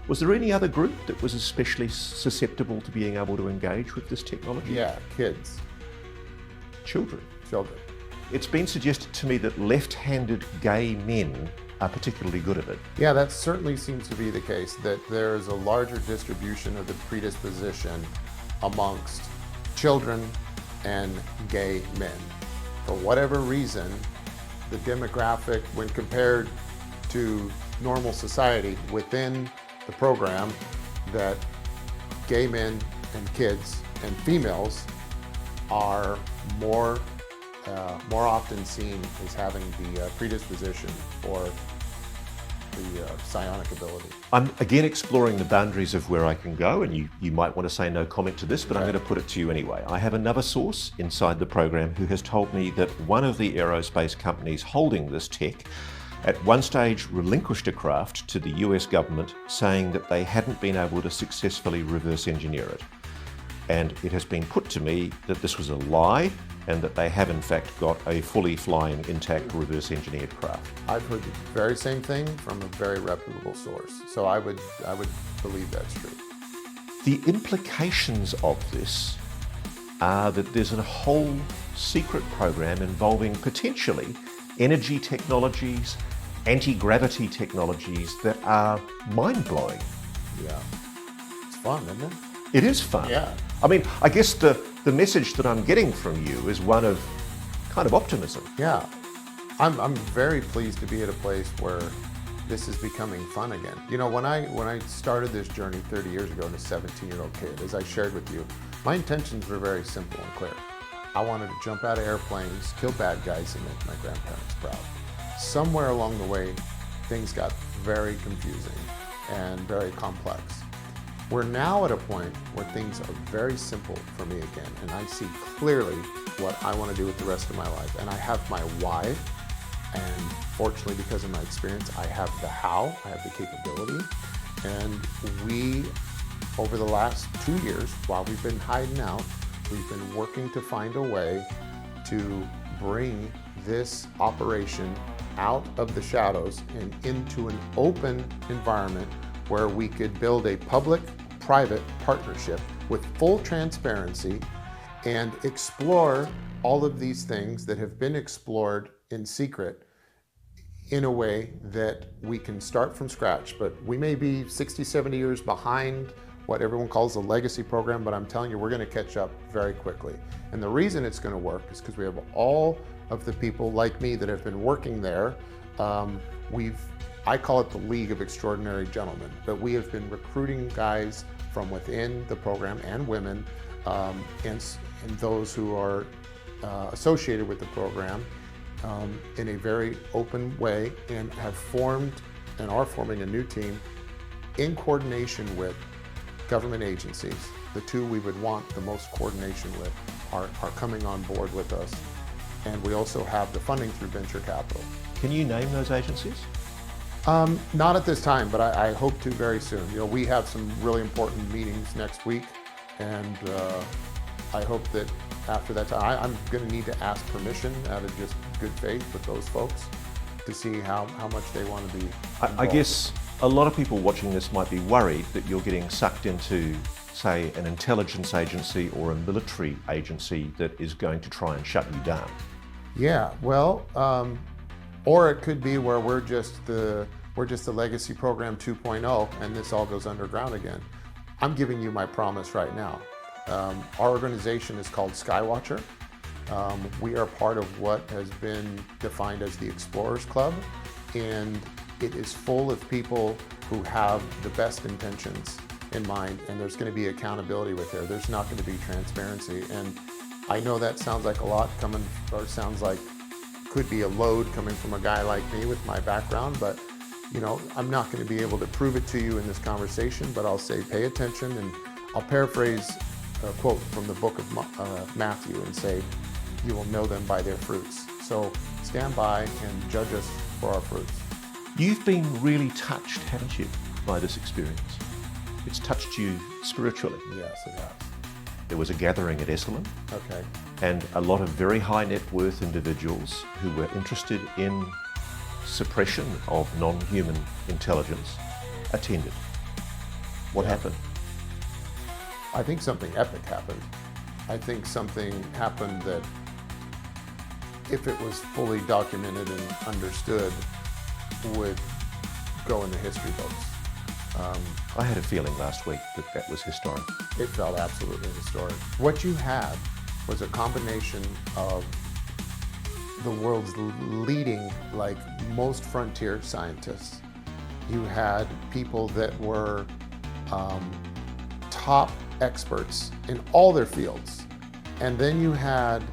Was there any other group that was especially susceptible to being able to engage with this technology? Yeah, kids, Children. children. It's been suggested to me that left-handed gay men are particularly good at it. Yeah, that certainly seems to be the case, that there is a larger distribution of the predisposition amongst children and gay men. For whatever reason, the demographic, when compared to normal society within the program, that gay men and kids and females are more often seen as having the predisposition for the psionic ability. I'm again exploring the boundaries of where I can go, and you might want to say no comment to this, but I'm going to put it to you anyway. I have another source inside the program who has told me that one of the aerospace companies holding this tech at one stage relinquished a craft to the US government, saying that they hadn't been able to successfully reverse engineer it. And it has been put to me that this was a lie, and that they have in fact got a fully flying, intact, reverse engineered craft. I've heard the very same thing from a very reputable source, so I would believe that's true. The implications of this are that there's a whole secret program involving potentially energy technologies, anti-gravity technologies that are mind-blowing. Yeah, it's fun, isn't it? It is fun. Yeah. I mean, I guess the message that I'm getting from you is one of kind of optimism. Yeah, I'm very pleased to be at a place where this is becoming fun again. You know, when I started this journey 30 years ago as a 17-year-old kid, as I shared with you, my intentions were very simple and clear. I wanted to jump out of airplanes, kill bad guys, and make my grandparents proud. Somewhere along the way, things got very confusing and very complex. We're now at a point where things are very simple for me again, and I see clearly what I want to do with the rest of my life. And I have my why, and fortunately, because of my experience, I have the how, I have the capability. And we, over the last 2 years, while we've been hiding out, we've been working to find a way to bring this operation out of the shadows and into an open environment where we could build a public-private partnership with full transparency and explore all of these things that have been explored in secret in a way that we can start from scratch. But we may be 60, 70 years behind what everyone calls a legacy program, but I'm telling you, we're gonna catch up very quickly. And the reason it's gonna work is because we have all of the people like me that have been working there. I call it the League of Extraordinary Gentlemen, but we have been recruiting guys from within the program and women and those who are associated with the program in a very open way, and have formed and are forming a new team in coordination with government agencies. The two we would want the most coordination with are coming on board with us. And we also have the funding through venture capital. Can you name those agencies? Not at this time, but I hope to very soon. You know, we have some really important meetings next week, and I hope that after that time, I'm going to need to ask permission out of just good faith with those folks to see how much they want to be involved. I guess a lot of people watching this might be worried that you're getting sucked into, say, an intelligence agency or a military agency that is going to try and shut you down. Yeah, well, or it could be where we're just the legacy program 2.0, and this all goes underground again. I'm giving you my promise right now. Our organization is called Skywatcher. We are part of what has been defined as the Explorers Club, and it is full of people who have the best intentions in mind, and there's going to be accountability with there. There's not going to be transparency, and I know that sounds like a lot coming, or sounds like could be a load coming from a guy like me with my background, but you know, I'm not going to be able to prove it to you in this conversation, but I'll say pay attention, and I'll paraphrase a quote from the book of Matthew and say, you will know them by their fruits. So stand by and judge us for our fruits. You've been really touched, haven't you, by this experience? It's touched you spiritually. Yes, it has. There was a gathering at Esalen, Okay. and a lot of very high net worth individuals who were interested in suppression of non-human intelligence attended. What happened? I think something epic happened. I think something happened that, if it was fully documented and understood, would go in the history books. I had a feeling last week that that was historic. It felt absolutely historic. What you had was a combination of the world's leading, like most frontier scientists. You had people that were top experts in all their fields. And then you had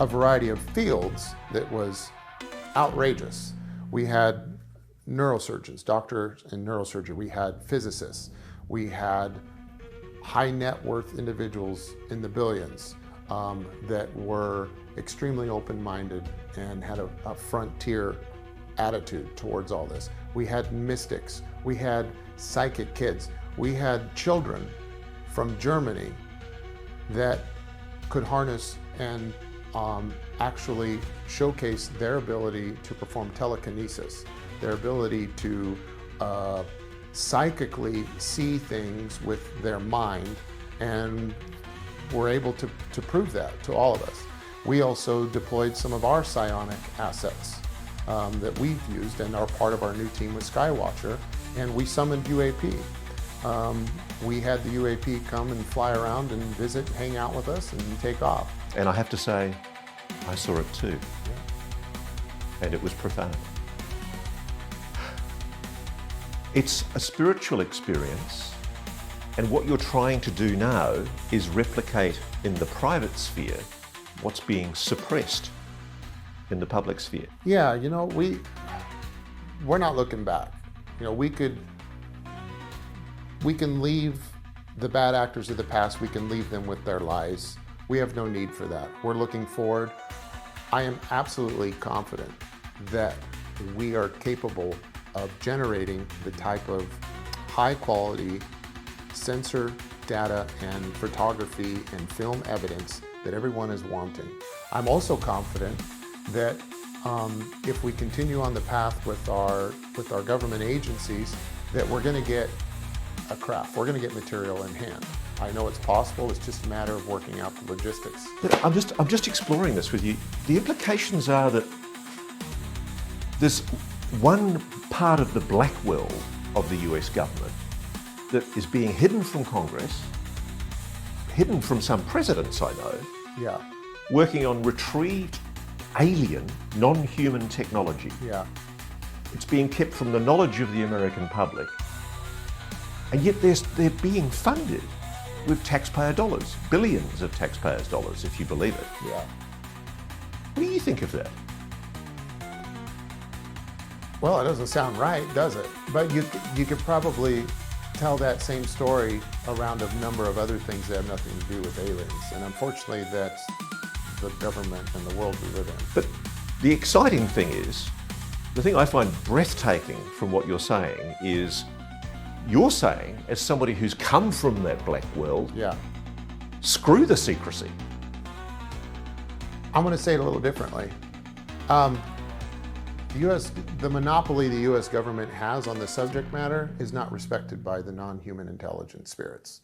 a variety of fields that was outrageous. We had neurosurgeons, doctors in neurosurgery. We had physicists. We had high net worth individuals in the billions that were extremely open-minded and had a frontier attitude towards all this. We had mystics. We had psychic kids. We had children from Germany that could harness and actually showcase their ability to perform telekinesis, their ability to psychically see things with their mind, and were able to prove that to all of us. We also deployed some of our psionic assets that we've used and are part of our new team with Skywatcher, and we summoned UAP. We had the UAP come and fly around and visit, hang out with us, and take off. And I have to say, I saw it too. Yeah. And it was profound. It's a spiritual experience, and what you're trying to do now is replicate in the private sphere what's being suppressed in the public sphere. Yeah, you know, we're not looking back. You know, we can leave the bad actors of the past, we can leave them with their lies. We have no need for that. We're looking forward. I am absolutely confident that we are capable of generating the type of high quality sensor data and photography and film evidence that everyone is wanting. I'm also confident that if we continue on the path with our government agencies, that we're going to get a craft. We're going to get material in hand. I know it's possible. It's just a matter of working out the logistics. I'm just exploring this with you. The implications are that there's one part of the black world of the US government that is being hidden from Congress, hidden from some presidents I know, Yeah. working on retrieved alien, non-human technology. Yeah. It's being kept from the knowledge of the American public, and yet they're being funded with taxpayer dollars, billions of taxpayers' dollars, if you believe it. Yeah. What do you think of that? Well, it doesn't sound right, does it? But you could probably tell that same story around a number of other things that have nothing to do with aliens. And unfortunately, that's the government and the world we live in. But the exciting thing is, the thing I find breathtaking from what you're saying is, you're saying, as somebody who's come from that black world, Yeah. screw the secrecy. I'm going to say it a little differently. The monopoly the US government has on the subject matter is not respected by the non-human intelligent spirits.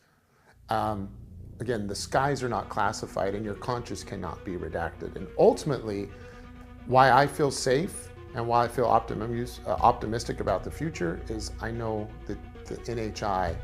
Again, the skies are not classified and your conscience cannot be redacted. And ultimately, why I feel safe and why I feel optimistic about the future is I know that the NHI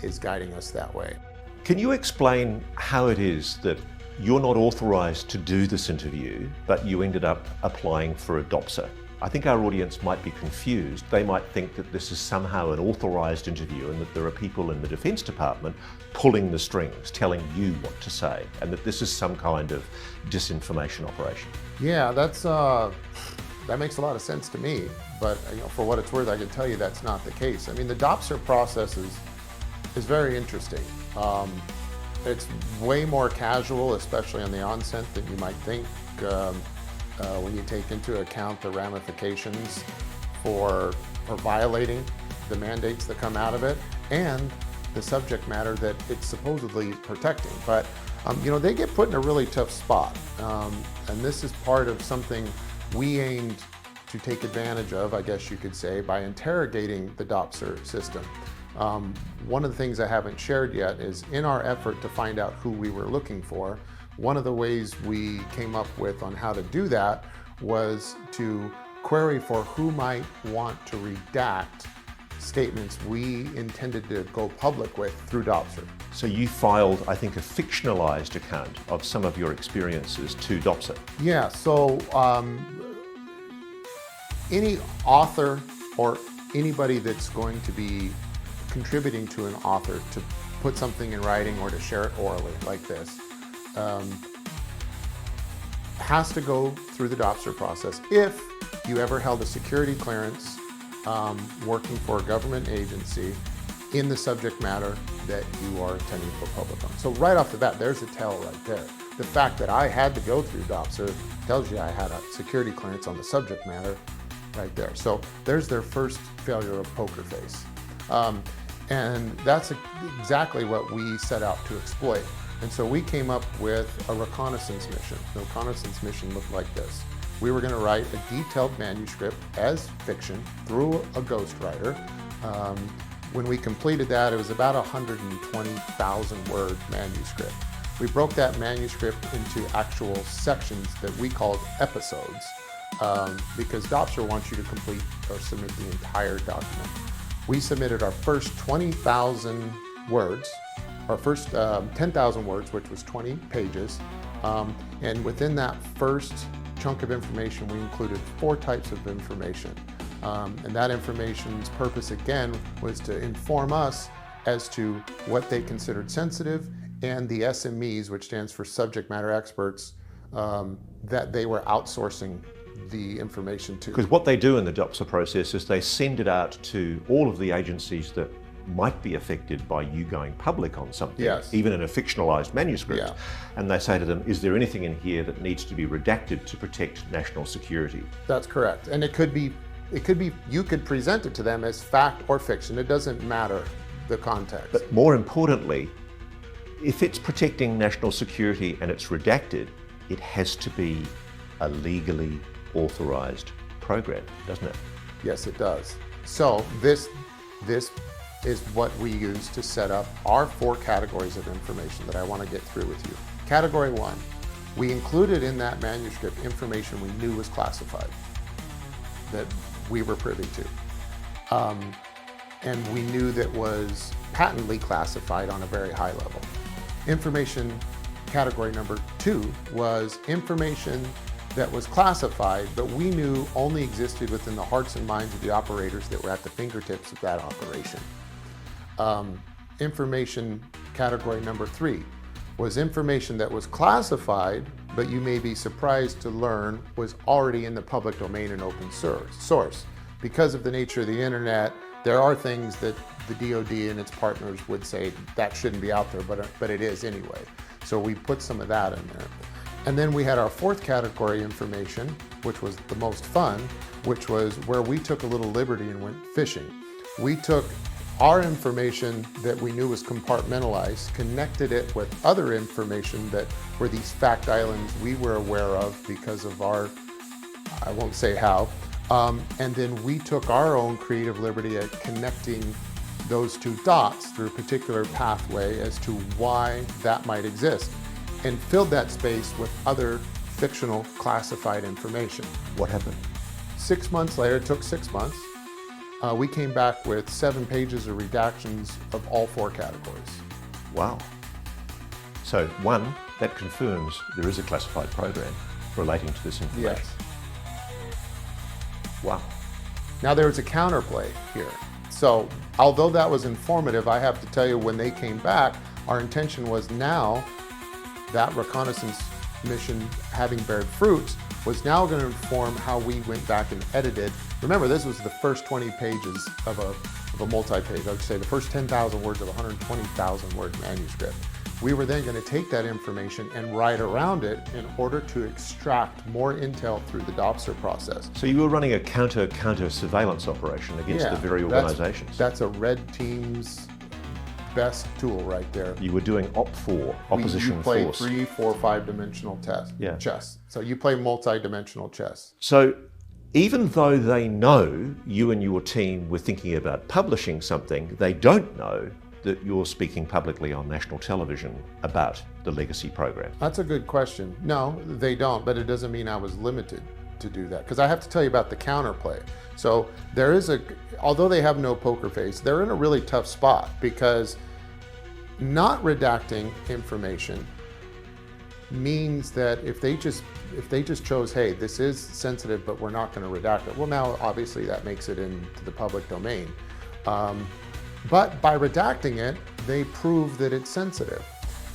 is guiding us that way. Can you explain how it is that you're not authorised to do this interview, but you ended up applying for a DOPSA? I think our audience might be confused. They might think that this is somehow an authorised interview and that there are people in the Defence Department pulling the strings, telling you what to say, and that this is some kind of disinformation operation. Yeah, that makes a lot of sense to me. But for what it's worth, I can tell you that's not the case. I mean, the DOPSA process is very interesting. It's way more casual, especially on the onset, than you might think. When you take into account the ramifications for violating the mandates that come out of it and the subject matter that it's supposedly protecting. But they get put in a really tough spot, and this is part of something we aimed to take advantage of, I guess you could say, by interrogating the DOPSA system. One of the things I haven't shared yet is in our effort to find out who we were looking for, one of the ways we came up with on how to do that was to query for who might want to redact statements we intended to go public with through DOPSA. So you filed, I think, a fictionalised account of some of your experiences to DOPSA. Yeah, so any author or anybody that's going to be contributing to an author put something in writing or to share it orally like this, has to go through the DOPSR process if you ever held a security clearance working for a government agency in the subject matter that you are intending to go public on. So right off the bat, there's a tell right there. The fact that I had to go through DOPSR tells you I had a security clearance on the subject matter right there. So there's their first failure of poker face. And that's exactly what we set out to exploit. And so we came up with a reconnaissance mission. The reconnaissance mission looked like this. We were going to write a detailed manuscript as fiction through a ghostwriter. When we completed that, it was about 120,000 word manuscript. We broke that manuscript into actual sections that we called episodes because DOPSR wants you to complete or submit the entire document. We submitted our first 20,000 words, our first 10,000 words, which was 20 pages. And within that first chunk of information, we included 4 types of information. And that information's purpose, again, was to inform us as to what they considered sensitive and the SMEs, which stands for subject matter experts, that they were outsourcing the information to. Because what they do in the DOPSR process is they send it out to all of the agencies that might be affected by you going public on something, yes, even in a fictionalized manuscript. Yeah. And they say to them, is there anything in here that needs to be redacted to protect national security? That's correct. And it could be, you could present it to them as fact or fiction. It doesn't matter the context. But more importantly, if it's protecting national security and it's redacted, it has to be a legally authorized program, doesn't it? Yes, it does. So this is what we use to set up our 4 categories of information that I want to get through with you. Category 1, we included in that manuscript information we knew was classified, that we were privy to. And we knew that was patently classified on a very high level. Information category number 2 was information that was classified, but we knew only existed within the hearts and minds of the operators that were at the fingertips of that operation. Information category number 3 was information that was classified, but you may be surprised to learn was already in the public domain and open source. Because of the nature of the internet, there are things that the DoD and its partners would say that shouldn't be out there, but it is anyway. So we put some of that in there. And then we had our 4th category information, which was the most fun, which was where we took a little liberty and went fishing. We took our information that we knew was compartmentalized, connected it with other information that were these fact islands we were aware of because of our, I won't say how, and then we took our own creative liberty at connecting those 2 dots through a particular pathway as to why that might exist, and filled that space with other fictional classified information. What happened? 6 months later, it took 6 months, we came back with 7 pages of redactions of all 4 categories. Wow. So 1, that confirms there is a classified program relating to this information. Yes. Wow. Now there was a counterplay here. So although that was informative, I have to tell you, when they came back, our intention was now that reconnaissance mission having bared fruits was now going to inform how we went back and edited. Remember, this was the first 20 pages of a multi-page, I would say the first 10,000 words of a 120,000 word manuscript. We were then going to take that information and write around it in order to extract more intel through the DOPSR process. So you were running a counter surveillance operation against the very organizations. That's a red team's best tool right there. You were doing OP4, opposition you play force. 3, 4, 5-dimensional chess. So you play multi-dimensional chess. So even though they know you and your team were thinking about publishing something, they don't know that you're speaking publicly on national television about the legacy program. That's a good question. No, they don't, but it doesn't mean I was limited to do that, because I have to tell you about the counterplay. So there is although they have no poker face, they're in a really tough spot, because not redacting information means that if they just chose, hey, this is sensitive, but we're not going to redact it. Well, now obviously that makes it into the public domain. But by redacting it, they prove that it's sensitive.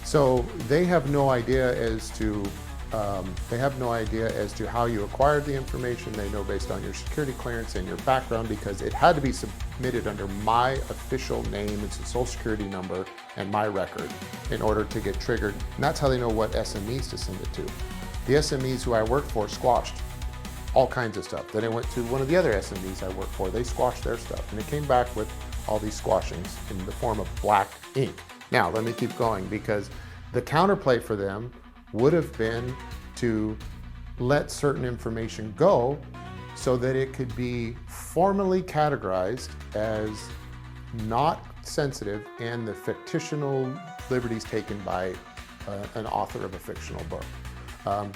So they have no idea as to how you acquired the information. They know based on your security clearance and your background, because it had to be submitted under my official name, it's a social security number, and my record in order to get triggered. And that's how they know what SMEs to send it to. The SMEs who I worked for squashed all kinds of stuff. Then I went to one of the other SMEs I worked for, they squashed their stuff. And it came back with all these squashings in the form of black ink. Now, let me keep going, because the counterplay for them would have been to let certain information go so that it could be formally categorized as not sensitive and the fictional liberties taken by an author of a fictional book.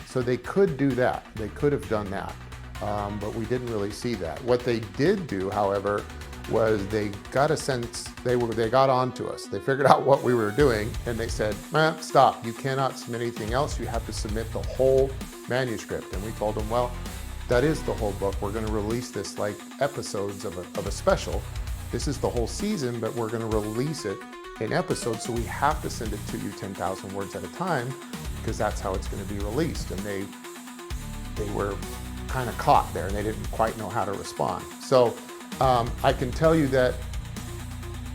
So they could do that. They could have done that, but we didn't really see that. What they did do, however, was they got a sense, they got on to us. They figured out what we were doing, and they said, stop, you cannot submit anything else, you have to submit the whole manuscript. And we told them, well, that is the whole book. We're gonna release this like episodes of a special. This is the whole season, but we're gonna release it in episodes, so we have to send it to you 10,000 words at a time, because that's how it's gonna be released. And they were kind of caught there, and they didn't quite know how to respond. So I can tell you that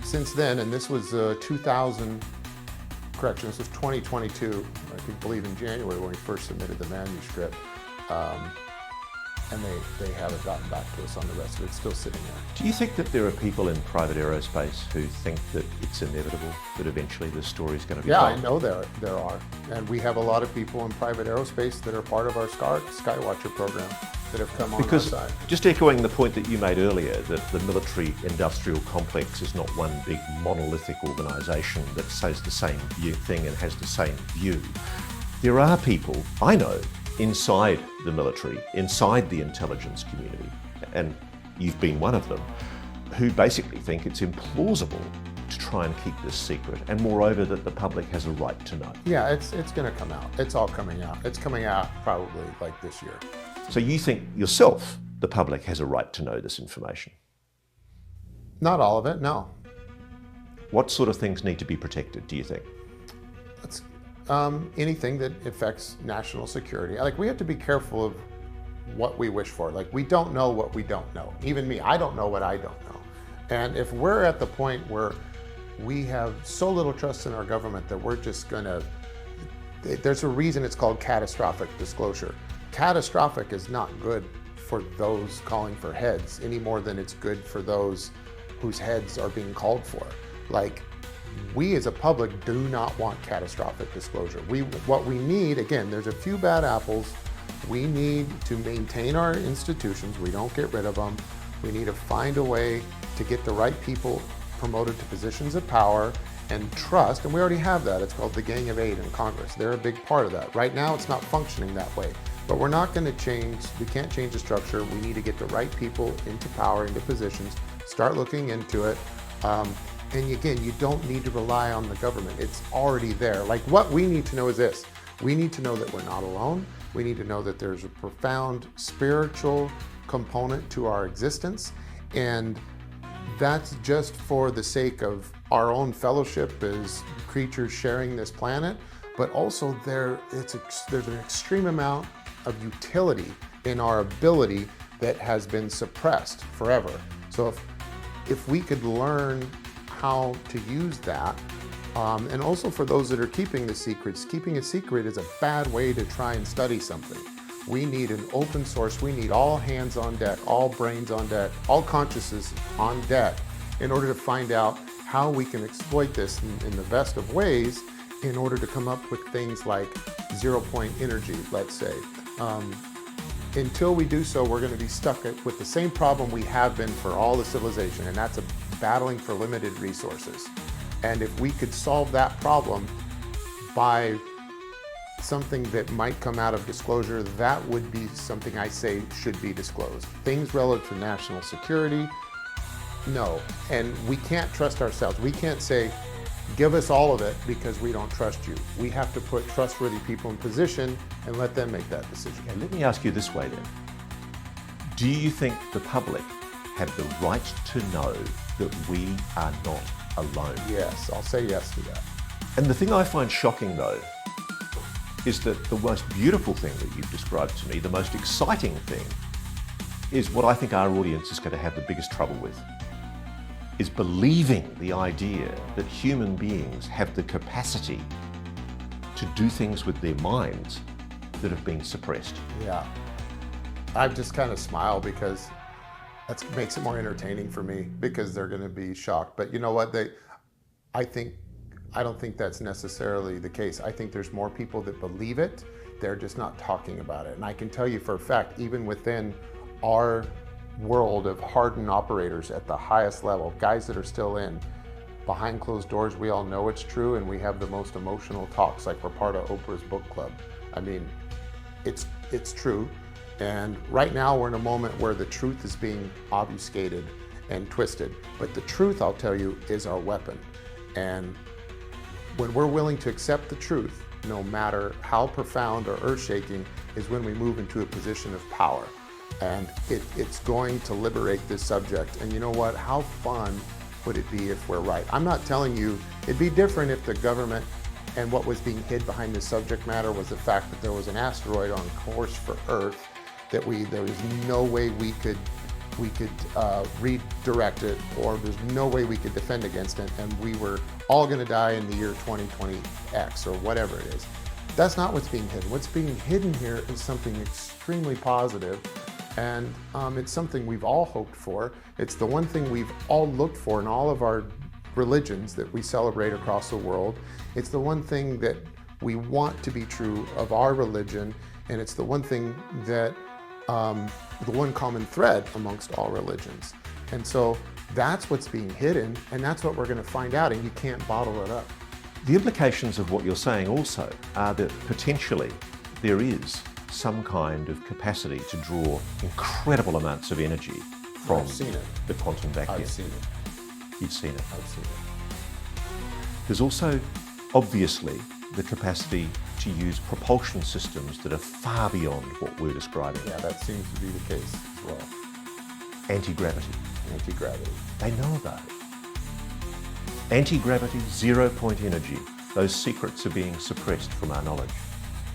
since then, and this was 2022, I believe in January when we first submitted the manuscript, and they haven't gotten back to us on the rest of it. It's still sitting there. Do you think that there are people in private aerospace who think that it's inevitable that eventually this story is going to be told? I know there are. And we have a lot of people in private aerospace that are part of our Skywatcher program that have come on our side. Just echoing the point that you made earlier, that the military-industrial complex is not one big monolithic organisation that says the same thing and has the same view. There are people, I know, inside the military, inside the intelligence community, and you've been one of them, who basically think it's implausible to try and keep this secret, and moreover that the public has a right to know. Yeah, it's going to come out. It's all coming out. It's coming out probably like this year. So you think yourself the public has a right to know this information? Not all of it, no. What sort of things need to be protected, do you think? Anything that affects national security. Like, we have to be careful of what we wish for. Like, we don't know what we don't know. Even me, I don't know what I don't know. And if we're at the point where we have so little trust in our government that we're just gonna, there's a reason it's called catastrophic disclosure. Catastrophic is not good for those calling for heads any more than it's good for those whose heads are being called for. Like, we as a public do not want catastrophic disclosure. What we need, again, there's a few bad apples. We need to maintain our institutions. We don't get rid of them. We need to find a way to get the right people promoted to positions of power and trust, and we already have that. It's called the Gang of Eight in Congress. They're a big part of that. Right now, it's not functioning that way, but we're not going to change. We can't change the structure. We need to get the right people into power, into positions, start looking into it. And again, you don't need to rely on the government. It's already there. Like, what we need to know is this. We need to know that we're not alone. We need to know that there's a profound spiritual component to our existence. And that's just for the sake of our own fellowship as creatures sharing this planet. But also there's an extreme amount of utility in our ability that has been suppressed forever. So if we could learn how to use that, and also for those that are keeping the secrets, keeping a secret is a bad way to try and study something. We need an open source. We need all hands on deck, all brains on deck, all consciousness on deck in order to find out how we can exploit this in the best of ways in order to come up with things like zero-point energy, let's say. Until we do so, we're going to be stuck with the same problem we have been for all the civilization, and that's battling for limited resources. And if we could solve that problem by something that might come out of disclosure, that would be something I say should be disclosed. Things relative to national security, no. And we can't trust ourselves. We can't say, give us all of it because we don't trust you. We have to put trustworthy people in position and let them make that decision. Okay, let me ask you this way then. Do you think the public have the right to know that we are not alone. Yes, I'll say yes to that. And the thing I find shocking, though, is that the most beautiful thing that you've described to me, the most exciting thing, is what I think our audience is going to have the biggest trouble with, is believing the idea that human beings have the capacity to do things with their minds that have been suppressed. Yeah. I just kind of smile because that makes it more entertaining for me, because they're going to be shocked. But you know what? I don't think that's necessarily the case. I think there's more people that believe it. They're just not talking about it. And I can tell you for a fact, even within our world of hardened operators at the highest level, guys that are still in, behind closed doors, we all know it's true, and we have the most emotional talks, like we're part of Oprah's book club. I mean, it's true. And right now we're in a moment where the truth is being obfuscated and twisted. But the truth, I'll tell you, is our weapon. And when we're willing to accept the truth, no matter how profound or earth-shaking, is when we move into a position of power. And it's going to liberate this subject. And you know what? How fun would it be if we're right? I'm not telling you, it'd be different if the government and what was being hid behind this subject matter was the fact that there was an asteroid on course for Earth, that there was no way we could redirect it, or there's no way we could defend against it, and we were all going to die in the year 2020X or whatever it is. That's not what's being hidden. What's being hidden here is something extremely positive, and it's something we've all hoped for. It's the one thing we've all looked for in all of our religions that we celebrate across the world. It's the one thing that we want to be true of our religion, and it's the one thing that the one common thread amongst all religions. And so that's what's being hidden, and that's what we're going to find out, and you can't bottle it up. The implications of what you're saying also are that potentially there is some kind of capacity to draw incredible amounts of energy from the quantum vacuum. I've seen it. You've seen it. I've seen it. There's also, obviously, the capacity to use propulsion systems that are far beyond what we're describing. Yeah, that seems to be the case as well. Anti-gravity. Anti-gravity. They know about it. Anti-gravity, zero-point energy. Those secrets are being suppressed from our knowledge.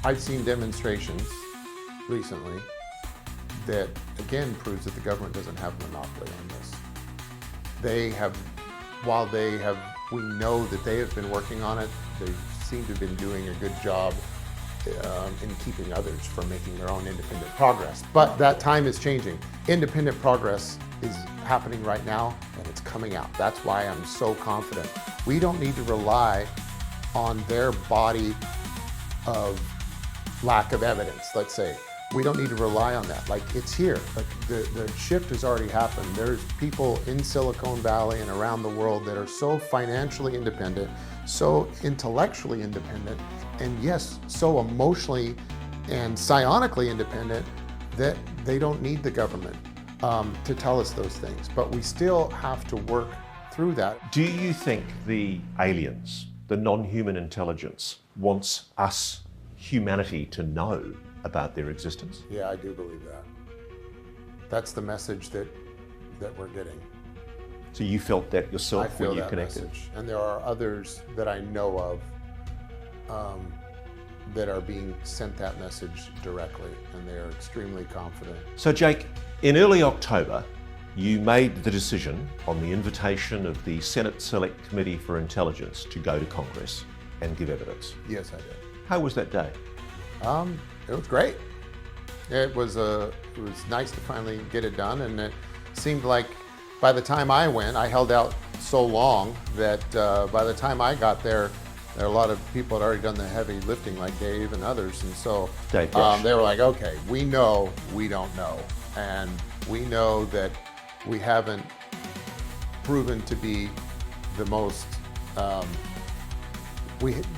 I've seen demonstrations recently that, again, proves that the government doesn't have a monopoly on this. We know that they have been working on it. They seem to have been doing a good job in keeping others from making their own independent progress. But that time is changing. Independent progress is happening right now, and it's coming out. That's why I'm so confident. We don't need to rely on their body of lack of evidence, let's say. We don't need to rely on that. Like, it's here. Like, the shift has already happened. There's people in Silicon Valley and around the world that are so financially independent, so intellectually independent, and yes, so emotionally and psionically independent that they don't need the government to tell us those things. But we still have to work through that. Do you think the aliens, the non-human intelligence, wants us, humanity, to know about their existence? Yeah, I do believe that. That's the message that we're getting. So you felt that yourself when you connected? Message. And there are others that I know of that are being sent that message directly, and they are extremely confident. So Jake, in early October, you made the decision on the invitation of the Senate Select Committee for Intelligence to go to Congress and give evidence. Yes, I did. How was that day? It was great. It was nice to finally get it done, and it seemed like by the time I went, I held out so long that by the time I got there a lot of people had already done the heavy lifting, like Dave and others, and so they were like, okay, we know we don't know, and we know that we haven't proven to be the most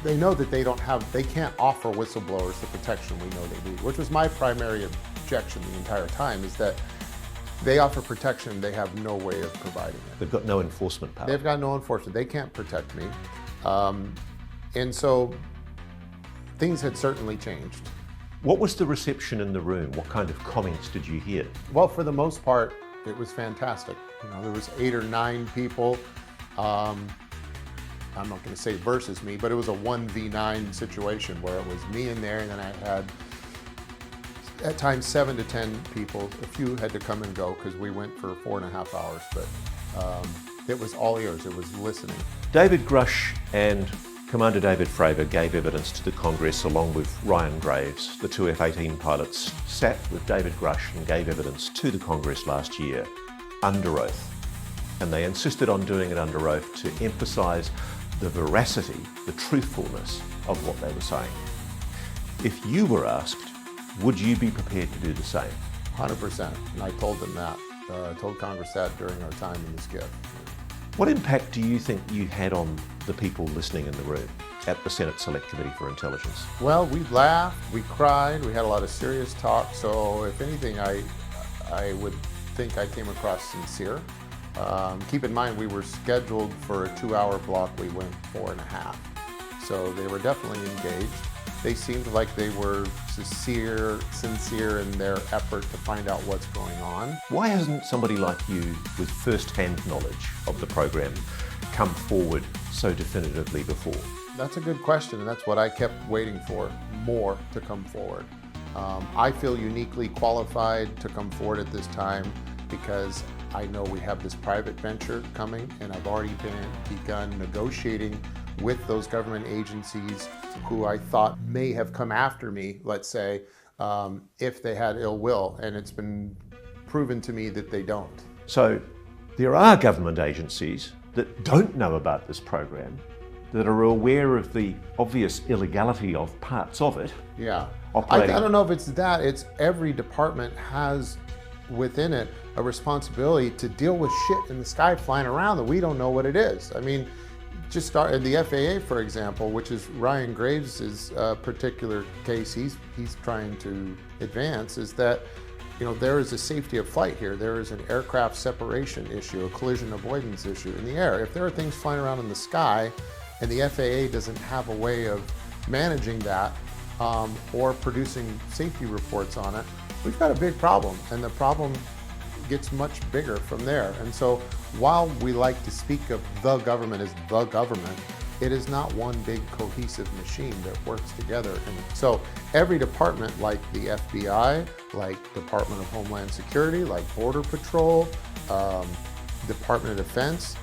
they know that they can't offer whistleblowers the protection we know they need, which was my primary objection the entire time, is that they offer protection, they have no way of providing it. They've got no enforcement power. They've got no enforcement, they can't protect me. And so things had certainly changed. What was the reception in the room? What kind of comments did you hear? Well, for the most part, It was fantastic. There was 8 or 9 people. I'm not going to say versus me, but it was a 1v9 situation where it was me in there, and then I had at times 7 to 10 people. A few had to come and go because we went for 4.5 hours, but it was all ears. It was listening. David Grush and Commander David Fravor gave evidence to the Congress along with Ryan Graves. The two F-18 pilots sat with David Grush and gave evidence to the Congress last year under oath. And they insisted on doing it under oath to emphasise the veracity, the truthfulness of what they were saying. If you were asked, would you be prepared to do the same? 100%. And I told them that. I told Congress that during our time in the SCIF. What impact do you think you had on the people listening in the room at the Senate Select Committee for Intelligence? Well, we laughed, we cried, we had a lot of serious talk. So if anything, I would think I came across sincere. Keep in mind, we were scheduled for a 2-hour block. We went 4.5. So they were definitely engaged. They seemed like they were sincere in their effort to find out what's going on. Why hasn't somebody like you with first-hand knowledge of the program come forward so definitively before? That's a good question, and that's what I kept waiting for, more to come forward. I feel uniquely qualified to come forward at this time because I know we have this private venture coming, and I've already begun negotiating with those government agencies who I thought may have come after me, let's say, if they had ill will, and it's been proven to me that they don't. So there are government agencies that don't know about this program, that are aware of the obvious illegality of parts of it. Yeah. I don't know if it's that. It's every department has within it a responsibility to deal with shit in the sky flying around that we don't know what it is. I mean, just start in the FAA, for example, which is Ryan Graves' particular case he's trying to advance, is that there is a safety of flight here. There is an aircraft separation issue, a collision avoidance issue in the air. If there are things flying around in the sky and the FAA doesn't have a way of managing that or producing safety reports on it, we've got a big problem, and the problem gets much bigger from there. And so while we like to speak of the government as the government, it is not one big cohesive machine that works together. And so every department, like the FBI, like Department of Homeland Security, like Border Patrol, Department of Defense,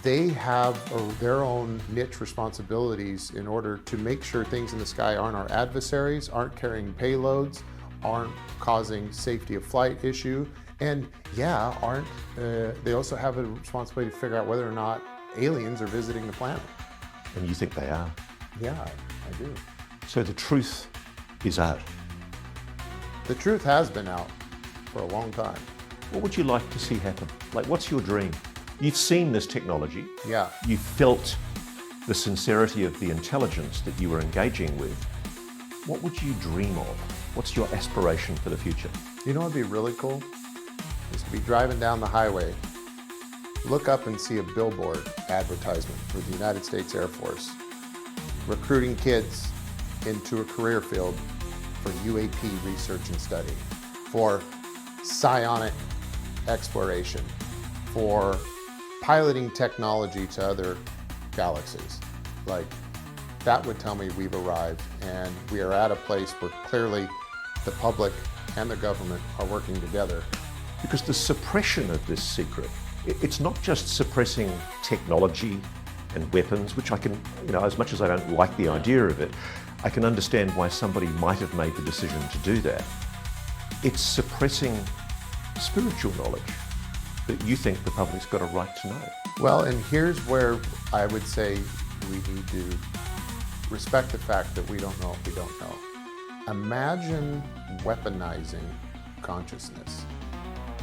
they have their own niche responsibilities in order to make sure things in the sky aren't our adversaries, aren't carrying payloads, aren't causing safety of flight issue, and they also have a responsibility to figure out whether or not aliens are visiting the planet. And you think they are? Yeah, I do. So the truth is out. The truth has been out for a long time. What would you like to see happen? Like, what's your dream? You've seen this technology. Yeah. You felt the sincerity of the intelligence that you were engaging with. What would you dream of? What's your aspiration for the future? You know what would be really cool? Is to be driving down the highway, look up and see a billboard advertisement for the United States Air Force, recruiting kids into a career field for UAP research and study, for psionic exploration, for piloting technology to other galaxies. Like, that would tell me we've arrived, and we are at a place where clearly the public and the government are working together. Because the suppression of this secret, it's not just suppressing technology and weapons, which I can, as much as I don't like the idea of it, I can understand why somebody might have made the decision to do that. It's suppressing spiritual knowledge that you think the public's got a right to know. Well, and here's where I would say we need to respect the fact that we don't know what we don't know. Imagine weaponizing consciousness.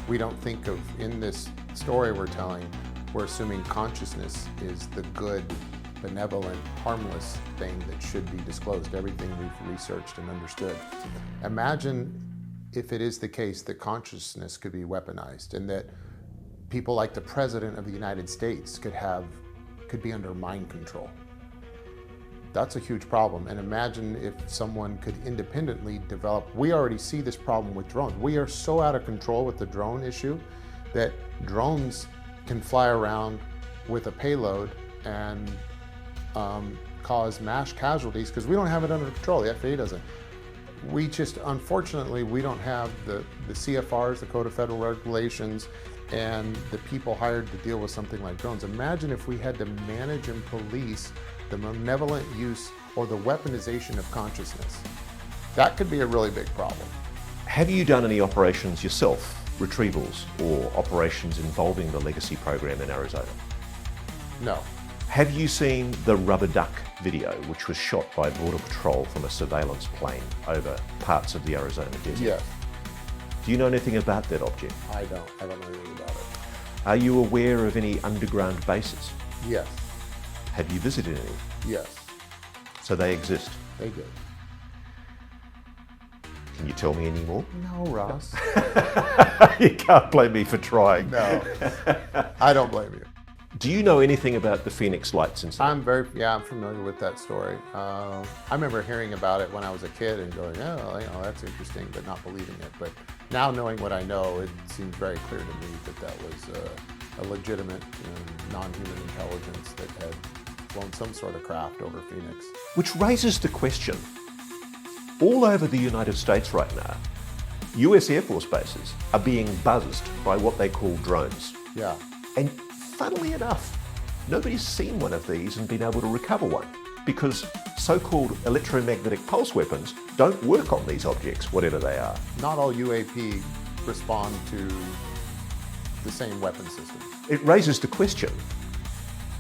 We don't think of, in this story we're telling, we're assuming consciousness is the good, benevolent, harmless thing that should be disclosed, everything we've researched and understood. Imagine if it is the case that consciousness could be weaponized, and that people like the President of the United States could be under mind control. That's a huge problem. And imagine if someone could independently develop. We already see this problem with drones. We are so out of control with the drone issue that drones can fly around with a payload and cause mass casualties because we don't have it under control. The FAA doesn't. We just, unfortunately, we don't have the CFRs, the Code of Federal Regulations, and the people hired to deal with something like drones. Imagine if we had to manage and police the malevolent use or the weaponization of consciousness. That could be a really big problem. Have you done any operations yourself, retrievals or operations involving the Legacy program in Arizona? No. Have you seen the rubber duck video, which was shot by Border Patrol from a surveillance plane over parts of the Arizona desert? Yes. Do you know anything about that object? I don't know anything about it. Are you aware of any underground bases? Yes. Have you visited any? Yes. So they exist? They do. Can you tell me any more? No, Ross. You can't blame me for trying. No, I don't blame you. Do you know anything about the Phoenix Lights incident? I'm familiar with that story. I remember hearing about it when I was a kid and going, oh, that's interesting, but not believing it. But now knowing what I know, it seems very clear to me that was a legitimate non-human intelligence that had flown some sort of craft over Phoenix. Which raises the question, all over the United States right now, US Air Force bases are being buzzed by what they call drones. Yeah. And funnily enough, nobody's seen one of these and been able to recover one because so-called electromagnetic pulse weapons don't work on these objects, whatever they are. Not all UAP respond to the same weapon system. It raises the question,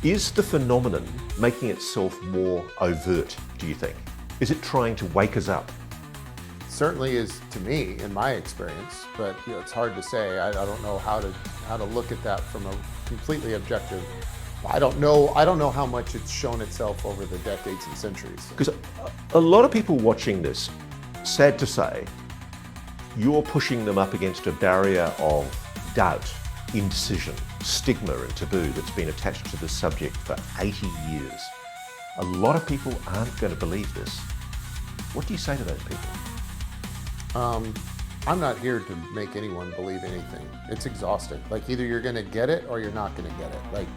is the phenomenon making itself more overt, do you think? Is it trying to wake us up? Certainly is to me, in my experience, but it's hard to say. I don't know how to look at that from a completely objective. I don't know how much it's shown itself over the decades and centuries. Because a lot of people watching this, sad to say, you're pushing them up against a barrier of doubt, indecision, stigma and taboo that's been attached to the subject for 80 years. A lot of people aren't going to believe this. What do you say to those people? I'm not here to make anyone believe anything. It's exhausting. Like either you're going to get it or you're not going to get it. Like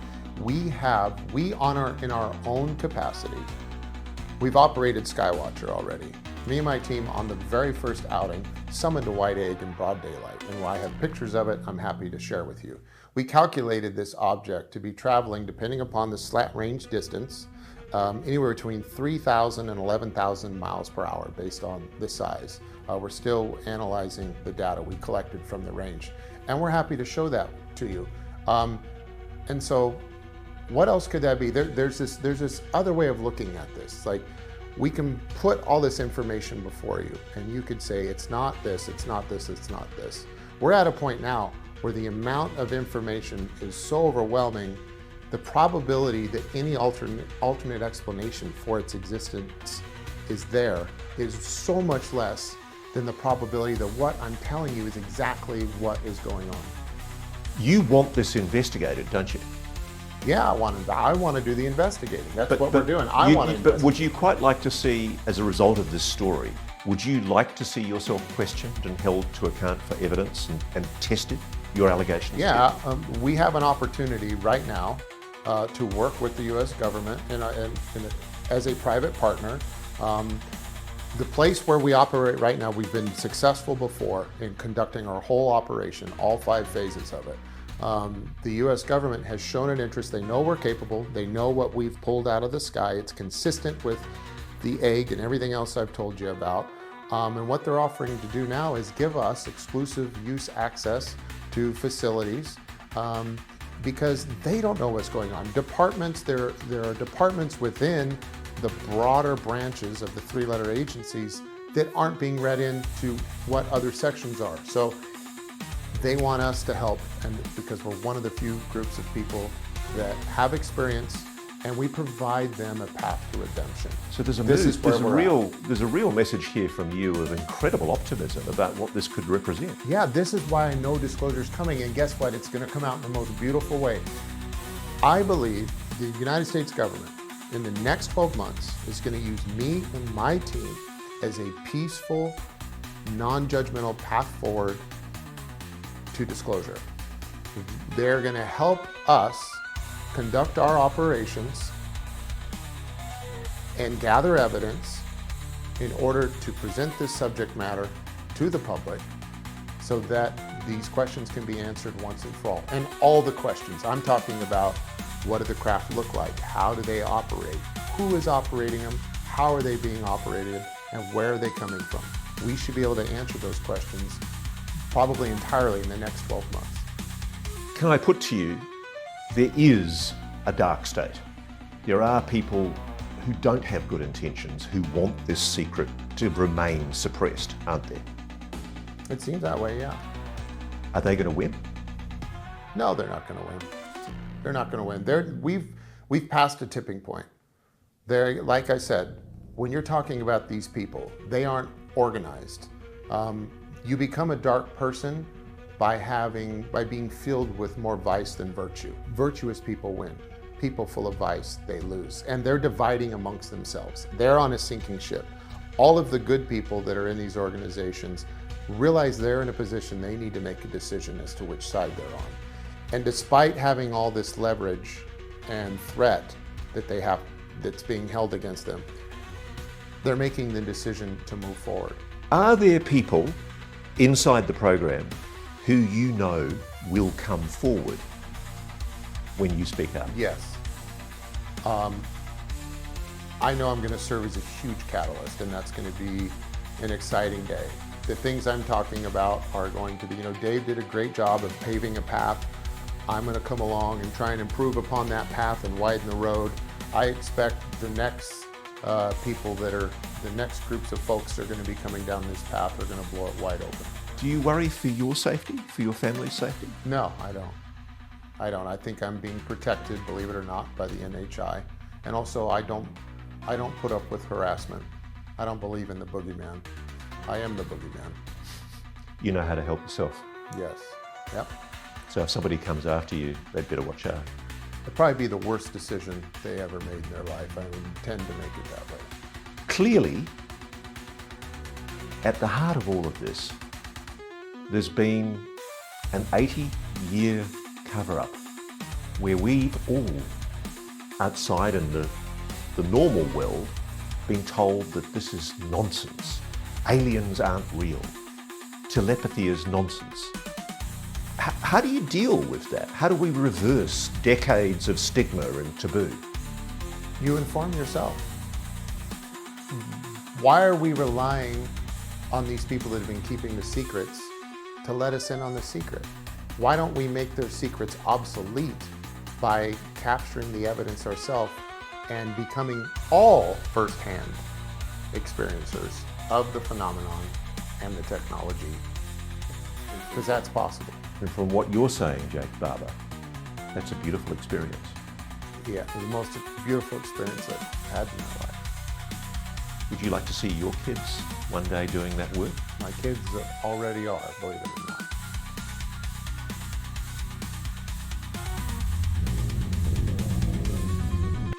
in our own capacity, we've operated Skywatcher already. Me and my team on the very first outing summoned a white egg in broad daylight. And while I have pictures of it, I'm happy to share with you. We calculated this object to be traveling, depending upon the slant range distance, anywhere between 3,000 and 11,000 miles per hour based on the size. We're still analyzing the data we collected from the range, and we're happy to show that to you. And so what else could that be? There's this other way of looking at this. Like we can put all this information before you and you could say, it's not this, it's not this, it's not this. We're at a point now where the amount of information is so overwhelming, the probability that any alternate explanation for its existence is there is so much less than the probability that what I'm telling you is exactly what is going on. You want this investigated, don't you? Yeah, I want to do the investigating. That's what we're doing. But would you quite like to see, as a result of this story, would you like to see yourself questioned and held to account for evidence and tested, your allegations? Yeah, we have an opportunity right now to work with the U.S. government as a private partner. The place where we operate right now, we've been successful before in conducting our whole operation, all 5 phases of it. The U.S. government has shown an interest. They know we're capable. They know what we've pulled out of the sky. It's consistent with the egg and everything else I've told you about. And what they're offering to do now is give us exclusive use access to facilities because they don't know what's going on. Departments, there are departments within the broader branches of the 3-letter agencies that aren't being read into what other sections are. So they want us to help, and because we're one of the few groups of people that have experience, and we provide them a path to redemption. So there's a real message here from you of incredible optimism about what this could represent. Yeah, this is why I know disclosure is coming, and guess what? It's going to come out in the most beautiful way. I believe the United States government in the next 12 months is going to use me and my team as a peaceful, non-judgmental path forward to disclosure. They're going to help us conduct our operations and gather evidence in order to present this subject matter to the public so that these questions can be answered once and for all. And all the questions. I'm talking about, what do the craft look like? How do they operate? Who is operating them? How are they being operated? And where are they coming from? We should be able to answer those questions probably entirely in the next 12 months. Can I put to you, there is a dark state. There are people who don't have good intentions, who want this secret to remain suppressed, aren't there? It seems that way, yeah. Are they going to win? No, they're not going to win. They're not going to win. We've passed a tipping point. They're, like I said, when you're talking about these people, they aren't organized. You become a dark person by being filled with more vice than virtue. Virtuous people win. People full of vice, they lose. And they're dividing amongst themselves. They're on a sinking ship. All of the good people that are in these organizations realize they're in a position they need to make a decision as to which side they're on. And despite having all this leverage and threat that they have that's being held against them, they're making the decision to move forward. Are there people inside the program who you know will come forward when you speak up? Yes. I know I'm going to serve as a huge catalyst, and that's going to be an exciting day. The things I'm talking about are going to be, Dave did a great job of paving a path. I'm going to come along and try and improve upon that path and widen the road. I expect the next the next groups of folks that are going to be coming down this path are going to blow it wide open. Do you worry for your safety, for your family's safety? No, I don't. I think I'm being protected, believe it or not, by the NHI. And also, I don't put up with harassment. I don't believe in the boogeyman. I am the boogeyman. You know how to help yourself. Yes. Yep. So if somebody comes after you, they'd better watch out. It'd probably be the worst decision they ever made in their life. I would intend to make it that way. Clearly, at the heart of all of this, there's been an 80-year cover-up where we've all, outside in the normal world, been told that this is nonsense. Aliens aren't real. Telepathy is nonsense. How do you deal with that? How do we reverse decades of stigma and taboo? You inform yourself. Why are we relying on these people that have been keeping the secrets to let us in on the secret? Why don't we make their secrets obsolete by capturing the evidence ourselves and becoming all firsthand experiencers of the phenomenon and the technology? Because that's possible. And from what you're saying, Jake Barber, that's a beautiful experience. Yeah, it was the most beautiful experience I've had in my life. Would you like to see your kids one day doing that work? My kids already are, believe it or not.